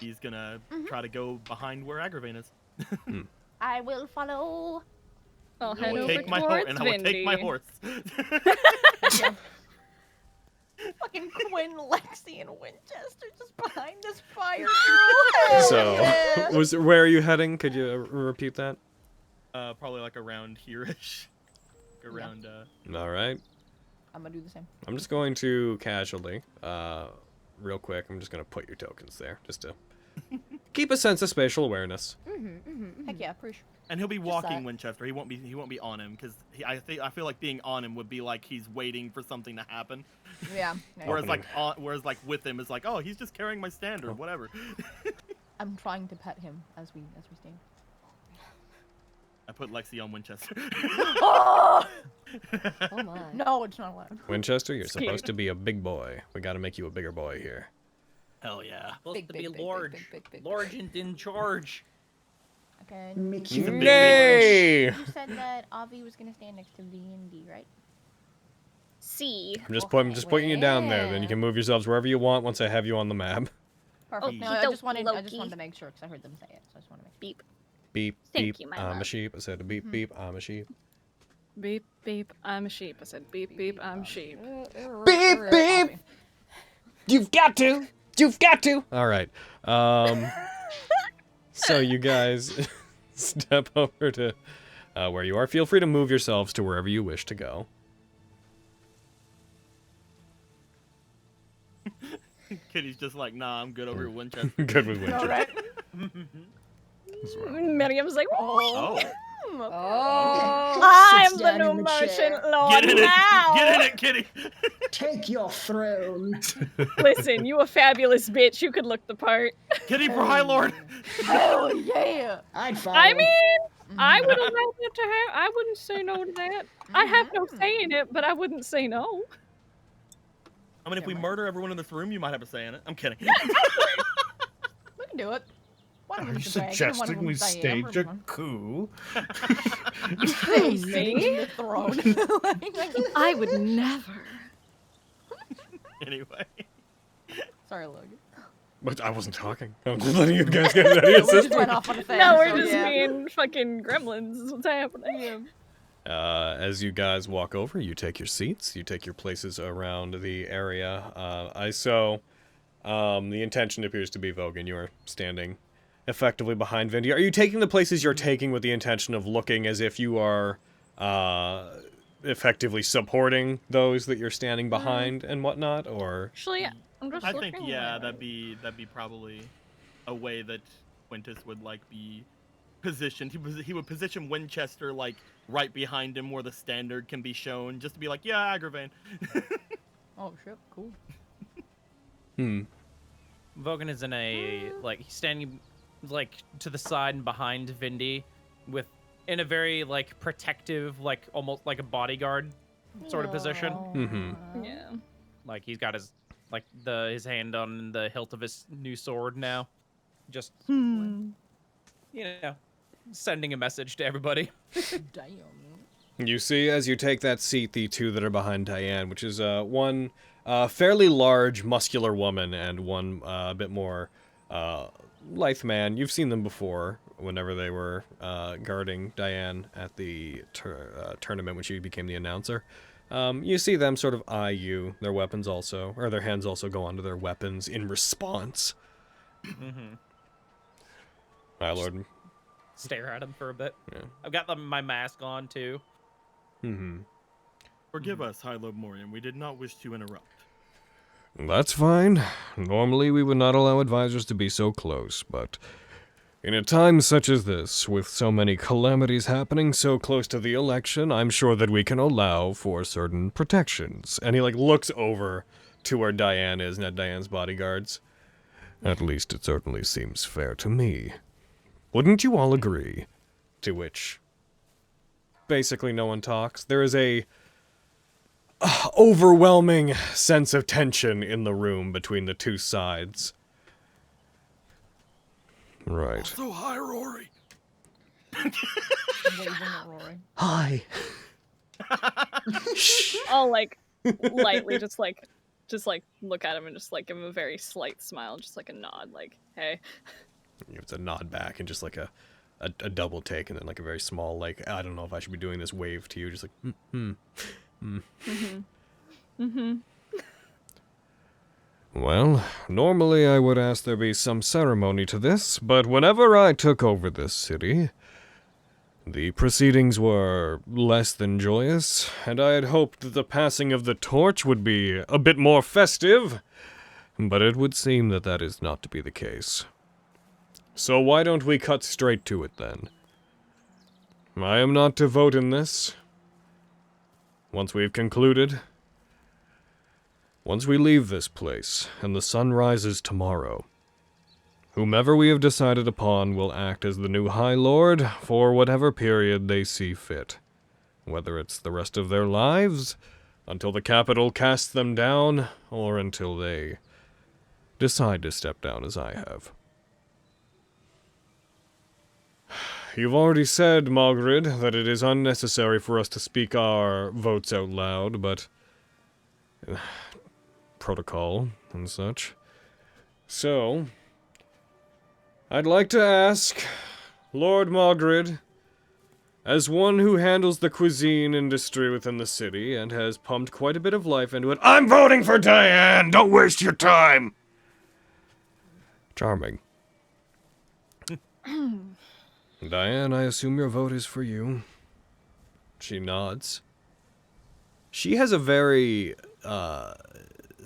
He's gonna try to go behind where Agravain is. I will follow. I'll I head will over take my towards and I will take my Vindy. horse. Fucking Quinn, Lexi, and Winchester just behind this fire. So, where are you heading? Could you repeat that? Probably like around here-ish. Around, All right. I'm gonna do the same. I'm just going to casually, real quick, I'm just going to put your tokens there, just to keep a sense of spatial awareness. Heck yeah, appreciate. and he'll be walking that. Winchester. He won't be on him because I feel like being on him would be like he's waiting for something to happen. Yeah. Whereas like with him is like, oh, he's just carrying my standard, whatever. I'm trying to pet him as we stand. I put Lexi on Winchester. Oh! Oh my. No, it's not allowed. Winchester, you're supposed to be a big boy. We gotta make you a bigger boy here. Hell yeah. Supposed Big, to big, be big, Lord. big, big, big, big. Lord in charge. Okay. Make He's a you big Nay! You said that Avi was gonna stand next to D&D, right? C. I'm just putting you down there. Then you can move yourselves wherever you want once I have you on the map. Perfect. Oh, No, I dope, just wanted Loki. to make sure because I heard them say it, so I just want to make Beep. Beep, Thank beep, you, my I'm a love. sheep. I said beep, beep, I'm a sheep. Beep, beep, I'm a sheep. I said beep, beep, I'm sheep. Beep, beep! You've got to! You've got to! Alright. So you guys step over to where you are. Feel free to move yourselves to wherever you wish to go. Kitty's just like, nah, I'm good over here, Winchester. Good with Winchester. right? Miriam's like, Oh. Oh. I'm Sits the down new in the merchant chair. lord Get in now. it! Get in it, Kitty! Take your throne. Listen, you a fabulous bitch. You could look the part. Kitty for High Lord! Hell yeah! I'd follow. I mean, I would allow that to happen. I wouldn't say no to that. I have no say in it, but I wouldn't say no. I mean, if we murder everyone in this room, you might have a say in it. I'm kidding. We can do it. One of Are you them's a dragon, one of suggesting we them's stage a Diana. coup? Hey, sitting in the throne. I would never. Anyway. Sorry, Logan. But I wasn't talking. I'm just letting you guys get that We just system. went off on a thing. No, we're so just yeah. being fucking gremlins. Is what's happening. As you guys walk over, you take your seats, you take your places around the area. The intention appears to be Vogan. You are standing effectively behind Vindy. Are you taking the places you're taking with the intention of looking as if you are effectively supporting those that you're standing behind and whatnot, or? Actually, I'm just I looking. think, yeah, that'd be probably a way that Quintus would, like, be positioned. He would position Winchester like right behind him where the standard can be shown, just to be like, yeah, Agravain. Oh shit, cool. Vogan is in a like he's standing like to the side and behind Vindy in a very like protective, like almost like a bodyguard sort of position. Yeah. Like he's got his hand on the hilt of his new sword now. Just sending a message to everybody. Damn. You see, as you take that seat, the two that are behind Diane, which is one fairly large, muscular woman and one a bit more lithe man. You've seen them before whenever they were guarding Diane at the tournament when she became the announcer. You see them sort of eye you. Their weapons also, or their hands also go onto their weapons in response. My lord. Stare at him for a bit. Yeah. I've got my mask on too. Forgive us, High Lord Morian. We did not wish to interrupt. That's fine. Normally we would not allow advisors to be so close, but in a time such as this, with so many calamities happening so close to the election, I'm sure that we can allow for certain protections. And he looks over to where Diane is, not Diane's bodyguards. At least it certainly seems fair to me. Wouldn't you all agree? To which basically no one talks. There is a overwhelming sense of tension in the room between the two sides. Right. So hi, Rory. Waving at Rory. Hi. I'll lightly just look at him and just give him a very slight smile, just a nod, hey. It's a nod back and just a double take, and then a very small I don't know if I should be doing this wave to you, just Well, normally I would ask there be some ceremony to this, but whenever I took over this city, the proceedings were less than joyous, and I had hoped that the passing of the torch would be a bit more festive, but it would seem that that is not to be the case. So why don't we cut straight to it then? I am not to vote in this. Once we've concluded, once we leave this place, and the sun rises tomorrow, whomever we have decided upon will act as the new High Lord for whatever period they see fit. Whether it's the rest of their lives, until the capital casts them down, or until they decide to step down as I have. You've already said, Mogrid, that it is unnecessary for us to speak our votes out loud, but protocol and such. So, I'd like to ask Lord Mogrid, as one who handles the cuisine industry within the city and has pumped quite a bit of life into it, I'm voting for Diane! Don't waste your time! Charming. Diane, I assume your vote is for you. She nods. She has a very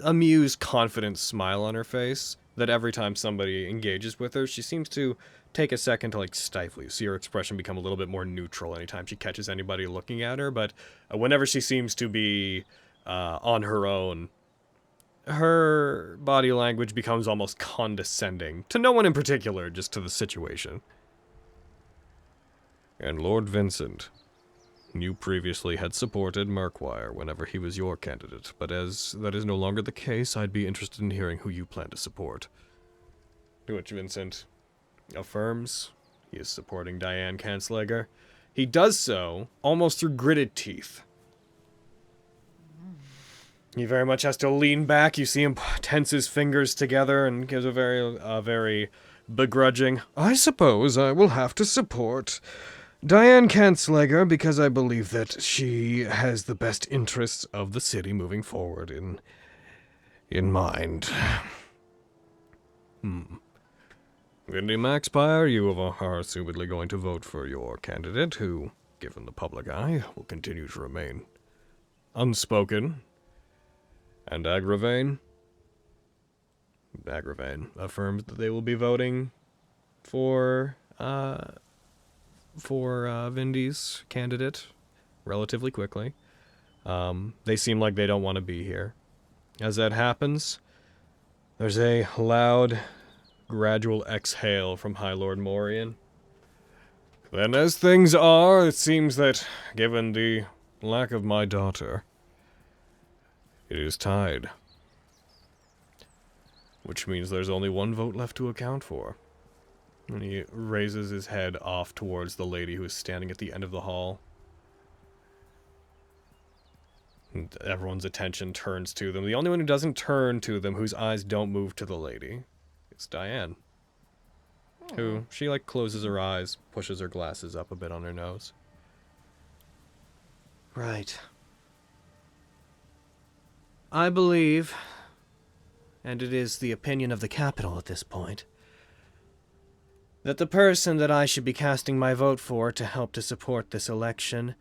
amused, confident smile on her face that every time somebody engages with her, she seems to take a second to stifle. You see her expression become a little bit more neutral anytime she catches anybody looking at her, but whenever she seems to be on her own, her body language becomes almost condescending. To no one in particular, just to the situation. And Lord Vincent, you previously had supported Murkwire whenever he was your candidate, but as that is no longer the case, I'd be interested in hearing who you plan to support. To which Vincent affirms he is supporting Diane Kanzleger. He does so almost through gritted teeth. He very much has to lean back. You see him tense his fingers together and gives a very begrudging, I suppose I will have to support Diane Kanzleger because I believe that she has the best interests of the city moving forward in mind. Windy Maxpire, you are assumedly going to vote for your candidate, who, given the public eye, will continue to remain unspoken. And Agravain affirms that they will be voting for Vindy's candidate relatively quickly. They seem like they don't want to be here. As that happens, there's a loud, gradual exhale from High Lord Morian. Then as things are, it seems that, given the lack of my daughter, it is tied. Which means there's only one vote left to account for. And he raises his head off towards the lady who is standing at the end of the hall. And everyone's attention turns to them. The only one who doesn't turn to them, whose eyes don't move to the lady, is Diane. Who, she like closes her eyes, pushes her glasses up a bit on her nose. Right. I believe, and it is the opinion of the capital at this point, that the person that I should be casting my vote for to help to support this election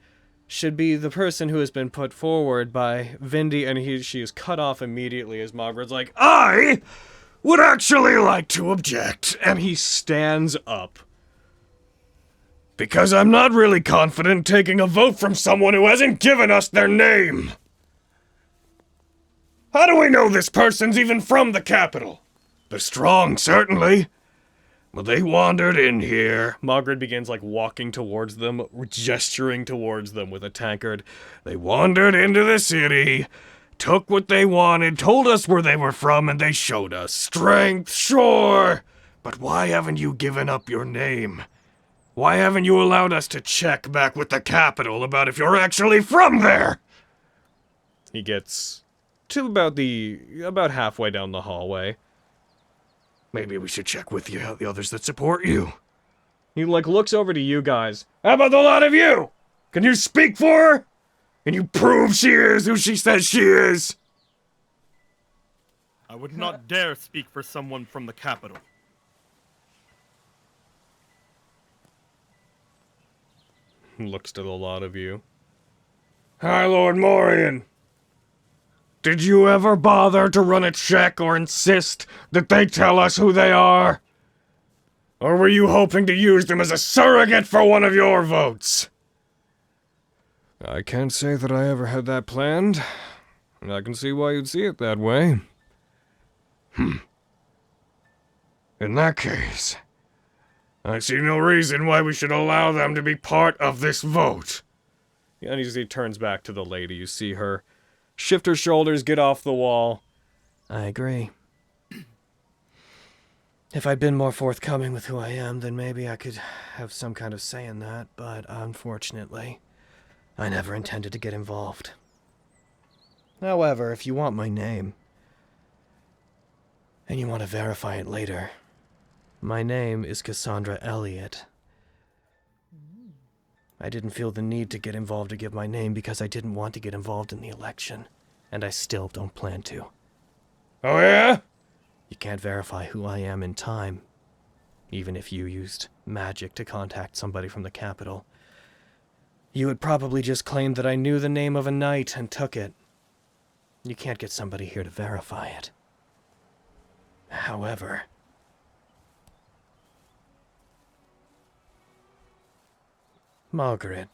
should be the person who has been put forward by Vindy, and she is cut off immediately as Margaret's like, I would actually like to object. And he stands up. Because I'm not really confident taking a vote from someone who hasn't given us their name. How do we know this person's even from the capital? They're strong, certainly. But they wandered in here. Margaret begins, like, walking towards them, gesturing towards them with a tankard. They wandered into the city, took what they wanted, told us where they were from, and they showed us. Strength, sure. But why haven't you given up your name? Why haven't you allowed us to check back with the capital about if you're actually from there? He gets to about halfway down the hallway. Maybe we should check with the others that support you. He, like, looks over to you guys. How about the lot of you? Can you speak for her? Can you prove she is who she says she is? I would not dare speak for someone from the capital. Looks to the lot of you. Hi, Lord Morian. Did you ever bother to run a check or insist that they tell us who they are? Or were you hoping to use them as a surrogate for one of your votes? I can't say that I ever had that planned, and I can see why you'd see it that way. In that case, I see no reason why we should allow them to be part of this vote. And he turns back to the lady. You see her shift her shoulders, get off the wall. I agree. If I'd been more forthcoming with who I am, then maybe I could have some kind of say in that, but unfortunately, I never intended to get involved. However, if you want my name, and you want to verify it later, my name is Cassandra Elliott. I didn't feel the need to get involved to give my name because I didn't want to get involved in the election, and I still don't plan to. Oh yeah? You can't verify who I am in time, even if you used magic to contact somebody from the capital. You would probably just claim that I knew the name of a knight and took it. You can't get somebody here to verify it. However, Margaret,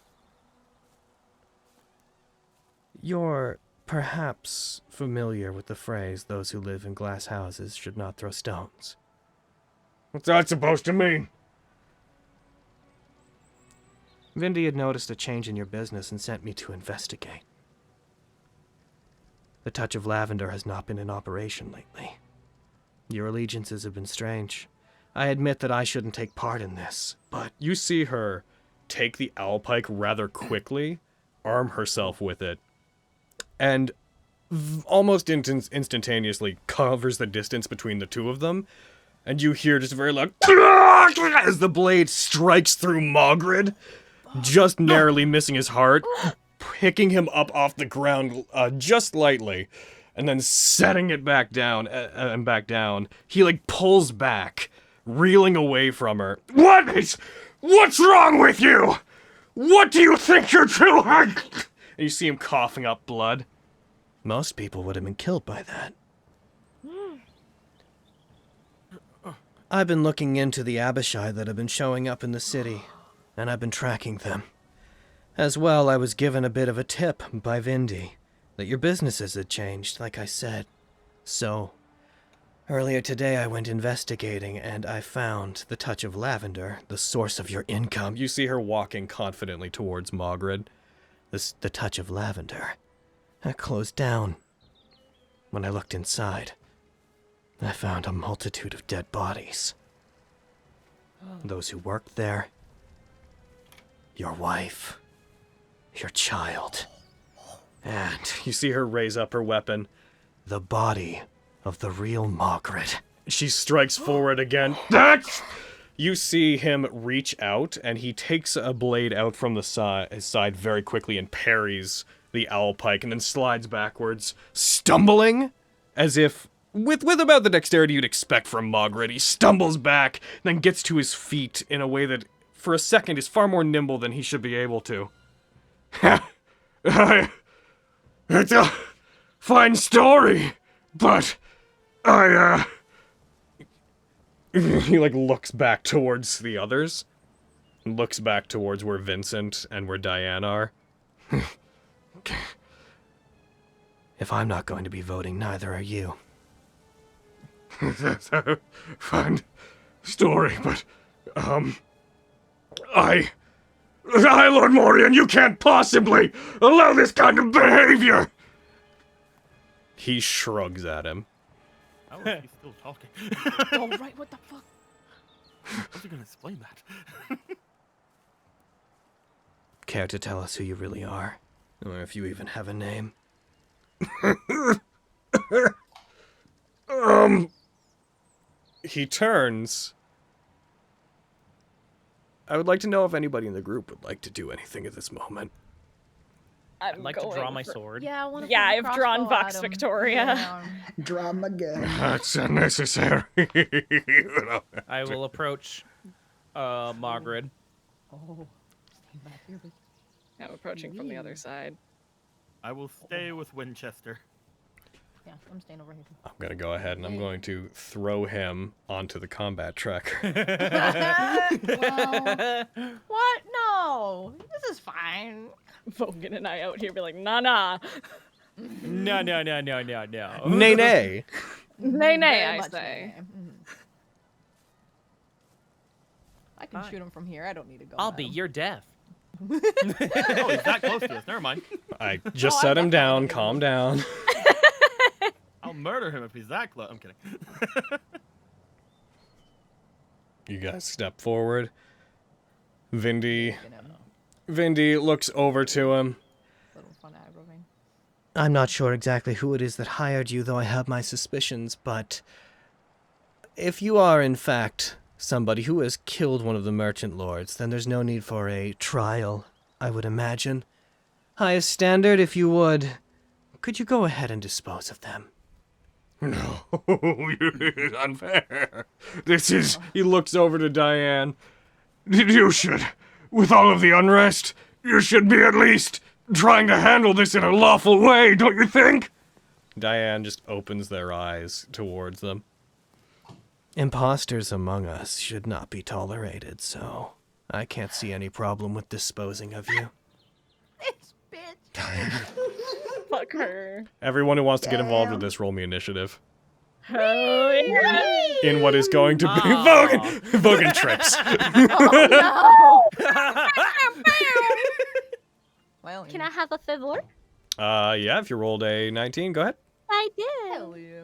you're perhaps familiar with the phrase, those who live in glass houses should not throw stones. What's that supposed to mean? Vindy had noticed a change in your business and sent me to investigate. The touch of lavender has not been in operation lately. Your allegiances have been strange. I admit that I shouldn't take part in this, but you see her take the owl pike rather quickly, arm herself with it, and almost instantaneously covers the distance between the two of them, and you hear just very loud as the blade strikes through Mogred, just narrowly missing his heart, picking him up off the ground just lightly, and then setting it back down, and back down. He, like, pulls back, reeling away from her. What's wrong with you? What do you think you're doing? And you see him coughing up blood. Most people would have been killed by that. I've been looking into the Abishai that have been showing up in the city. and I've been tracking them. As well, I was given a bit of a tip by Vindy that your businesses had changed, like I said. So, earlier today I went investigating, and I found the touch of lavender, the source of your income. You see her walking confidently towards Mogred. The touch of lavender. That closed down. When I looked inside, I found a multitude of dead bodies. Those who worked there, your wife, your child, and You see her raise up her weapon. the body of the real Margaret. She strikes forward again. That's... You see him reach out, and he takes a blade out from his side very quickly and parries the owl pike, and then slides backwards, stumbling as if... With about the dexterity you'd expect from Mogred, he stumbles back, then gets to his feet in a way that, for a second, is far more nimble than he should be able to. It's a fine story, but he, like, looks back towards the others, and looks back towards where Vincent and where Diane are. If I'm not going to be voting, neither are you. That's a fun story, but, Lord Morian, you can't possibly allow this kind of behavior! He shrugs at him. How is he still talking? Oh, right, what the fuck? How's he gonna explain that? Care to tell us who you really are? Or if you even have a name? He turns. I would like to know if anybody in the group would like to do anything at this moment. I'd like to draw my sword. Yeah, I want to. Yeah, I've drawn Vox Victoria. Draw my gun. That's unnecessary. I will approach Margaret. Oh, stand back here, bitch. I'm approaching from the other side. I will stay with Winchester. Yeah, I'm staying over here. I'm gonna go ahead and I'm going to throw him onto the combat tracker. Well, What? No, this is fine. Vogan and I out here be like, nah. No. Nay, nay. Nay, very I much say. nay. I can shoot him from here. I don't need to go. I'll at be him. your death. Oh, he's that close to us. Never mind. I just set him down. Calm down. I'll murder him if he's that close. I'm kidding. You guys step forward. Vindy You know, looks over to him. little fun aggravating. I'm not sure exactly who it is that hired you, though I have my suspicions, but if you are, in fact, somebody who has killed one of the merchant lords, then there's no need for a trial, I would imagine. Highest standard, if you would. Could you go ahead and dispose of them? No, it's unfair. This is... He looks over to Diane. You should, with all of the unrest, you should be at least trying to handle this in a lawful way, don't you think? Diane just opens their eyes towards them. Imposters among us should not be tolerated, so I can't see any problem with disposing of you. This bitch. Fuck her. Everyone who wants to get involved with this, roll me initiative. Oh, yeah. In what is going to be... Oh. Vogan trips. Well, Can I have a favor? Yeah, if you rolled a 19, go ahead. I did. Hell yeah.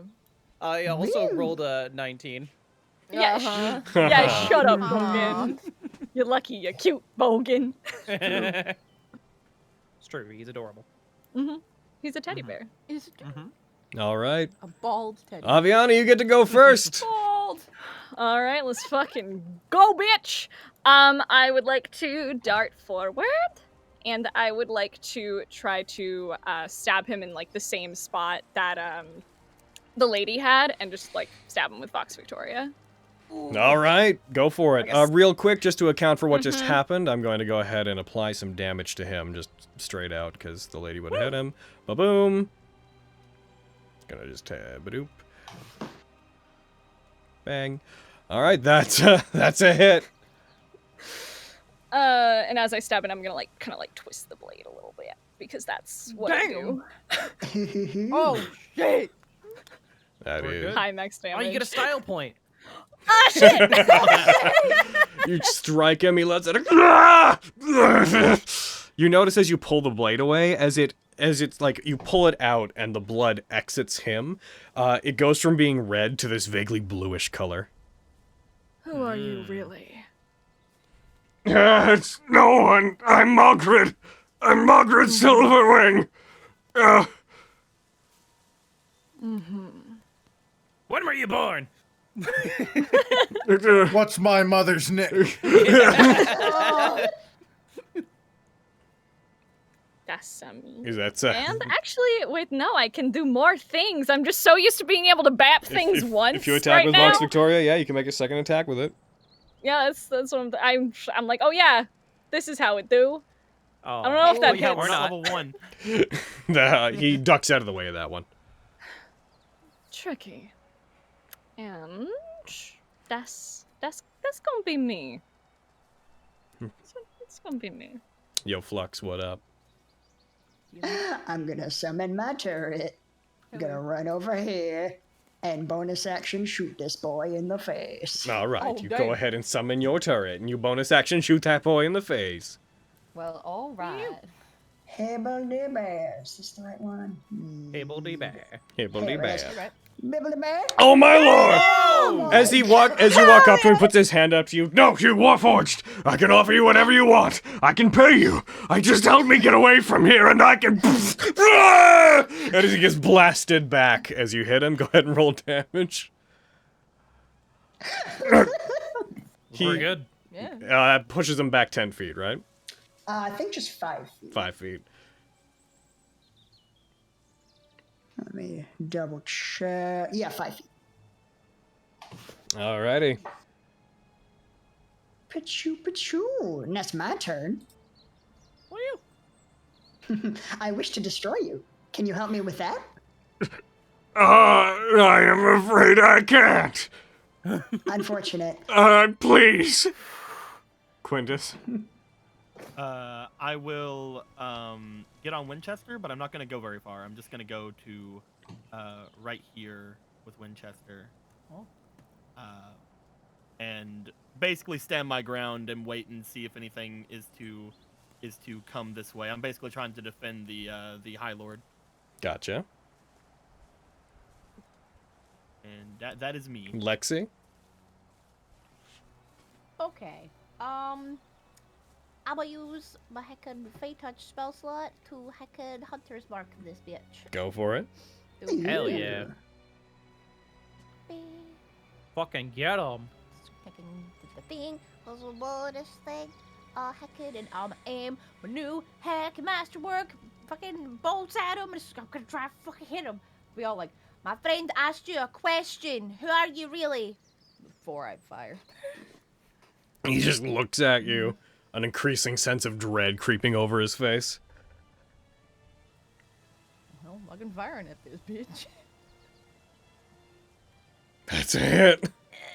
I also rolled a 19. Yeah, Uh-huh. yeah, shut up, Aw. Bogan. You're lucky, you're cute, Bogan. It's true, he's adorable. He's a teddy bear. Is it All right. a bald teddy? Aviana, you get to go first. Bald. All right, let's fucking go, bitch. I would like to dart forward, and I would like to try to stab him in like the same spot that the lady had, and just like stab him with Vox Victoria. All right, go for it. I guess- Real quick, just to account for what just happened, I'm going to go ahead and apply some damage to him, just straight out, because the lady would have hit him. Ba-boom. Gonna just ba-doop. Bang. All right, that's a hit. And as I stab it, I'm gonna like kind of like twist the blade a little bit because that's what I do. Oh shit! That We're is. good. High max damage. Oh, you get a style point. Ah, shit! You strike him, he lets it. You notice as you pull the blade away, as it's like you pull it out and the blood exits him, it goes from being red to this vaguely bluish color. Who are you really? It's no one. I'm Margaret. I'm Margaret Silverwing. When were you born? What's my mother's name? That's me. Is that And actually, wait, no, I can do more things. I'm just so used to being able to bap things once. If you attack right with now. Vox Victoria, yeah, you can make a second attack with it. Yeah, that's what I'm like, oh yeah, this is how it do. Oh, I don't know if that yeah, hits. we're not level 1. He ducks out of the way of that one. Tricky. And that's gonna be me. It's gonna be me. Yo, Flux, what up? I'm gonna summon my turret. Gonna run over here and bonus action shoot this boy in the face. All right, Oh, you damn. go ahead and summon your turret, and you bonus action shoot that boy in the face. Well, all right. Hibbledy bear. Is this the right one? Able bear. Hibbledy bear. Right. Bibbly bear. Oh my lord! Oh, As you walk up to him, he puts his hand up to you. No, you Warforged! I can offer you whatever you want. I can pay you. I just help me get away from here, and I can. And as he gets blasted back as you hit him, go ahead and roll damage. We're good. Yeah. Pushes him back 10 feet, right? I think just 5 feet. 5 feet. Let me double check. Yeah, 5 feet. Alrighty. Pachoo. And that's my turn. What are you? I wish to destroy you. Can you help me with that? I am afraid I can't. Unfortunate. Please. Quintus. I will get on Winchester, but I'm not going to go very far. I'm just going to go to right here with Winchester. And basically stand my ground and wait and see if anything is to come this way. I'm basically trying to defend the High Lord. Gotcha. And that is me. Lexi? Okay. I will use my heckin' Fey Touch spell slot to heckin' Hunter's Mark this bitch. Go for it. Hell yeah. Bing. Fucking get him. Heckin' did the thing. Also bonus thing. Heckin' and aim my new heckin' masterwork. Fucking bolts at him. I'm gonna try to fucking hit him. We all like, my friend asked you a question. Who are you really? Before I fire. He just looks at you, an increasing sense of dread creeping over his face. Well, I'm fucking firing at this bitch. That's a hit.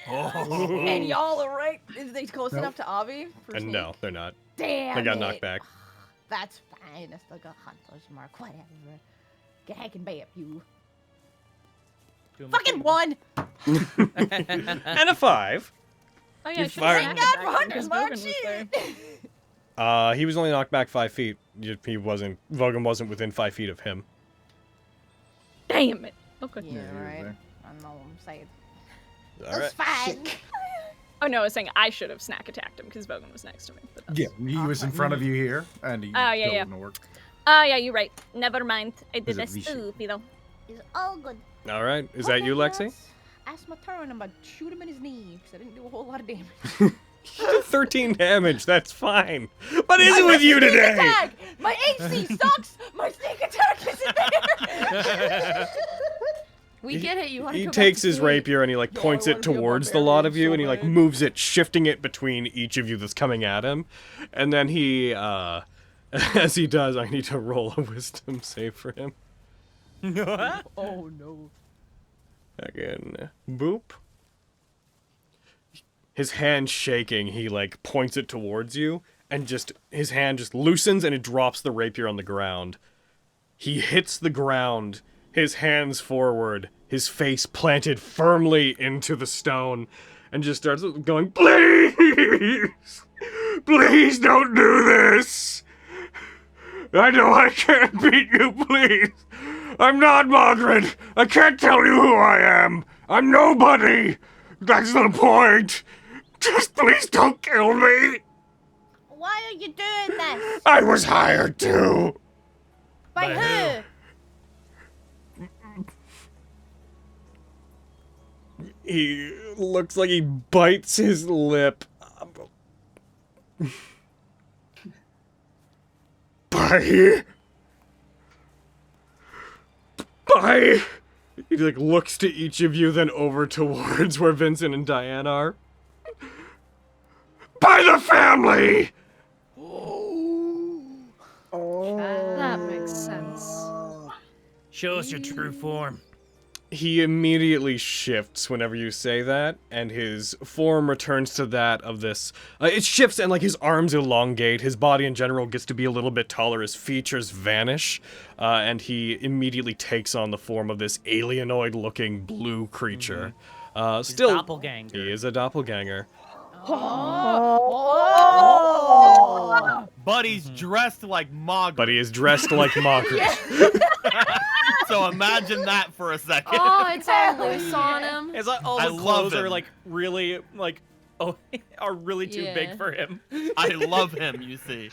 And y'all are right. Is they close enough to Avi? For And sneak? no, they're not. Damn They got it. knocked back. That's fine. I still got Hunter's Mark. Whatever. Get heckin' bait up, you. Fucking one! And a 5. Oh yeah, You I should fired- have Thank God for because Hunter's Mark, Bogan was shit! there. He was only knocked back 5 feet. Vogan wasn't within 5 feet of him. Damn it. Okay. Yeah, right. I know what I'm saying. Alright. That's fine. Oh no, I was saying I should have snack attacked him because Bogan was next to me. But Yeah, he was in front of you here, and he Oh, yeah, still yeah. wouldn't work. Oh yeah, you're right. Never mind. I did Was it that Vishu? stupid though. It's all good. Alright. Is that you, Lexi? That's my turn. I'm gonna shoot him in his knee because I didn't do a whole lot of damage. 13 damage. That's fine. What is it with you Sneak today? attack! My AC sucks! My sneak attack isn't there! We get it. You want to He go back takes to his sleep. rapier and he like Yeah, points I it wanna be a towards the lot of barbarian you, so and he like bad. moves it, shifting it between each of you that's coming at him. And then he, as he does, I need to roll a wisdom save for him. Oh no. Again, boop. His hand shaking, he like points it towards you, and just his hand just loosens and it drops the rapier on the ground. He hits the ground, his hands forward, his face planted firmly into the stone, and just starts going, "Please! Please don't do this! I know I can't beat you, please! I'm not Margaret! I can't tell you who I am! I'm nobody! That's the point! Just please don't kill me! Why are you doing this? I was hired to! By who? He looks like he bites his lip. By... He like looks to each of you, then over towards where Vincent and Diane are. By the family! That makes sense. Show us your true form. He immediately shifts whenever you say that, and his form returns to that of this. It shifts, and like his arms elongate, his body in general gets to be a little bit taller, his features vanish, and he immediately takes on the form of this alienoid-looking blue creature. Still, doppelganger. He is a doppelganger. But he's dressed like Margaret. But he is dressed like Margaret. So imagine that for a second. Oh, it's all loose on him. It's like all I the love clothes him. are like really like are really too Yeah. big for him. I love him, you see.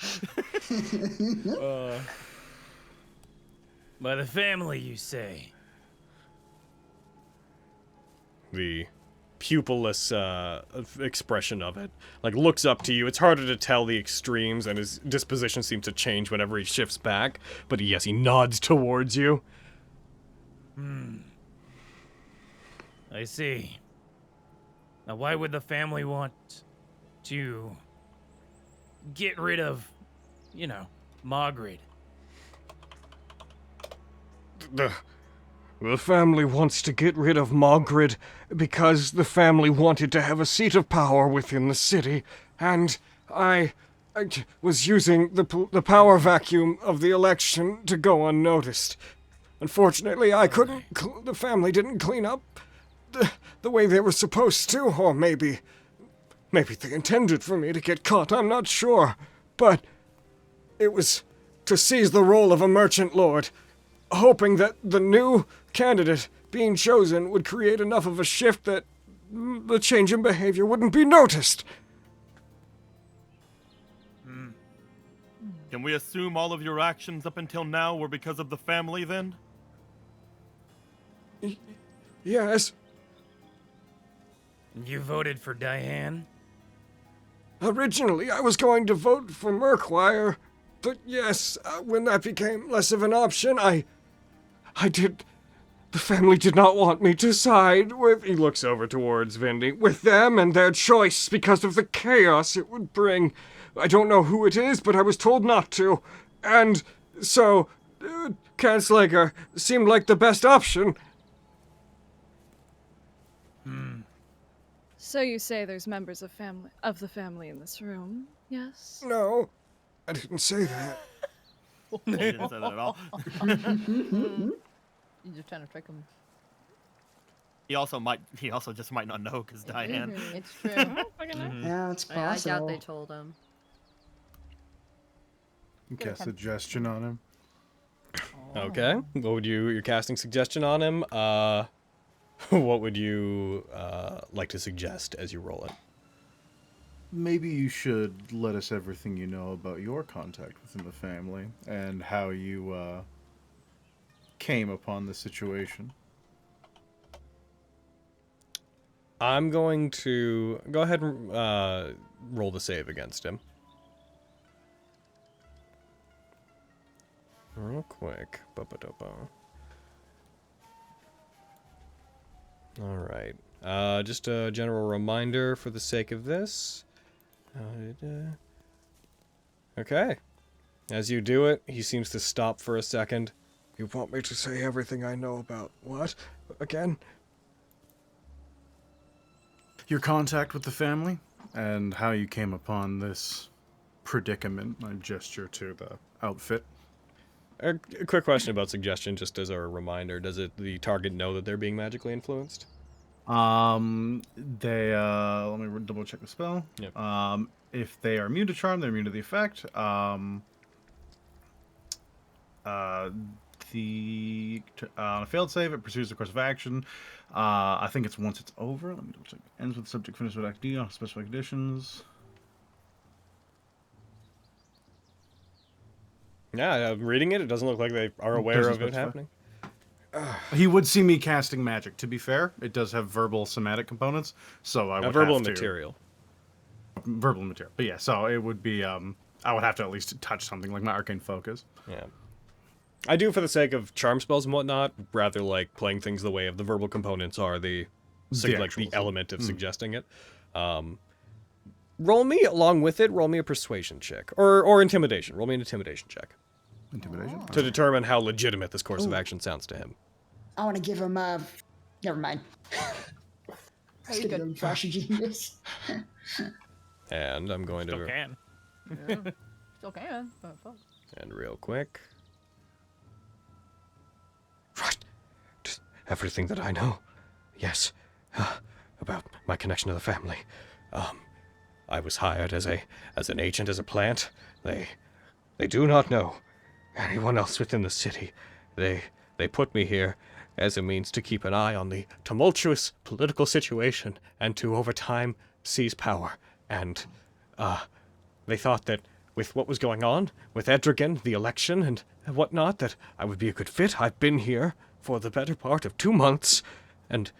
By the family, you say. The pupilless expression of it. Like, looks up to you. It's harder to tell the extremes, and his disposition seems to change whenever he shifts back. But yes, he nods towards you. I see. Now, why would the family want to get rid of, you know, Margaret? The family wants to get rid of Margaret because the family wanted to have a seat of power within the city, and I was using the power vacuum of the election to go unnoticed. Unfortunately, I couldn't. The family didn't clean up the way they were supposed to, or maybe they intended for me to get caught. I'm not sure, but it was to seize the role of a merchant lord, hoping that the new candidate being chosen would create enough of a shift that the change in behavior wouldn't be noticed. Can we assume all of your actions up until now were because of the family then? Yes, You voted for Diane? originally I was going to vote for Murkwire, but yes, when that became less of an option, I did. The family did not want me to side with. He looks over towards Vindy. With them and their choice because of the chaos it would bring. I don't know who it is, but I was told not to. And so, Kanslager seemed like the best option. So you say there's members of the family in this room, yes? No, I didn't say that. I didn't say that at all. You're just trying to trick him. He also just might not know because Diane. It's true. Yeah, it's I possible. doubt they told him. Cast suggestion on him. Okay. What would your casting suggestion on him? What would you like to suggest as you roll it? Maybe you should let us everything you know about your contact within the family and how you came upon the situation. I'm going to go ahead and roll the save against him. Real quick. Alright. Just a general reminder for the sake of this. Okay. As you do it, he seems to stop for a second. You want me to say everything I know about what? Again? Your contact with the family and how you came upon this predicament. I gesture to the outfit. A quick question about suggestion, just as a reminder. Does the target know that they're being magically influenced? They let me double check the spell. Yep. If they are immune to charm, they're immune to the effect. On a failed save, it pursues the course of action. I think it's once it's over. Let me double check. Ends with the subject finished with Act D on specified conditions. Yeah, reading it, it doesn't look like they are aware of it happening. He would see me casting magic. To be fair, it does have verbal somatic components, so I would verbal have to, material. Verbal material. But yeah, so it would be. I would have to at least touch something like my arcane focus. Yeah. I do for the sake of charm spells and whatnot, rather like playing things the way of the verbal components are the element of suggesting it. Roll me along with it. Roll me a persuasion check or intimidation. Roll me an intimidation check. Intimidation to determine how legitimate this course of action sounds to him. I want to give him never mind. Very Give good. him Flash of Genius. And I'm going Still to can. Yeah. Still can, but fuck. and real quick. Right. Just everything that I know. Yes. About my connection to the family. I was hired as an agent, as a plant. They do not know anyone else within the city. They put me here as a means to keep an eye on the tumultuous political situation and to, over time, seize power. And, they thought that with what was going on, with Edrigan, the election, and whatnot, that I would be a good fit. I've been here for the better part of 2 months, and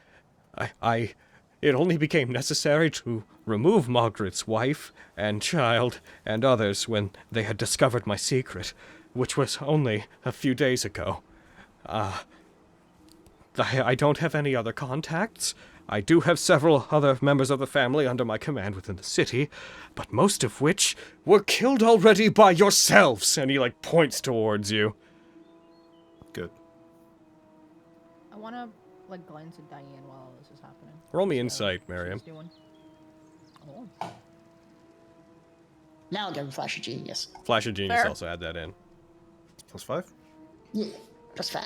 it only became necessary to remove Margaret's wife and child and others when they had discovered my secret, which was only a few days ago. I don't have any other contacts. I do have several other members of the family under my command within the city, but most of which were killed already by yourselves. And he, points towards you. Good. I want to glance at Diane while all this is happening. Roll me insight, Miriam. Oh. Now I'll give him Flash of Genius. Flash of Genius Fair. also add that in. +5? Yeah, +5.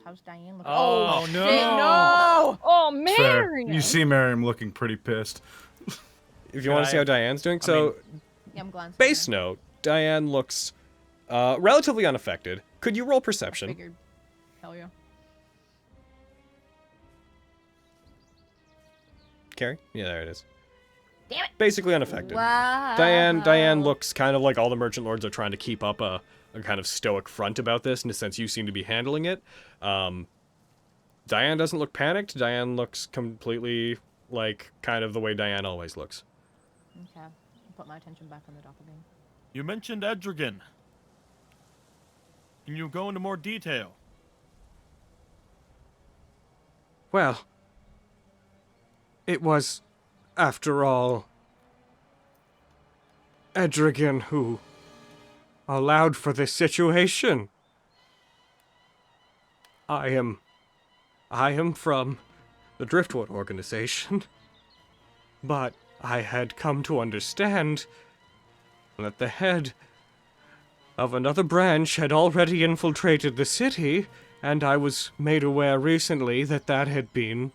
How's Diane looking? Oh, no. Shit, no! Oh, Fair. Marion! You see Miriam looking pretty pissed. If you want to see how Diane's doing, Yeah, I'm glancing. base note, Diane looks relatively unaffected. Could you roll I perception? figured. Hell yeah. Carrie? Yeah, there it is. Damn it! Basically unaffected. Wow. Diane looks kind of like all the merchant lords are trying to keep up a kind of stoic front about this, in a sense you seem to be handling it. Diane doesn't look panicked. Diane looks completely kind of the way Diane always looks. Okay. I'll put my attention back on the doppelganger. You mentioned Edrigan. Can you go into more detail? Well, it was, after all, Edrigan who allowed for this situation. I am from the Driftwood organization, but I had come to understand that the head of another branch had already infiltrated the city, and I was made aware recently that that had been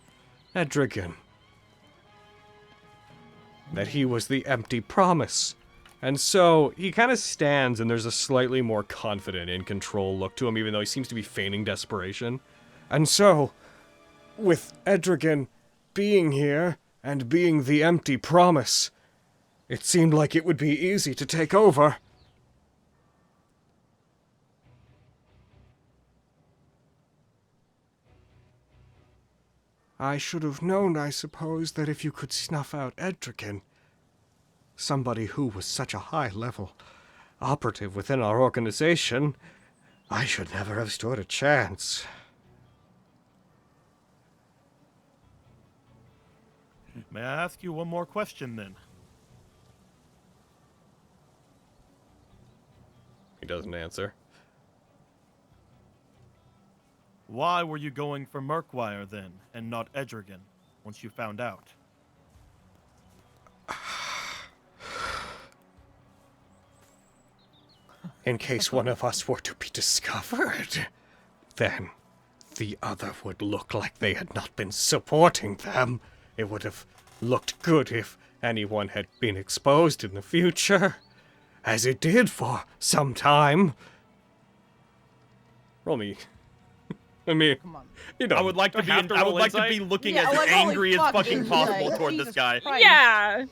Edrigan. That he was the empty promise. And so he kind of stands, and there's a slightly more confident, in control look to him, even though he seems to be feigning desperation. And so, with Edrigan being here and being the empty promise, it seemed like it would be easy to take over. I should have known, I suppose, that if you could snuff out Edrigan, somebody who was such a high-level operative within our organization, I should never have stood a chance. May I ask you one more question then? He doesn't answer. Why were you going for Murkwire then, and not Edrigan? once you found out? In case one of us were to be discovered, then the other would look like they had not been supporting them. It would have looked good if anyone had been exposed in the future, as it did for some time. Roll me. I mean, Come on. you know. I would like to be. have to I would roll like to insight? be looking Yeah, as like, holy angry as fuck, fucking dude, possible like, toward this Jesus guy. Christ. Yeah.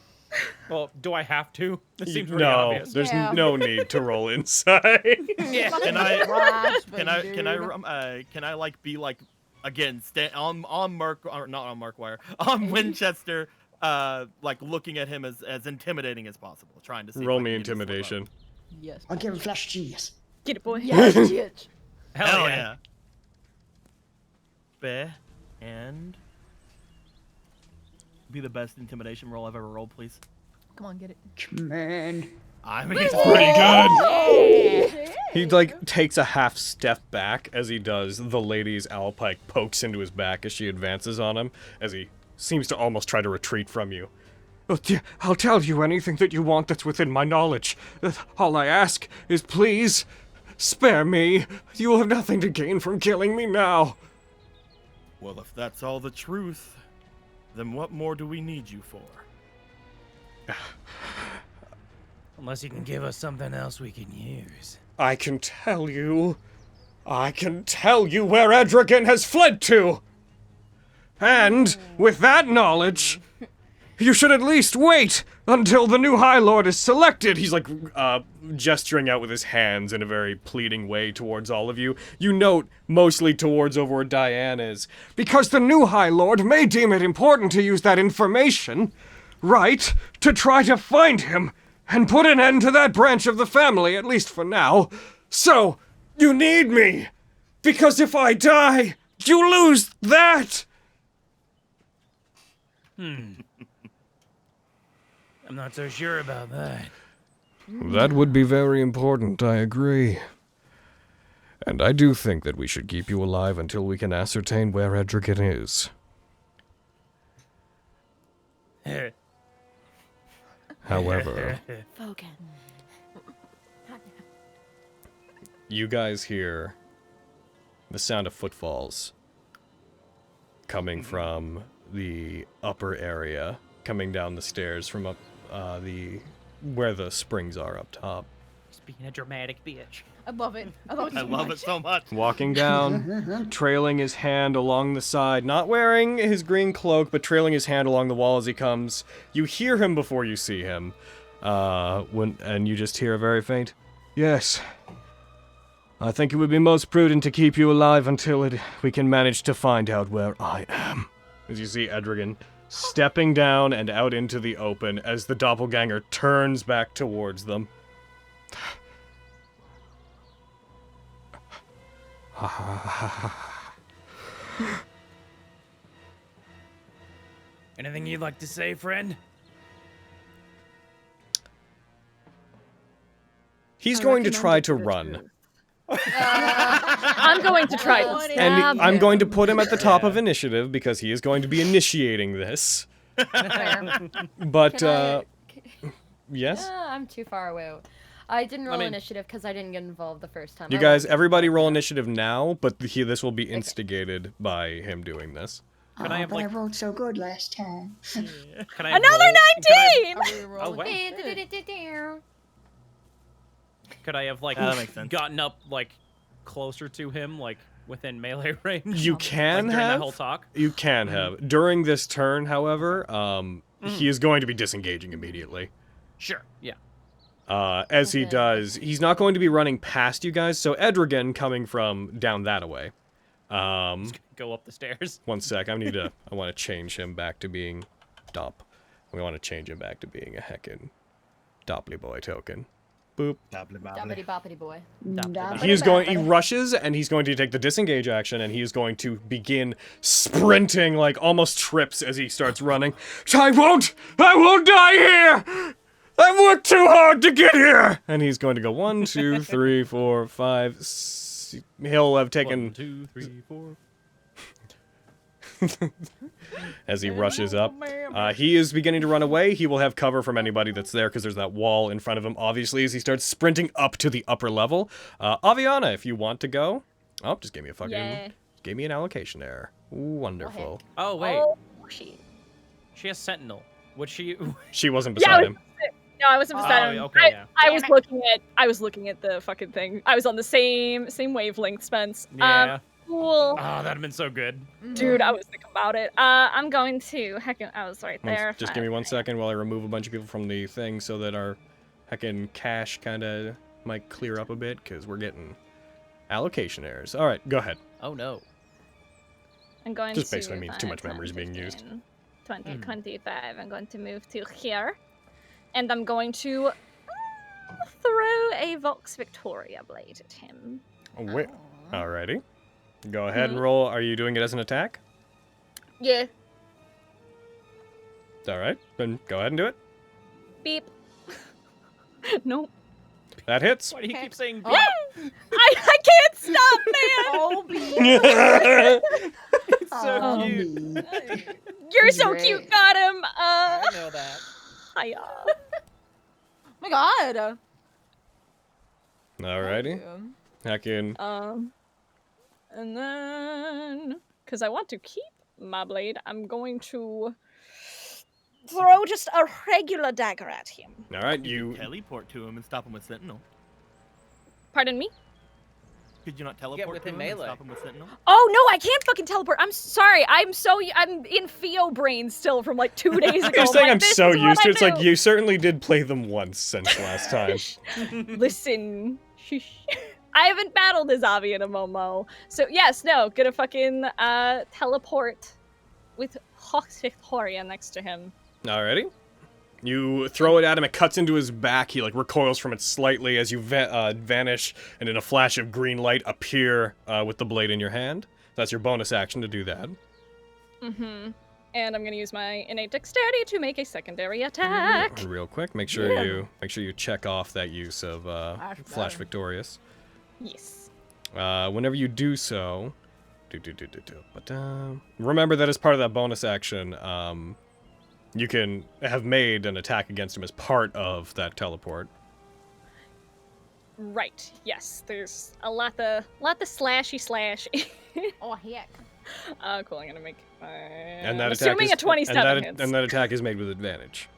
Well, do I have to? This seems pretty no, obvious. there's Yeah. no need to roll inside. Yeah. Can I? Grasping, Can I dude. like be like again on Mark or not on Markwire on Winchester, like looking at him as intimidating as possible, trying to see. if Roll I me can get him to slip intimidation. up. Yes. I'll give him flash genius. Get it, boy. Yes, bitch. Hell yeah. Bear and be the best intimidation roll I've ever rolled, please. Come on, get it. Come on. I mean, it's pretty good. He like takes a half step back as he does. The lady's owl pike pokes into his back as she advances on him, as he seems to almost try to retreat from you. Oh, dear, I'll tell you anything that you want that's within my knowledge. All I ask is please, spare me. You will have nothing to gain from killing me now. Well, if that's all the truth, then what more do we need you for? Unless you can give us something else we can use. I can tell you where Edragan has fled to. And with that knowledge, you should at least wait until the new High Lord is selected. He's like gesturing out with his hands in a very pleading way towards all of you. You note mostly towards over where Diane is. Because the new High Lord may deem it important to use that information, right, to try to find him and put an end to that branch of the family, at least for now. So, you need me. Because if I die, you lose that. I'm not so sure about that. That would be very important, I agree. And I do think that we should keep you alive until we can ascertain where Edragan is. However, Fogan. You guys hear the sound of footfalls coming from the upper area, coming down the stairs from up where the springs are up top. Just being a dramatic bitch. I love it. I love it. I love it so much. Walking down, trailing his hand along the side, not wearing his green cloak, but trailing his hand along the wall as he comes. You hear him before you see him, and you just hear a very faint, "Yes. I think it would be most prudent to keep you alive until we can manage to find out where I am." As you see Edragan stepping down and out into the open as the doppelganger turns back towards them. Anything you'd like to say, friend? He's I going to recommend try it to the run. truth. I'm going to try to stab And I'm him. going to put him at the top of initiative because he is going to be initiating this. But, yes? I'm too far away. I didn't roll mean- initiative because I didn't get involved the first time. You I guys, rolled everybody roll initiative. initiative now, but this will be instigated by him doing this. Can I have, but I like- rolled so good last time. Can I Another roll- 19! Oh, wow. Could I have, like, Yeah, that makes sense. gotten up, like, closer to him, like, within melee range? You like, can during that have. whole talk? You can have. During this turn, however, he is going to be disengaging immediately. Sure, yeah. As he Okay. does, he's not going to be running past you guys. So Edragan coming from down that away. Go up the stairs. One sec. I want to change him back to being Dop. We want to change him back to being a heckin' Dopply boy token. Boop. Doppity boppity boy. He rushes and he's going to take the disengage action and he is going to begin sprinting, like almost trips as he starts running. I won't die here! I've worked too hard to get here! And he's going to go 1, 2, 3, 4, 5. He'll have taken 1, 2, 3, 4. As he rushes up. He is beginning to run away. He will have cover from anybody that's there because there's that wall in front of him, obviously, as he starts sprinting up to the upper level. Aviana, if you want to go. Oh, just gave me a fucking... Yeah. Gave me an allocation error. Wonderful. Oh, wait. Oh, shit. She has Sentinel. Would she... She wasn't beside him. No, I wasn't beside him. Okay, yeah. I was looking at the fucking thing. I was on the same wavelength, Spence. Yeah. Cool. Oh, that'd have been so good. Dude, I was thinking about it. I'm going to heckin' I was right there. Just give me 1 second while I remove a bunch of people from the thing so that our heckin' cache kind of might clear up a bit, because we're getting allocation errors. All right, go ahead. Oh, no. I'm going Just to basically means too much memory is being used. 20, 25. I'm going to move to here. And I'm going to throw a Vox Victoria blade at him. Wait. Alrighty. Go ahead and roll. Are you doing it as an attack? Yeah. Alright, then go ahead and do it. Beep. Nope. That hits. Why do you keep saying beep? I can't stop, man! Oh, be It's so cute. You're so cute, got him! I know that. Hiya. Oh my god. Alrighty. Heckin'. And then, because I want to keep my blade, I'm going to throw just a regular dagger at him. Alright, You you... teleport to him and stop him with Sentinel. Pardon me? Could you not teleport within to him and melee. stop him with Sentinel? Oh no, I can't fucking teleport. I'm sorry. I'm in Theo brain still from like 2 days ago. You're saying like, I'm this so is what used to I it. It's like do. you certainly did play them once since last time. Listen. I haven't battled as Avi in a Momo. So yes, no, gonna fucking teleport with Hawks Victoria next to him. Alrighty. You throw it at him, it cuts into his back, he like recoils from it slightly as you vanish, and in a flash of green light appear with the blade in your hand. That's your bonus action to do that. Mm-hmm. And I'm gonna use my innate dexterity to make a secondary attack. Real quick, make sure you check off that use of Flash better. Victorious. Yes. Whenever you do so, but remember that as part of that bonus action, you can have made an attack against him as part of that teleport. Right. Yes. There's a lot the slashy. Oh heck. Cool. I'm gonna make. And that I'm attack assuming is, a 27 hits. and that attack is made with advantage.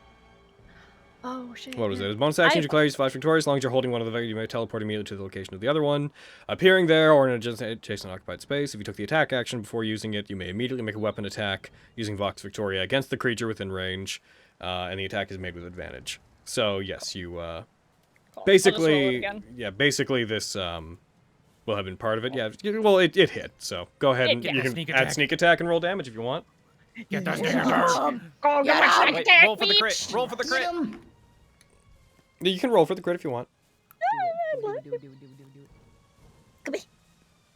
Oh shit. What was it? As bonus action, declare use Flash Victorious. As long as you're holding one of the vectors, you may teleport immediately to the location of the other one, appearing there or in adjacent occupied space. If you took the attack action before using it, you may immediately make a weapon attack using Vox Victoria against the creature within range, and the attack is made with advantage. So yes, you Cool. I'll just roll it basically, again. yeah, basically this will have been part of it. Yeah, well, it hit. So go ahead and Yeah. you can Sneak add attack. sneak attack and roll damage if you want. Get those damage. Go get my sneak Wait, attack, roll for the crit. bitch! Roll for the Get crit. him! You can roll for the crit if you want. Come here.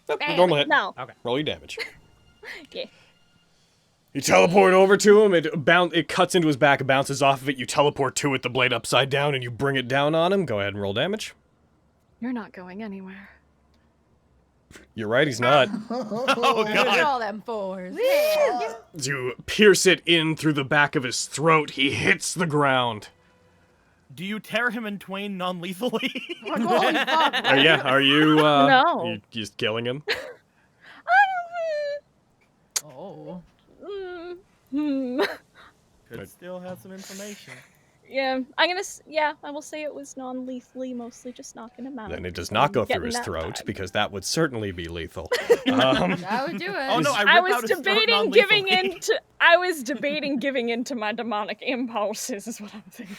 Nope, normal hit. No. Roll your damage. Yeah. You teleport over to him, it cuts into his back, it bounces off of it, you teleport to it, the blade upside down, and you bring it down on him. Go ahead and roll damage. You're not going anywhere. You're right, he's not. Oh Look at god. all them fours. As you pierce it in through the back of his throat, he hits the ground. Do you tear him in twain non-lethally? Holy fuck. Yeah, are you, No. you just killing him? Oh. Could still have some information. Yeah, I will say it was non-lethally, mostly just knocking him out. Then it does not go through Getting his that throat, vibe. because that would certainly be lethal. I would do it. Oh no, I rip was out his throat debating non-lethally. giving into my demonic impulses is what I'm thinking.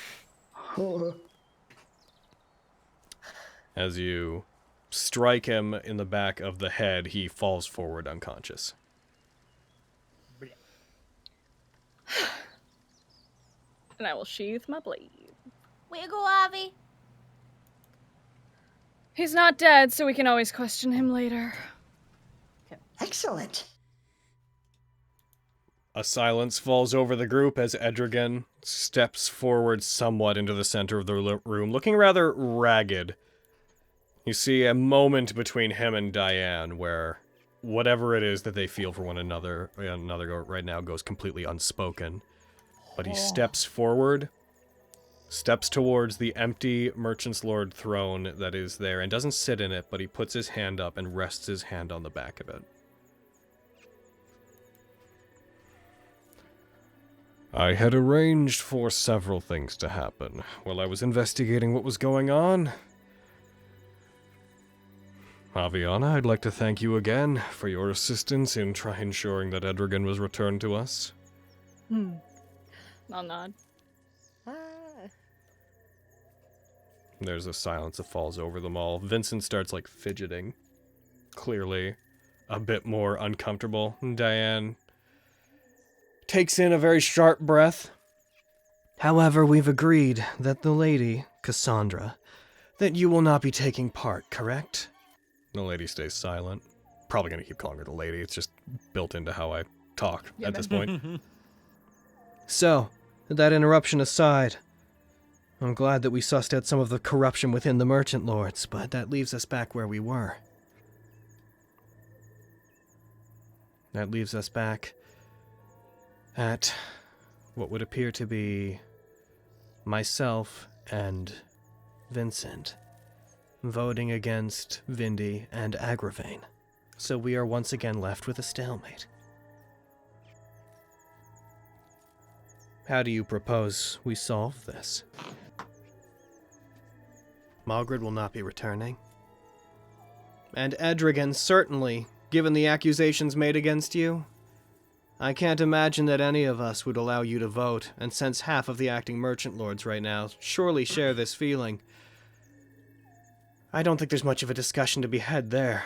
As you strike him in the back of the head, he falls forward unconscious. And I will sheath my blade. Way to go, Avi. He's not dead, so we can always question him later. Excellent. A silence falls over the group as Edragan steps forward somewhat into the center of the room, looking rather ragged. You see a moment between him and Diane where whatever it is that they feel for one another right now goes completely unspoken. But he steps forward, steps towards the empty Merchant's Lord throne that is there, and doesn't sit in it, but he puts his hand up and rests his hand on the back of it. I had arranged for several things to happen while I was investigating what was going on. Aviana, I'd like to thank you again for your assistance in ensuring that Edrigan was returned to us. I'll nod. There's a silence that falls over them all. Vincent starts, like, fidgeting. Clearly a bit more uncomfortable. Diane takes in a very sharp breath. However, we've agreed that the lady, Cassandra, that you will not be taking part, correct? The lady stays silent. Probably gonna keep calling her the lady. It's just built into how I talk at this point. So, that interruption aside, I'm glad that we sussed out some of the corruption within the Merchant Lords, but that leaves us back where we were. That leaves us back at what would appear to be myself and Vincent voting against Vindy and Agravain. So we are once again left with a stalemate. How do you propose we solve this? Margaret will not be returning. And Edrigan, certainly, given the accusations made against you, I can't imagine that any of us would allow you to vote, and since half of the acting Merchant Lords right now surely share this feeling, I don't think there's much of a discussion to be had there.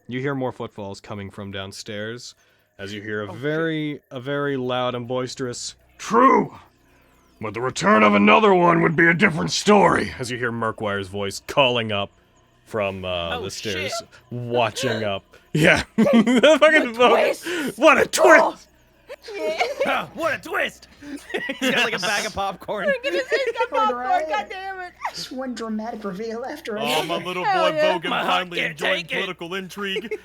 You hear more footfalls coming from downstairs, as you hear a very loud and boisterous, "True! But the return of another one would be a different story," as you hear Murkwire's voice calling up from the stairs, watching up. Yeah. The fucking vote. What a twist! What a twist! He's got like a bag of popcorn. He's got popcorn, Right. god damn it. Just one dramatic reveal after Oh, another. my little Hell boy yeah. Vogan My heart finally can't enjoying take it. political intrigue.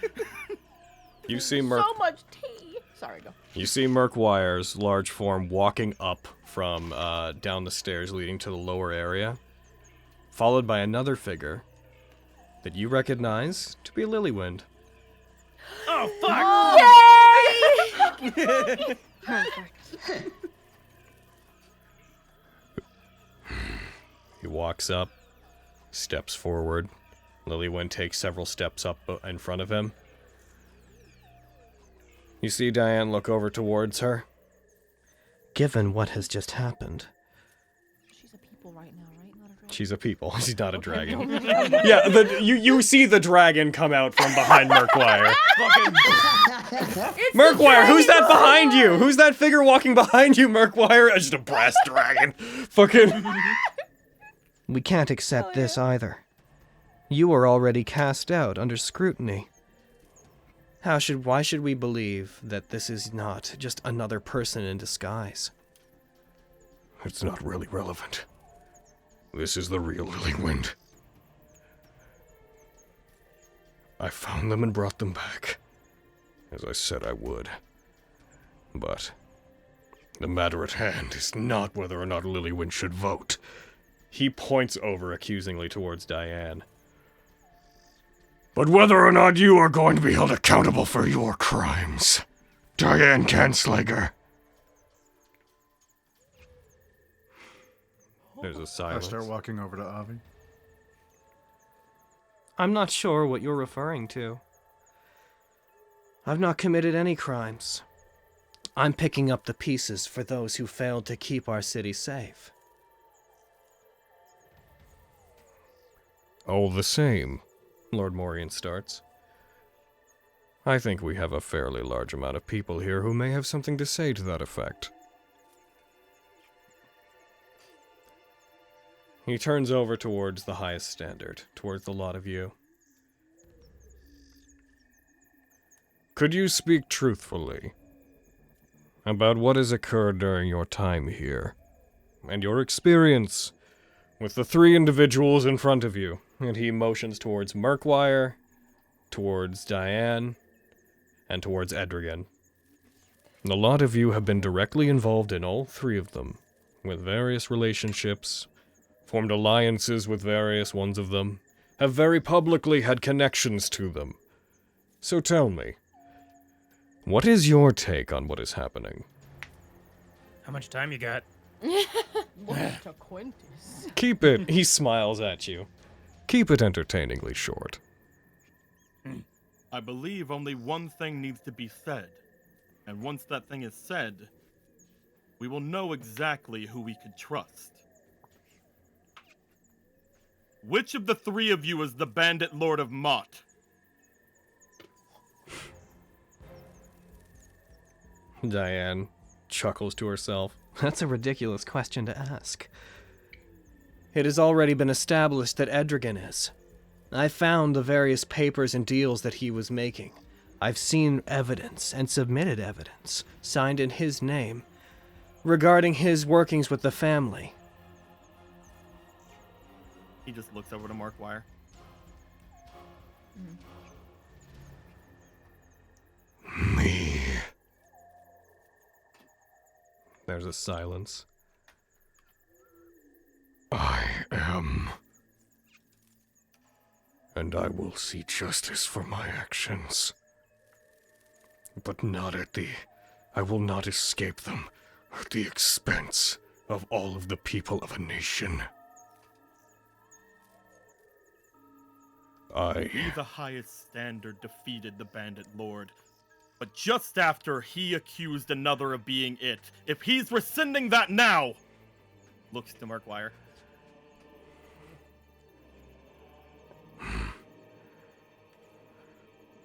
You see So much tea. Sorry, go. You see Murkwire's large form walking up from down the stairs leading to the lower area, followed by another figure that you recognize to be Lilywind. Oh, fuck! He walks up, steps forward. Lilywind takes several steps up in front of him. You see Diane look over towards her. Given what has just happened, She's a people right now, right? Not a dragon. She's a people. She's not a dragon. Yeah, you see the dragon come out from behind Murkwire. Murkwire, who's that behind you? Who's that figure walking behind you, Murkwire? It's just a brass dragon. Fucking. we can't accept this either. You are already cast out under scrutiny. Why should we believe that this is not just another person in disguise? It's not really relevant. This is the real Lilywind. I found them and brought them back, as I said I would. But the matter at hand is not whether or not Lilywind should vote. He points over accusingly towards Diane. But whether or not you are going to be held accountable for your crimes. Diane Canslager. There's a I silence. start walking over to Avi. I'm not sure what you're referring to. I've not committed any crimes. I'm picking up the pieces for those who failed to keep our city safe. All the same, Lord Morian starts. I think we have a fairly large amount of people here who may have something to say to that effect. He turns over towards the highest standard, towards the lot of you. Could you speak truthfully about what has occurred during your time here, and your experience with the three individuals in front of you, And he motions towards Murkwire, towards Diane, and towards Edrigan. A lot of you have been directly involved in all three of them, with various relationships, formed alliances with various ones of them, have very publicly had connections to them. So tell me, what is your take on what is happening? How much time you got? Look to Quintus. Keep it, he smiles at you. Keep it entertainingly short. I believe only one thing needs to be said. And once that thing is said, we will know exactly who we can trust. Which of the three of you is the Bandit Lord of Mott? Diane chuckles to herself. That's a ridiculous question to ask. It has already been established that Edrigan is. I found the various papers and deals that he was making. I've seen evidence and submitted evidence, signed in his name, regarding his workings with the family. He just looks over to Markwire. Me. There's a silence. I am. And I will see justice for my actions. But not at the... I will not escape them at the expense of all of the people of a nation. He, the highest standard, defeated the Bandit Lord. But just after he accused another of being it, if he's rescinding that now, looks to Markwire.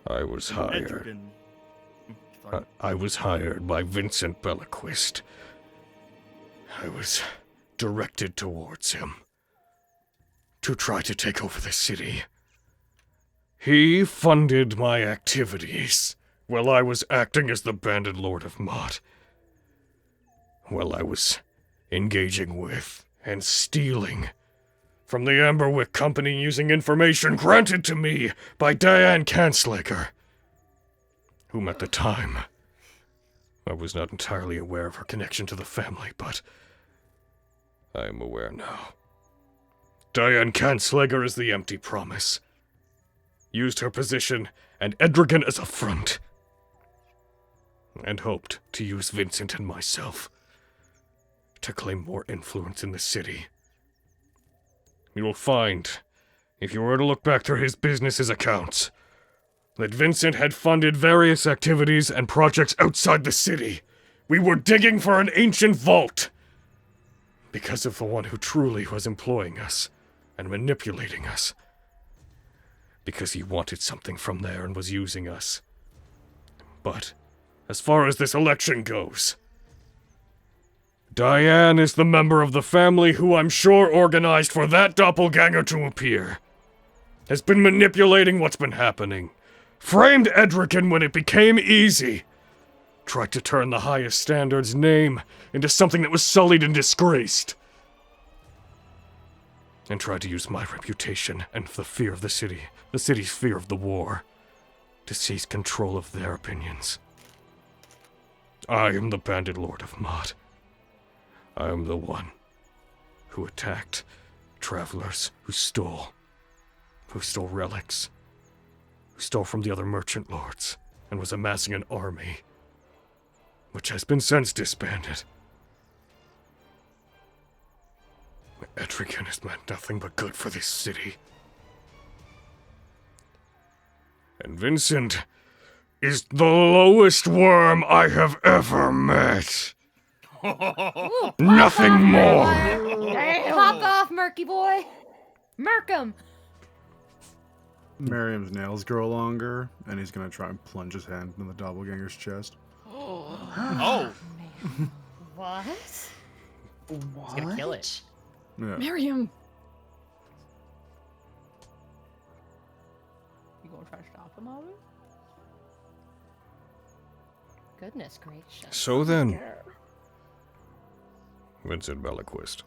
I was hired. Edrigan. Sorry. I was hired by Vincent Bellaquist. I was directed towards him to try to take over the city. He funded my activities while I was acting as the Bandit Lord of Mott. While I was engaging with and stealing from the Amberwick Company using information granted to me by Diane Kanslager, whom at the time I was not entirely aware of her connection to the family, but I am aware now. Diane Kanslager is the empty promise. Used her position and Edrigan as a front, and hoped to use Vincent and myself to claim more influence in the city. You will find, if you were to look back through his business's accounts, that Vincent had funded various activities and projects outside the city. We were digging for an ancient vault because of the one who truly was employing us and manipulating us. Because he wanted something from there and was using us. But, as far as this election goes, Diane is the member of the family who I'm sure organized for that doppelganger to appear. Has been manipulating what's been happening. Framed Edrigan when it became easy. Tried to turn the highest standard's name into something that was sullied and disgraced. And tried to use my reputation and the fear of the city's fear of the war, to seize control of their opinions. I am the Bandit Lord of Mott. I am the one who attacked travelers, who stole relics, who stole from the other merchant lords, and was amassing an army, which has been since disbanded. Edrigan has meant nothing but good for this city. And Vincent is the lowest worm I have ever met. Ooh, Nothing pop more. Off, pop off, Murky boy. Murk him. Miriam's nails grow longer, and he's gonna try and plunge his hand in the doppelganger's chest. Oh! What? He's gonna kill it. Yeah. Miriam! You gonna try to stop him, Ollie? Goodness gracious. So then, Vincent Bellaquist.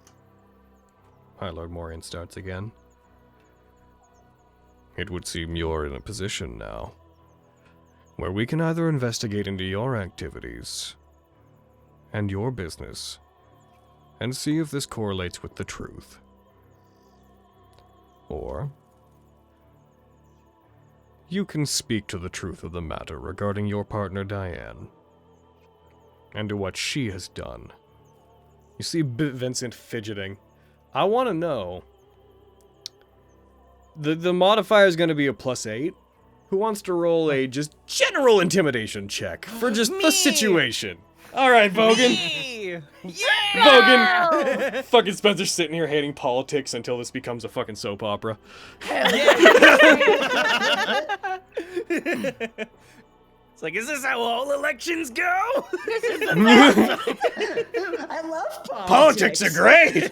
High Lord Morian starts again. it would seem you're in a position now where we can either investigate into your activities and your business and see if this correlates with the truth. Or you can speak to the truth of the matter regarding your partner Diane and to what she has done. You see Vincent fidgeting. I want to know. The modifier is going to be a +8. Who wants to roll a just general intimidation check for just the situation? All right, Vogan. Me! Vogan. Fucking Spencer's sitting here hating politics until this becomes a fucking soap opera. It's like, is this how all elections go? I love Politics are great.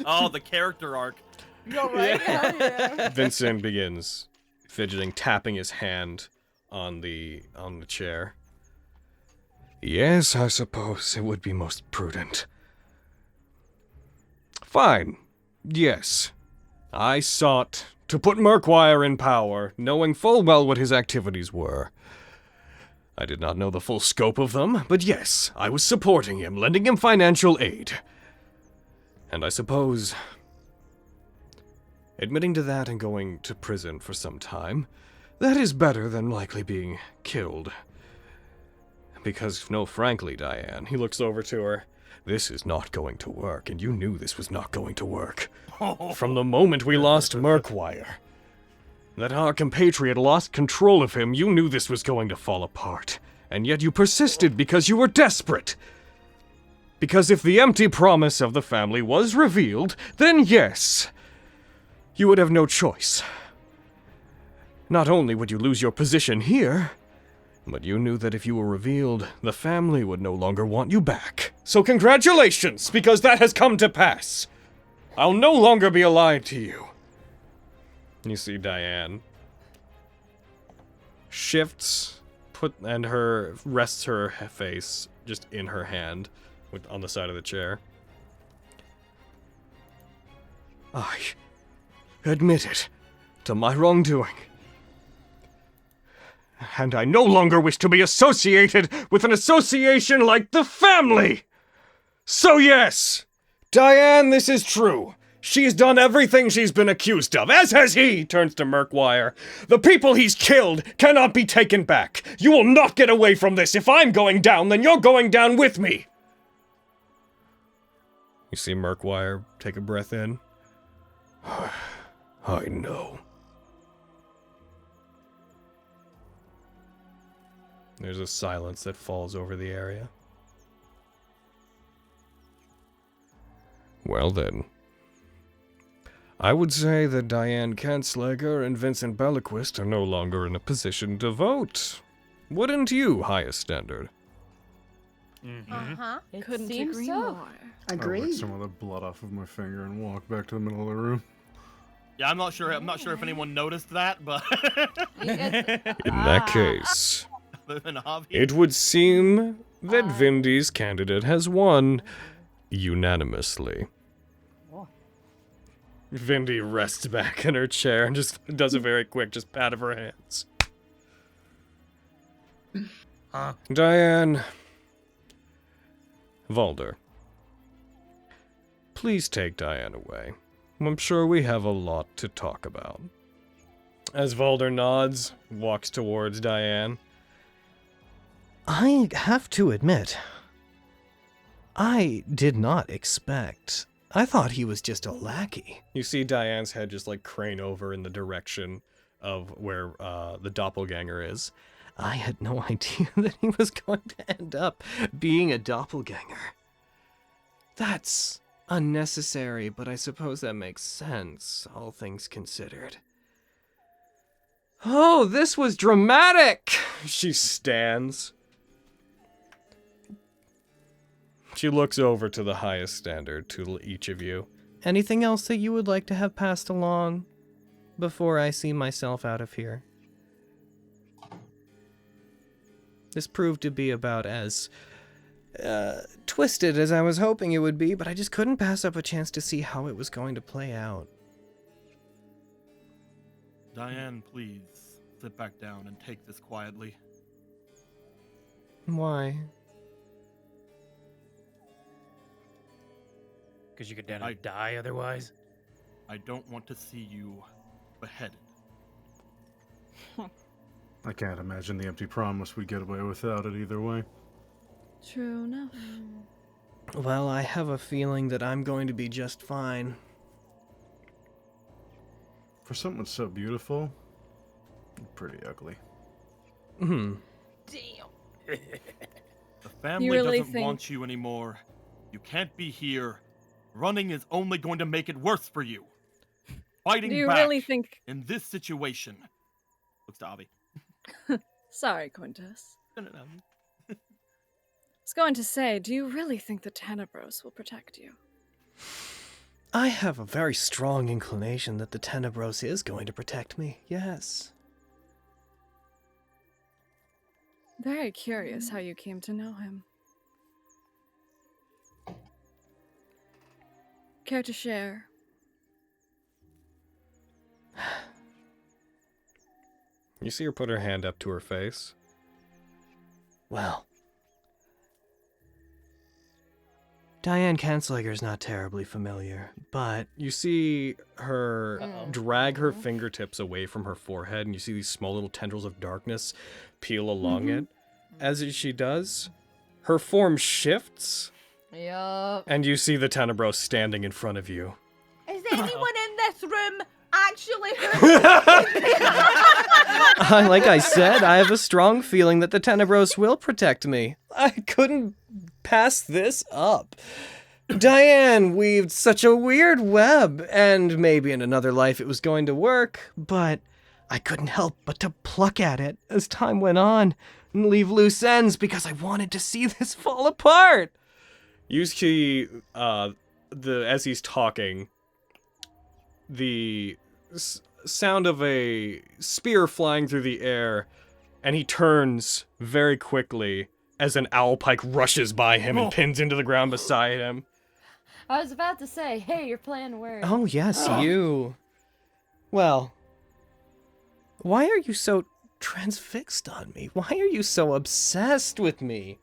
Oh, the character arc. You're right. Yeah. Vincent begins fidgeting, tapping his hand on the chair. Yes, I suppose it would be most prudent. Fine. Yes. I sought to put Murkwire in power, knowing full well what his activities were. I did not know the full scope of them, but yes, I was supporting him, lending him financial aid. And I suppose admitting to that and going to prison for some time, that is better than likely being killed. Because, no, frankly, Diane, he looks over to her, this is not going to work, and you knew this was not going to work. From the moment we lost Murkwire, that our compatriot lost control of him, you knew this was going to fall apart. And yet you persisted because you were desperate. Because if the empty promise of the family was revealed, then yes, you would have no choice. Not only would you lose your position here, but you knew that if you were revealed, the family would no longer want you back. So congratulations, because that has come to pass. I'll no longer be allied to you. You see Diane shifts, rests her face just in her hand, on the side of the chair. I admit it to my wrongdoing. And I no longer wish to be associated with an association like the family! So yes, Diane, this is true. She's done everything she's been accused of, as has he, turns to Murkwire. The people he's killed cannot be taken back. You will not get away from this. If I'm going down, then you're going down with me. You see Murkwire take a breath in. I know. There's a silence that falls over the area. Well then, I would say that Diane Kanzleger and Vincent Belliquist are no longer in a position to vote. Wouldn't you, highest standard? Uh-huh. It Couldn't seems agree so. more. I lick Agreed. some of the blood off of my finger and walk back to the middle of the room. Yeah, I'm not sure if anyone noticed that, but In that case, other than obvious. it would seem that Vindy's candidate has won unanimously. Vindy rests back in her chair and just does a very quick just pat of her hands. Diane. Valder. Please take Diane away. I'm sure we have a lot to talk about. As Valder nods, walks towards Diane. I have to admit, I did not expect. I thought he was just a lackey. You see Diane's head just like crane over in the direction of where the doppelganger is. I had no idea that he was going to end up being a doppelganger. That's unnecessary, but I suppose that makes sense, all things considered. Oh, this was dramatic! She stands. She looks over to the highest standard, to each of you. Anything else that you would like to have passed along before I see myself out of here? This proved to be about as twisted as I was hoping it would be, but I just couldn't pass up a chance to see how it was going to play out. Diane, please sit back down and take this quietly. Why? Because you could die otherwise. I don't want to see you beheaded. I can't imagine the empty promise we'd get away without it either way. True enough. Well, I have a feeling that I'm going to be just fine. For someone so beautiful, pretty ugly. Hmm. Damn. The family really doesn't want you anymore. You can't be here. Running is only going to make it worse for you. Fighting Do you back really think... in this situation. Looks to Avi. Sorry, Quintus. No. I was going to say, do you really think the Tenebros will protect you? I have a very strong inclination that the Tenebros is going to protect me, yes. Very curious how you came to know him. Care to share? You see her put her hand up to her face. Well, Diane Kanzliger's not terribly familiar, but You see her drag her fingertips away from her forehead, and you see these small little tendrils of darkness peel along it. As she does, her form shifts, Yup. and you see the Tenebros standing in front of you. Is anyone in this room actually like I said, I have a strong feeling that the Tenebros will protect me. I couldn't pass this up. Diane weaved such a weird web, and maybe in another life it was going to work, but I couldn't help but to pluck at it as time went on and leave loose ends because I wanted to see this fall apart. You see, as he's talking, the sound of a spear flying through the air, and he turns very quickly as an owl pike rushes by him and pins into the ground beside him. I was about to say, hey, you're playing words. Oh, yes, you. Well, why are you so transfixed on me? Why are you so obsessed with me?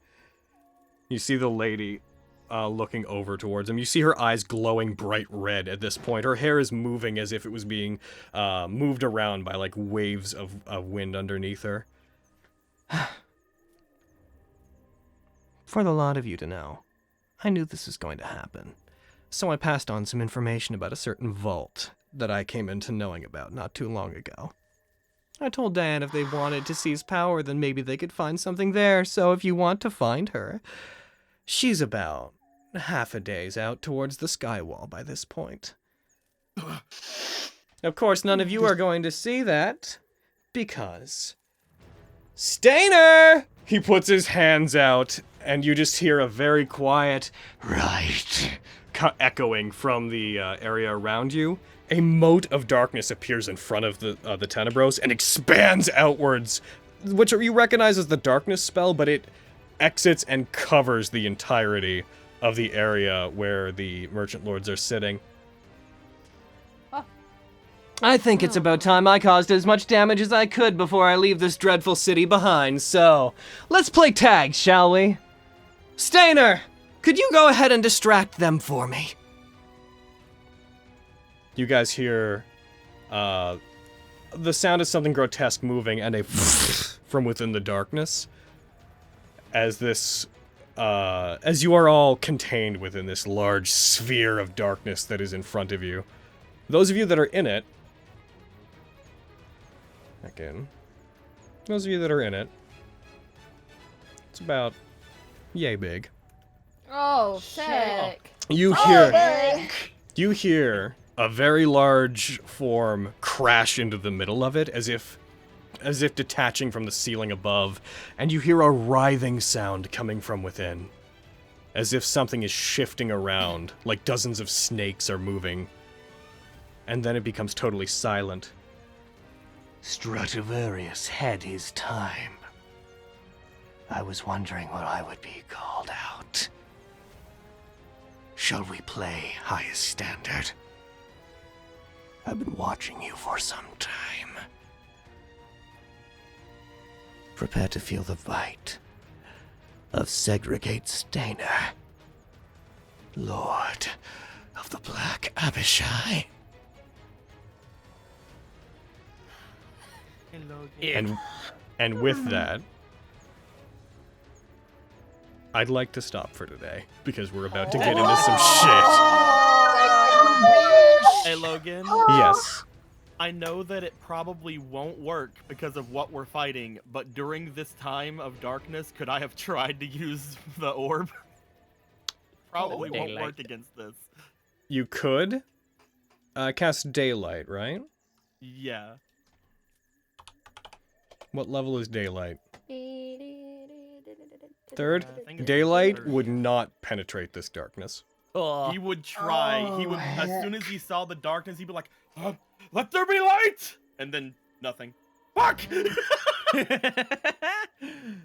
You see the lady looking over towards him. You see her eyes glowing bright red at this point. Her hair is moving as if it was being moved around by like waves of wind underneath her. For the lot of you to know, I knew this was going to happen. So I passed on some information about a certain vault that I came into knowing about not too long ago. I told Diane if they wanted to seize power, then maybe they could find something there, so if you want to find her, she's about half a day's out towards the skywall by this point. Of course, none of you are going to see that, because... Stainer! He puts his hands out, and you just hear a very quiet, right, echoing from the area around you. A moat of darkness appears in front of the Tenebros and expands outwards, which you recognize as the darkness spell, but it exits and covers the entirety of the area where the merchant lords are sitting. I think it's about time I caused as much damage as I could before I leave this dreadful city behind, so let's play tag, shall we? Stainer, could you go ahead and distract them for me? You guys hear the sound of something grotesque moving and a from within the darkness as this as you are all contained within this large sphere of darkness that is in front of you. Those of you that are in it, those of you that are in it, it's about yay big. Oh, sick. You hear a very large form crash into the middle of it as if detaching from the ceiling above, and you hear a writhing sound coming from within, as if something is shifting around, like dozens of snakes are moving. And then it becomes totally silent. Stradivarius had his time. I was wondering what I would be called out. Shall we play highest standard? I've been watching you for some time. Prepare to feel the bite of Segregate Stainer, Lord of the Black Abishai. And with that, I'd like to stop for today because we're about to get into some shit. Hey, Logan. Yes. I know that it probably won't work because of what we're fighting, but during this time of darkness, could I have tried to use the orb? Probably won't Daylight. work against this. You could cast Daylight, right? Yeah. What level is Daylight? Third. Third? I think it's Daylight third. would not penetrate this darkness. He would try. He Oh, would, as soon heck. as he saw the darkness, he'd be like, let there be light! And then nothing. Fuck!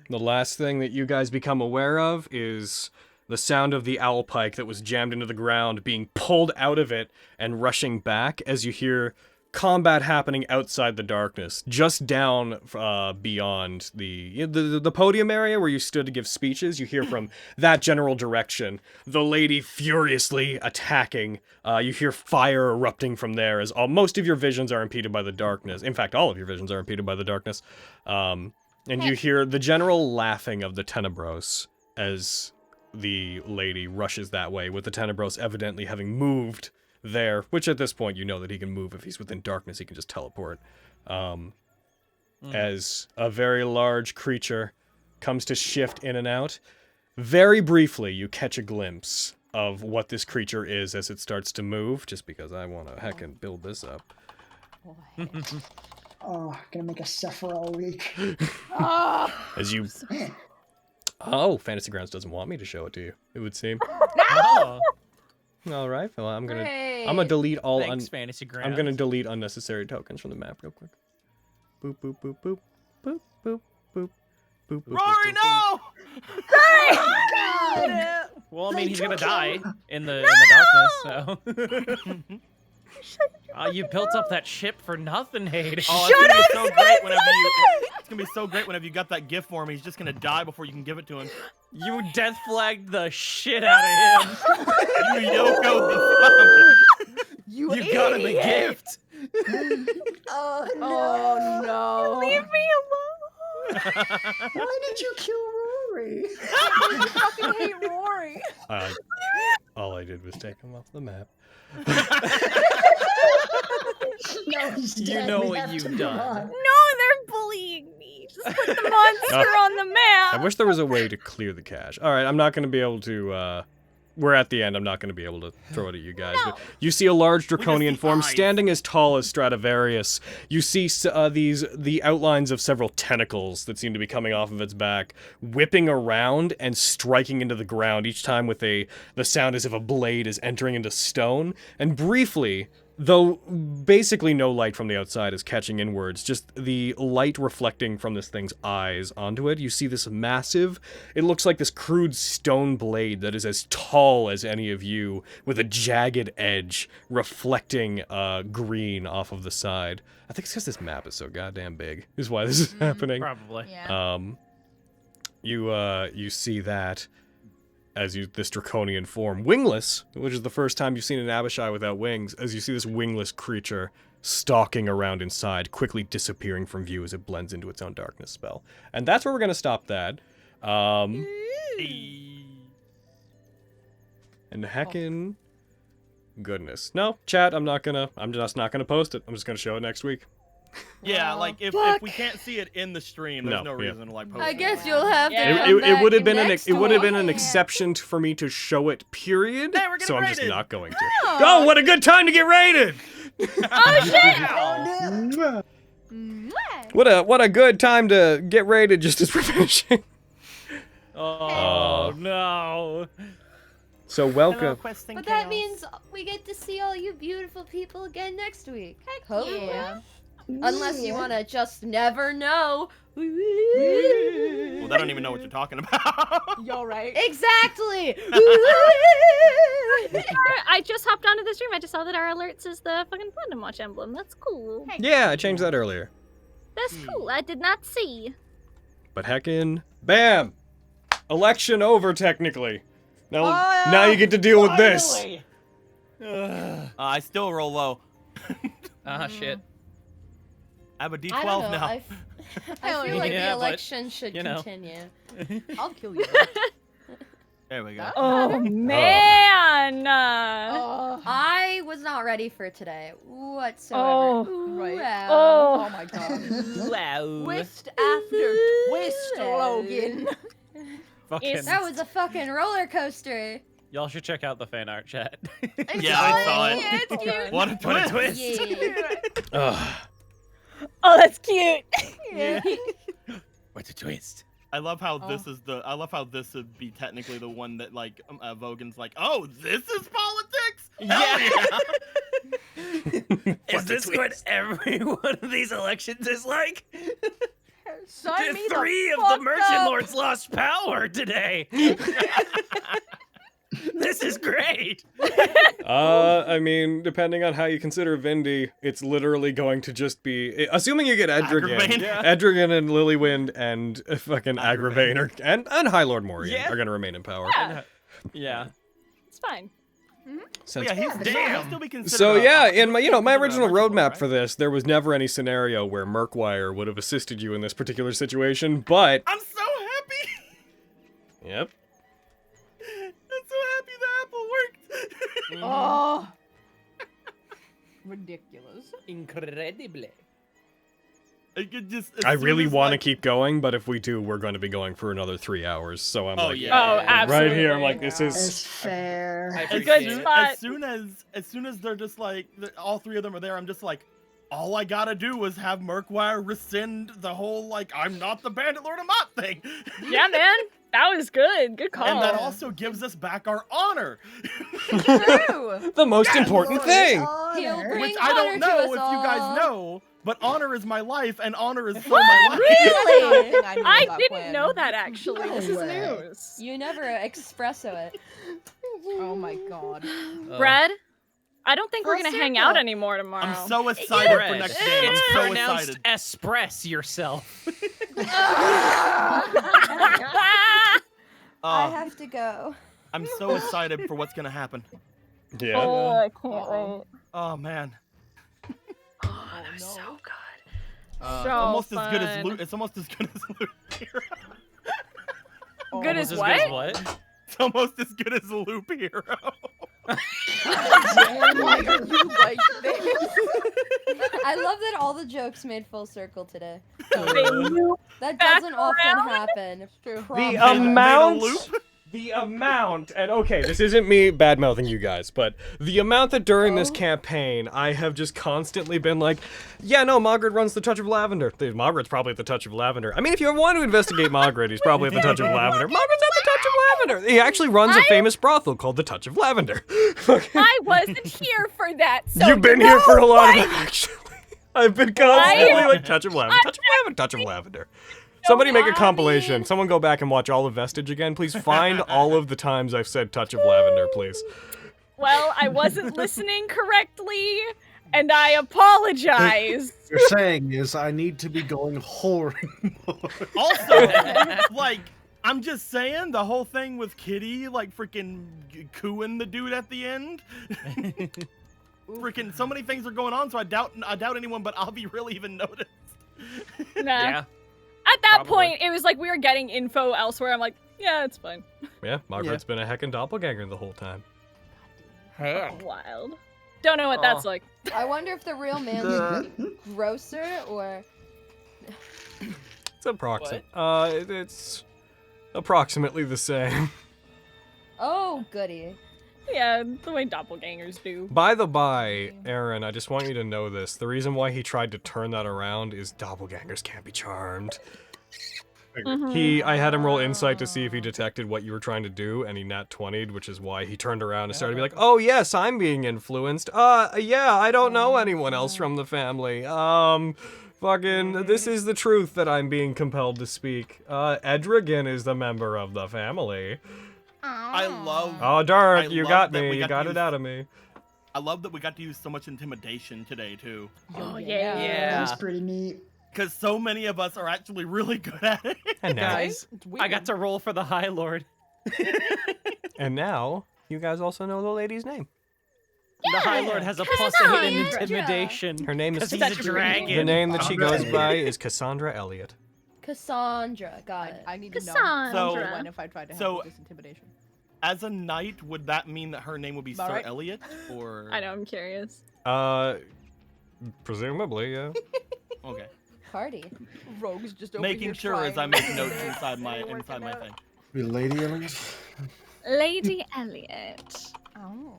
The last thing that you guys become aware of is the sound of the owl pike that was jammed into the ground being pulled out of it and rushing back as you hear combat happening outside the darkness, just down beyond the podium area where you stood to give speeches. You hear from that general direction the lady furiously attacking. You hear fire erupting from there as most of your visions are impeded by the darkness. In fact, all of your visions are impeded by the darkness. And you hear the general laughing of the Tenebros as the lady rushes that way, with the Tenebros evidently having moved there, which at this point you know that he can move. If he's within darkness, he can just teleport. As a very large creature comes to shift in and out. Very briefly, you catch a glimpse of what this creature is as it starts to move, just because I want to heckin' build this up. Oh, gonna make us suffer all week. As you... Oh, Fantasy Grounds doesn't want me to show it to you, it would seem. Oh, All right, well, I'm gonna Great. delete all thanks, Fantasy Grounds. I'm gonna delete unnecessary tokens from the map real quick. Boop boop boop boop boop boop boop boop. Rory, no! Well, I mean, They he's gonna took die him. in the darkness, so. You built up that ship for nothing, Hayden. Oh, it's gonna be so great whenever you. It's gonna be so great whenever you got that gift for him. He's just gonna die before you can give it to him. You death flagged the shit out of him. You Yoko the fuck. You got him a idiot. gift. Oh no! Oh no! Leave me alone. Why did you kill Rory? I fucking hate Rory. All I did was take him off the map. No, he's You dead. know We what have you've to move done. on. No, they're bullying me. Just put the monster on the I map. wish there was a way to clear the cache. All right, I'm not gonna be able to. We're at the end. I'm not gonna be able to throw it at you guys. But you see a large draconian see form eyes. standing as tall as Stradivarius. You see the outlines of several tentacles that seem to be coming off of its back, whipping around and striking into the ground each time with the sound as if a blade is entering into stone. And briefly, though basically no light from the outside is catching inwards, just the light reflecting from this thing's eyes onto it, you see this massive, it looks like this crude stone blade that is as tall as any of you, with a jagged edge reflecting green off of the side. I think it's because this map is so goddamn big, is why this is happening. Probably. Yeah. You see that as this draconian form, wingless, which is the first time you've seen an Abishai without wings, as you see this wingless creature stalking around inside, quickly disappearing from view as it blends into its own darkness spell. And that's where we're gonna stop that. And heckin' goodness. No, chat, I'm just not gonna post it. I'm just gonna show it next week. Yeah, Oh, like if fuck. we can't see it in the stream, there's No, no yeah. reason to like post I it. guess you'll have to. Yeah. Come It back would have been next an week. exception for me to show it, period. Hey, we're getting So I'm just raided. not going to. Oh, what a good time to get raided! Mwah. What a good time to get raided just as we're finishing. Oh, no. So Hello, welcome. Quest and But that Chaos. means we get to see all you beautiful people again next week. Heck Hopefully. yeah. Unless you want to just never know. Well, they don't even know what you're talking about. Yo, right? Exactly! I just hopped onto the stream. I just saw that our alerts is the fucking Platinum Watch emblem. That's cool. Yeah, I changed that earlier. That's cool. I did not see. But heckin', bam! Election over, technically. Now you get to deal with this. I still roll low. Shit. I have a D12 I don't know. now. I feel like Yeah, the but, election should you know. continue. I'll kill you. There we go. Oh man! I was not ready for today whatsoever. Oh, right. Wow. Oh my god. Wow. Twist after twist, Logan. Fucking. That was a fucking roller coaster. Y'all should check out the fan art chat. Yeah, I saw it. Yeah, it's cute. What a twist! Yeah. Ugh. Oh, that's cute. What's a twist? I love how this is the. I love how this would be technically the one that like Vogan's like, oh, this is politics. Hell yeah. Is this what every one of these elections is like? Sign me the Three of fuck the merchant up. lords lost power today. This is great. I mean, depending on how you consider Vindy, it's literally going to just be, assuming you get Edrigan, Agravain. Yeah. Edrigan and Lilywind and fucking Agravain and High Lord Morian Yeah. are going to remain in power. Yeah. It's fine. Since- Yeah, he'll Damn. still be considered. So a- yeah, in my my considered a original merchant lord, roadmap right? for this, there was never any scenario where Murkwire would have assisted you in this particular situation, but I'm so happy. yep. I'm so happy the apple worked. Oh. Ridiculous. Incredible. I could just. I really want to keep going, but if we do, we're going to be going for another 3 hours. So I'm Oh, like, yeah. Oh, absolutely. right here, I'm like, this It's is. fair. I As appreciate good soon, it. spot. as soon as they're just like all three of them are there, I'm just like, all I gotta do is have Murkwire rescind the whole like I'm not the Bandit Lord of Mott thing. Yeah, man. That was good. Good call. And that also gives us back our honor. True. The most important Lord, thing! He'll honor. bring Which I don't honor know to if us you guys all. know, but honor is my life, and honor is still What? my life. Really? That's not a thing I knew I about didn't Quinn. know that actually. This is No way. news. You never espresso it. Oh my god. Brad, I don't think we're Full gonna hang circle. out anymore tomorrow. I'm so excited for Fresh. next game. I'm It's so pronounced excited. express yourself. I have to go. I'm so excited for what's gonna happen. Yeah. Oh, I can't wait. Oh man. Oh, they're so good. It's So almost as good as fun. Loot. It's almost as good as Loot Hero. Good Almost as as good as what? what? It's almost as good as Loop Hero. Why are you like this? I love that all the jokes made full circle today. They knew That Back doesn't often around? happen. True. The Promise. amount. The amount, and okay, this isn't me bad mouthing you guys, but the amount that during this campaign I have just constantly been like, yeah, no, Mogred runs the Touch of Lavender. Mogred's probably at the Touch of Lavender. I mean, if you want to investigate Mogred, he's probably at the Touch of Lavender. Mogred's at the Touch of Lavender. He actually runs a famous brothel called the Touch of Lavender. I wasn't here for that. So You've been you here for a know lot of what? them, actually. I've been constantly like Touch of Lavender, Touch of Lavender, Touch of Lavender. Somebody make a compilation. Someone go back and watch all of Vestige again. Please find all of the times I've said Touch of Lavender, please. Well, I wasn't listening correctly, and I apologize. You're saying is I need to be going whoring more. Also, like, I'm just saying the whole thing with Kitty, like, freaking cooing the dude at the end. Freaking, so many things are going on, so I doubt anyone but Avi really even noticed. Nah. Yeah. At that Probably. point, it was like we were getting info elsewhere. I'm like, yeah, it's fine. Yeah, Margaret's been a heckin' doppelganger the whole time. Wild. Don't know what that's like. I wonder if the real man's grosser or. It's approximate. It's approximately the same. Oh, goody. Yeah, the way doppelgangers do. By the by, Aaron, I just want you to know this. The reason why he tried to turn that around is doppelgangers can't be charmed. I had him roll insight to see if he detected what you were trying to do, and he nat 20'd, which is why he turned around and started to be like, oh yes, I'm being influenced. Yeah, I don't know anyone else from the family. Fucking, this is the truth that I'm being compelled to speak. Edrigan is the member of the family. I love. Oh, Dirk, I you love got that me. we You got got to it use- out of me. I love that we got to use so much intimidation today too, Oh That was Yeah. pretty neat. because so many of us are actually really good at it. And now, Guys, I got to roll for the High Lord. and now, you guys also know the lady's name. The High Lord has a plus 8 in Cassandra. intimidation. Her name is. 'Cause he's a dragon. The name that she goes by is Cassandra Elliott. Cassandra, got it. I need to know Cassandra. when if I tried to have So- this intimidation. As a knight, would that mean that her name would be About Sir right. Elliot, or? I know, I'm curious. Presumably, yeah. Okay. Party. Rogue's just over Making here sure as trying I to make notes work inside my it thing. Be Lady Elliot? Lady Elliot. Oh.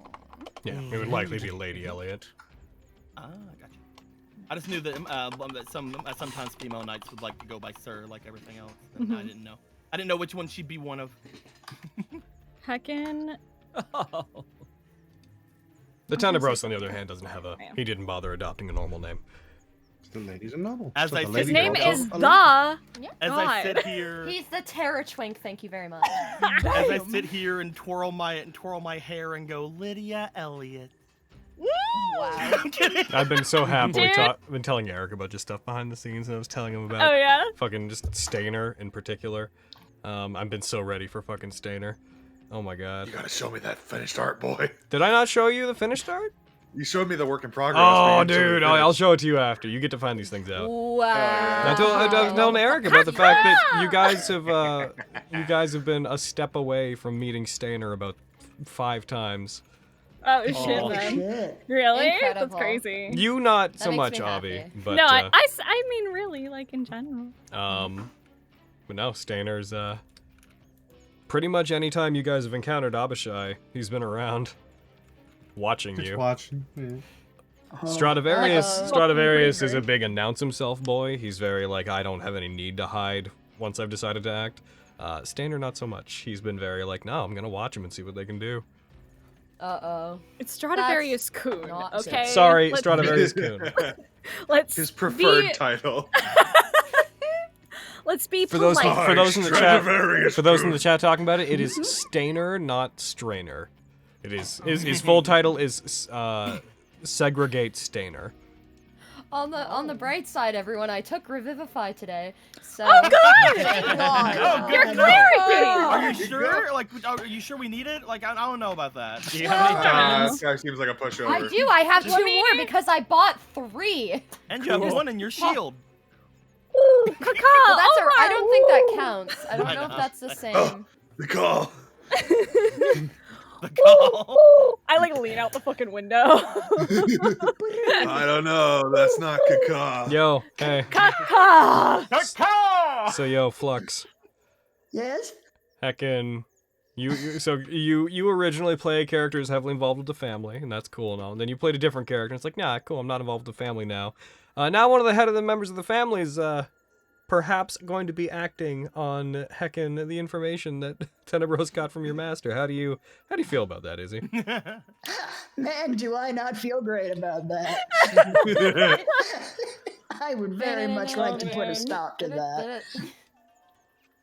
Yeah, it would likely be Lady Elliot. Ah, gotcha. I just knew that that sometimes female knights would like to go by Sir, like everything else. And I didn't know. I didn't know which one she'd be one of. Heckin. Oh. The Tenebros, on the other hand, doesn't have a. Yeah. He didn't bother adopting a normal name. The lady's a noble. As So I the said- lady His name also is a lady. Da. As I sit God. here, He's the Terror Twink, thank you very much. as I sit here and twirl my hair and go, Lydia Elliott. Wow. I'm kidding. I've been so happily Dude. been telling Eric about just stuff behind the scenes, and I was telling him about Oh yeah. fucking just Stainer in particular. I've been so ready for fucking Stainer. Oh my god. You gotta show me that finished art, boy. Did I not show you the finished art? You showed me the work in progress. Oh, but you didn't show me dude, the I'll finished. show it to you after. You get to find these things out. Wow. I was telling Eric about the fact that you guys have been a step away from meeting Stainer about 5 times. Oh shit, Oh, man. shit. Really? Incredible. That's crazy. You not That so makes much, me Avi, happy. but No, I mean really, like in general. but no, Stainer's pretty much any time you guys have encountered Abishai, he's been around, watching Just you. watching. Yeah. Stradivarius is a big announce himself boy. He's very like, I don't have any need to hide once I've decided to act. Stainer not so much. He's been very like, no, I'm gonna watch him and see what they can do. Uh-oh. It's Stradivarius Coon, not okay? Sorry, Let's- Stradivarius Coon. Let's His preferred be, title. let's be For those polite. for those in the chat, Stradivarius for those in the Coon. chat talking about it, it is Stainer, not Strainer. It is his full title is Segregate Stainer. On the bright side, everyone, I took Revivify today. So Oh god! Oh, You're good to know. cleric! Are you sure? Like, are you sure we need it? Like, I don't know about that. Do you have any diamonds? This guy seems like a pushover. I do. I have 2 Let me- more because I bought 3. And you have one in your shield. Ooh, caca! Well, that's all I right, don't think that woo. counts. I don't I know if know. that's the same. Oh, the call. The call. I like lean out the fucking window. I don't know. That's not caca. Yo, hey. Caca! So yo, Flux. Yes? Heckin', you originally play a character who's heavily involved with the family, and that's cool and all. And then you played a different character, and it's like, nah, cool, I'm not involved with the family now. Now one of the head of the members of the family is perhaps going to be acting on heckin' the information that Tenebros got from your master. How do you feel about that, Izzy? Man, do I not feel great about that. I would very much like to put a stop to that.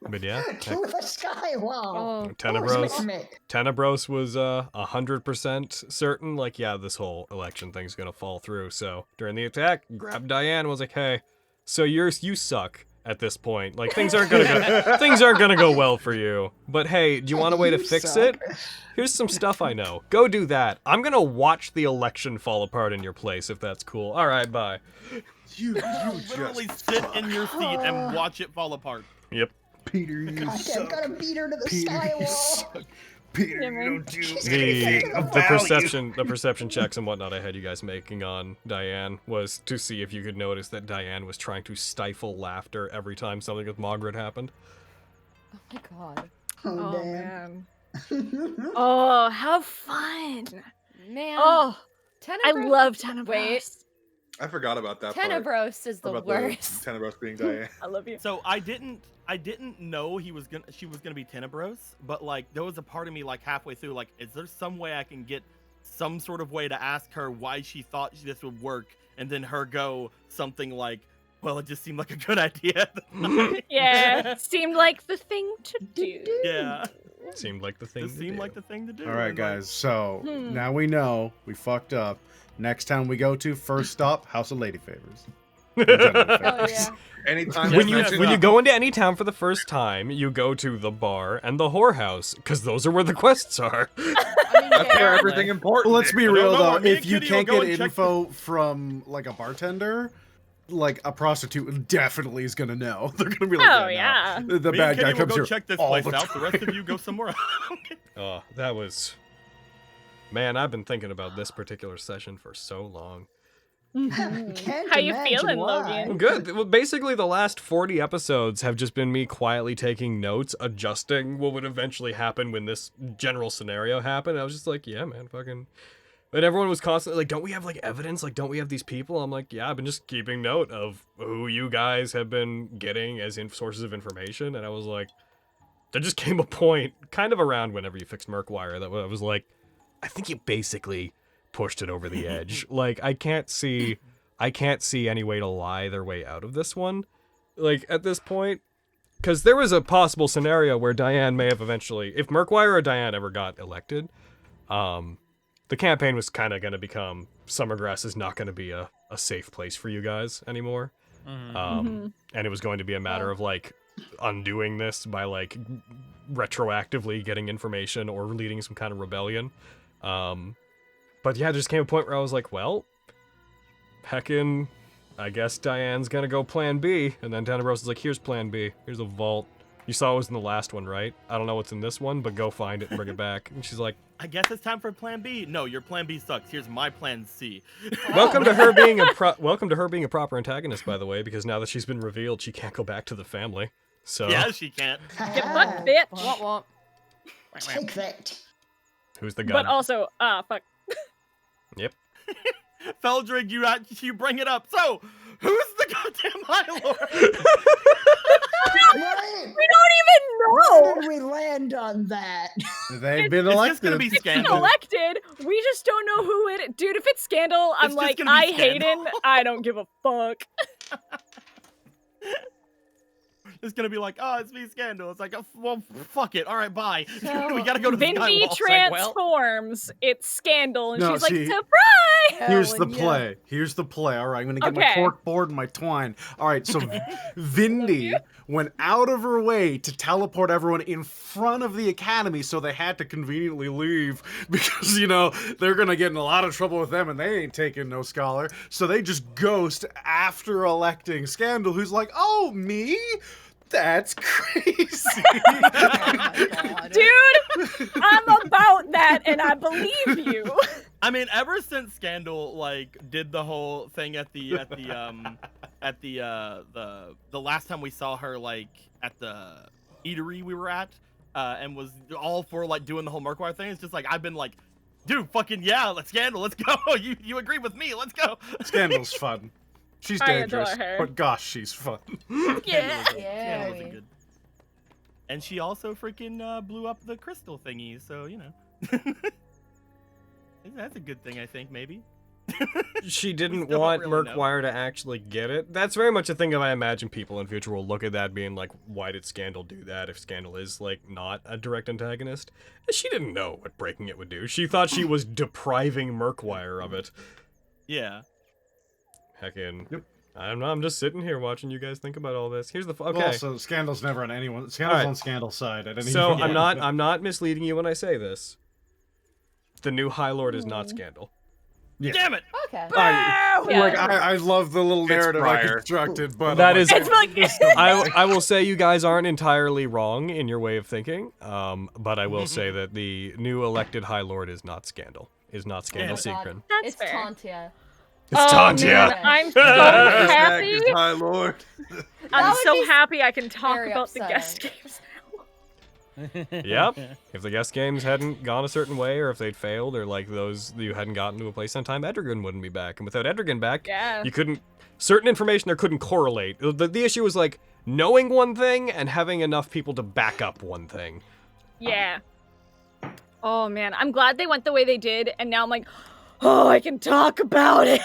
But yeah, To the skywall. Oh, Tenebros. Tenebros was 100% certain, like, yeah, this whole election thing's gonna fall through. So during the attack, grabbed Diane, was like, hey, so you suck at this point. Like things aren't gonna go well for you. But hey, do you want a way to You fix suck. it? Here's some stuff I know. Go do that. I'm gonna watch the election fall apart in your place if that's cool. All right, bye. You Literally just sit in your seat and watch it fall apart. Yep. Peter, you God, I'm suck. gonna beat her to the Peter, you skywall. suck. Peter, Yeah, you man. don't do The perception checks and whatnot I had you guys making on Diane was to see if you could notice that Diane was trying to stifle laughter every time something with Margaret happened. Oh my god. Oh, Oh damn. man. Oh, how fun! Man. Oh, I Tenebros- love Tenebros. Wait. I forgot about that part. Tenebros is the About worst. the Tenebros being Diane. I love you. So I didn't know she was gonna be Tenebros, but like there was a part of me like halfway through, like, is there some way I can get some sort of way to ask her why she thought this would work, and then her go something like, well, it just seemed like a good idea. Yeah, seemed like the thing to do. Yeah. Seemed like the thing. It seemed like the thing to do. All right, and, guys. So now we know we fucked up. Next time we go to, first stop, House of Lady Favors. Oh yeah. Anytime When it's you mentioned- go into any town for the first time, you go to the bar and the whorehouse, because those are where the quests are. I mean, That's where yeah. everything important. Let's be is. real no, though. me and If you Kitty will can't go get and check info from like a bartender, like a prostitute definitely is gonna know. They're gonna be like, Oh, yeah. yeah. no. The Me bad and guy Kitty will comes go here check this all place the out. The rest time. of you go somewhere else. Oh, that was... Man, I've been thinking about this particular session for so long. Can't How you imagine feeling, why. Logan? Good. Well, basically, the last 40 episodes have just been me quietly taking notes, adjusting what would eventually happen when this general scenario happened. I was just like, yeah, man, fucking... And everyone was constantly like, don't we have, like, evidence? Like, don't we have these people? I'm like, yeah, I've been just keeping note of who you guys have been getting as sources of information. And I was like, there just came a point, kind of around whenever you fixed Murkwire, that I was like, I think you basically pushed it over the edge. Like, I can't see any way to lie their way out of this one. Like, at this point, because there was a possible scenario where Diane may have eventually, if Murkwire or Diane ever got elected, the campaign was kind of going to become Summergrass is not going to be a safe place for you guys anymore. And it was going to be a matter of, like, undoing this by, like, retroactively getting information or leading some kind of rebellion. But yeah, there just came a point where I was like, well, heckin', I guess Diane's gonna go plan B. And then Tenebros is like, here's plan B. Here's a vault. You saw it was in the last one, right? I don't know what's in this one, but go find it and bring it back. And she's like, I guess it's time for plan B. No, your plan B sucks. Here's my plan C. welcome to her being a proper antagonist, by the way, because now that she's been revealed, she can't go back to the family. So Yeah, she can't. Get fucked, bitch. Womp womp. Take that. who's the guy? But also, fuck. Yep. Feldrig, you bring it up. So, who's the goddamn High Lord? Right? We don't even Why know. did we land on that? They've been It's just gonna elected. be It's been Scandal. elected. We just don't know who it. Dude, if it's Scandal, I'm It's just like, gonna be I Scandal. Hayden. I don't give a fuck. It's gonna be like, oh, it's me, Scandal. It's like, oh, well, fuck it. All right, bye. So, we gotta go to the Vindy Skywall. It's like, well, transforms. It's Scandal, and No, she's like, see- surprise! Here's the Ellen, yeah. play. Here's the play. All right, I'm gonna get my Okay. cork board and my twine. All right, so Vindy went out of her way to teleport everyone in front of the academy, so they had to conveniently leave because they're gonna get in a lot of trouble with them, and they ain't taking no scholar. So they just ghost after electing Scandal, who's like, "Oh, me? That's crazy." Oh my god. Dude, I'm about that, and I believe you. I mean, ever since Scandal like did the whole thing at the last time we saw her like at the eatery we were at, and was all for like doing the whole Murkwire thing. It's just like I've been like, dude, fucking yeah, let's Scandal, let's go. You agree with me? Let's go. Scandal's fun. She's I adore dangerous, her. but gosh, she's fun. Yeah. Yeah. Scandal was good. And she also freaking blew up the crystal thingy, so that's a good thing, I think, maybe. She didn't still want don't really know. Murkwire to actually get it. That's very much a thing that I imagine people in future will look at that being like, why did Scandal do that if Scandal is like not a direct antagonist? She didn't know what breaking it would do. She thought she was depriving Murkwire of it. Yeah. Heckin'. Yep. I don't know, I'm just sitting here watching you guys think about all this. Here's the okay. Well, so Scandal's never on anyone. Scandal's Alright. on Scandal's side at any So point. I'm not misleading you when I say this. The new High Lord is not Scandal. Yeah. Damn it! Okay. I love the little It's narrative I prior. constructed, but That I'm is- It's like, I will say you guys aren't entirely wrong in your way of thinking, but I will say that the new elected High Lord is not Scandal. Is not Scandal Oh, God. Secret. That's It's fair. Tantia. It's Oh, Tantia. man, I'm so Hashtag happy. is High Lord. I'm would so be happy I can talk very about the guest upsetting. games now. Yep. If the guest games hadn't gone a certain way, or if they'd failed, or like those you hadn't gotten to a place on time, Edrigan wouldn't be back. And without Edrigan back, you couldn't. Certain information there couldn't correlate. The issue was like knowing one thing and having enough people to back up one thing. Yeah. Oh man, I'm glad they went the way they did, and now I'm like, oh, I can talk about it.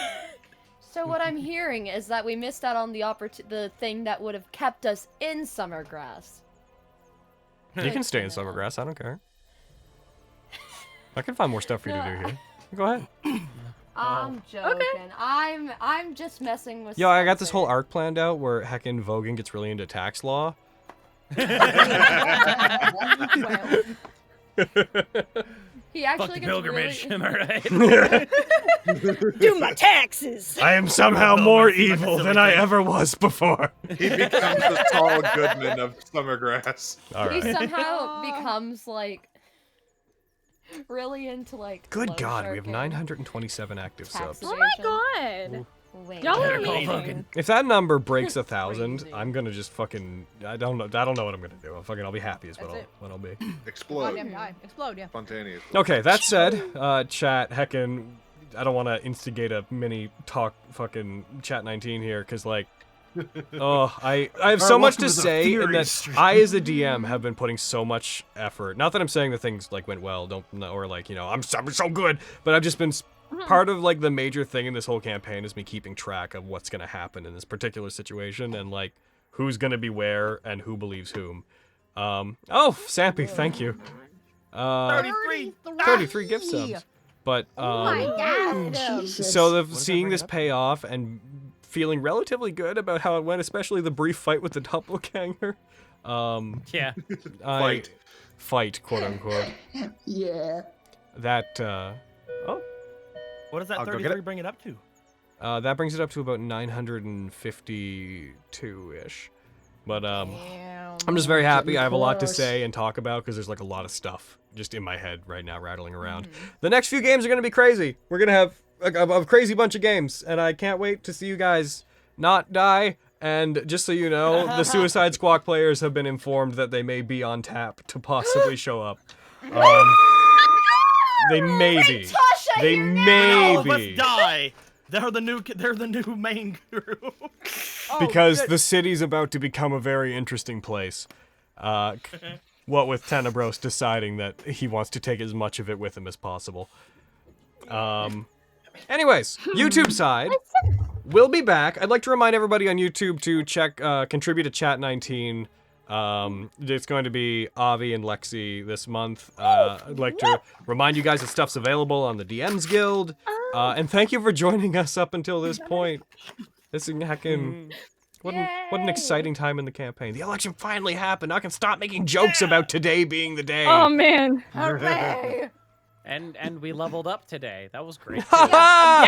So what I'm hearing is that we missed out on the thing that would have kept us in Summergrass. You can stay in Summergrass, I don't care. I can find more stuff for you to do here. Go ahead. I'm joking. Okay. I'm just messing with. Yo, I got this whole arc planned out where heckin' Vogan gets really into tax law. He actually Fuck the gets pilgrimage, really... am I right? Do my taxes. I am somehow more evil than I ever was before. He becomes the Saul Goodman of Summergrass. All right. He somehow becomes like really into like. Good loan God, we have sharking, 927 active tax subs. Oh my evasion. god. Wait. Y'all are Better call amazing. If that number breaks 1,000, I'm gonna just fucking. I don't know what I'm gonna do. I'll be happy is what I'll be. Explode. Goddamn die. Explode, yeah. Spontaneous. Okay, that said, chat, heckin', I don't want to instigate a mini talk fucking Chat19 here, because, like, oh, I have so much to say, and that I, as a DM, have been putting so much effort. Not that I'm saying that things, like, went well, or, like, you know, I'm so good, but I've just been... Part of, like, the major thing in this whole campaign is me keeping track of what's gonna happen in this particular situation, and, like, who's gonna be where, and who believes whom. Oh, Sampy, thank you. 33 gift subs. But, Oh my god. so seeing this pay off and feeling relatively good about how it went, especially the brief fight with the doppelganger. Yeah. Fight, quote unquote. Yeah. That, What does that I'll go get 33 it. bring it up to? that brings it up to about 952-ish. But, I'm just very happy. I have a lot to say and talk about because there's like a lot of stuff just in my head right now rattling around. The next few games are going to be crazy. We're going to have a crazy bunch of games, and I can't wait to see you guys not die. And just so you know, the Suicide Squad players have been informed that they may be on tap to possibly show up. They may be. They may All of us be. die. They're the new main group. Because the city's about to become a very interesting place. What with Tenebros deciding that he wants to take as much of it with him as possible. Anyways, YouTube side, we'll be back. I'd like to remind everybody on YouTube to contribute to Chat19. It's going to be Avi and Lexi this month. I'd like to remind you guys that stuff's available on the DMs Guild. And thank you for joining us up until this point. This is heckin'... What an exciting time in the campaign. The election finally happened. I can stop making jokes about today being the day. Oh man. Hooray. And we leveled up today. That was great. Yeah.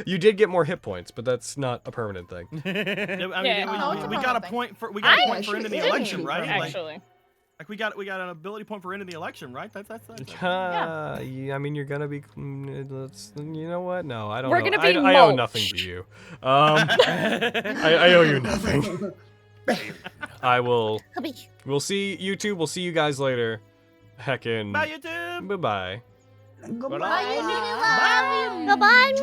You did get more hit points, but that's not a permanent thing. I mean, Yeah. we got a point for ending the election, right? Actually. Like we got an ability point for ending the election, right? That's Yeah, I mean, you're gonna be. You know what? No, I don't. We're know. gonna be I owe mulch. nothing to you. I owe you nothing. I will. We'll see YouTube. We'll see you guys later. Heckin'. Bye, YouTube. Bye bye. Goodbye. Bye. Goodbye.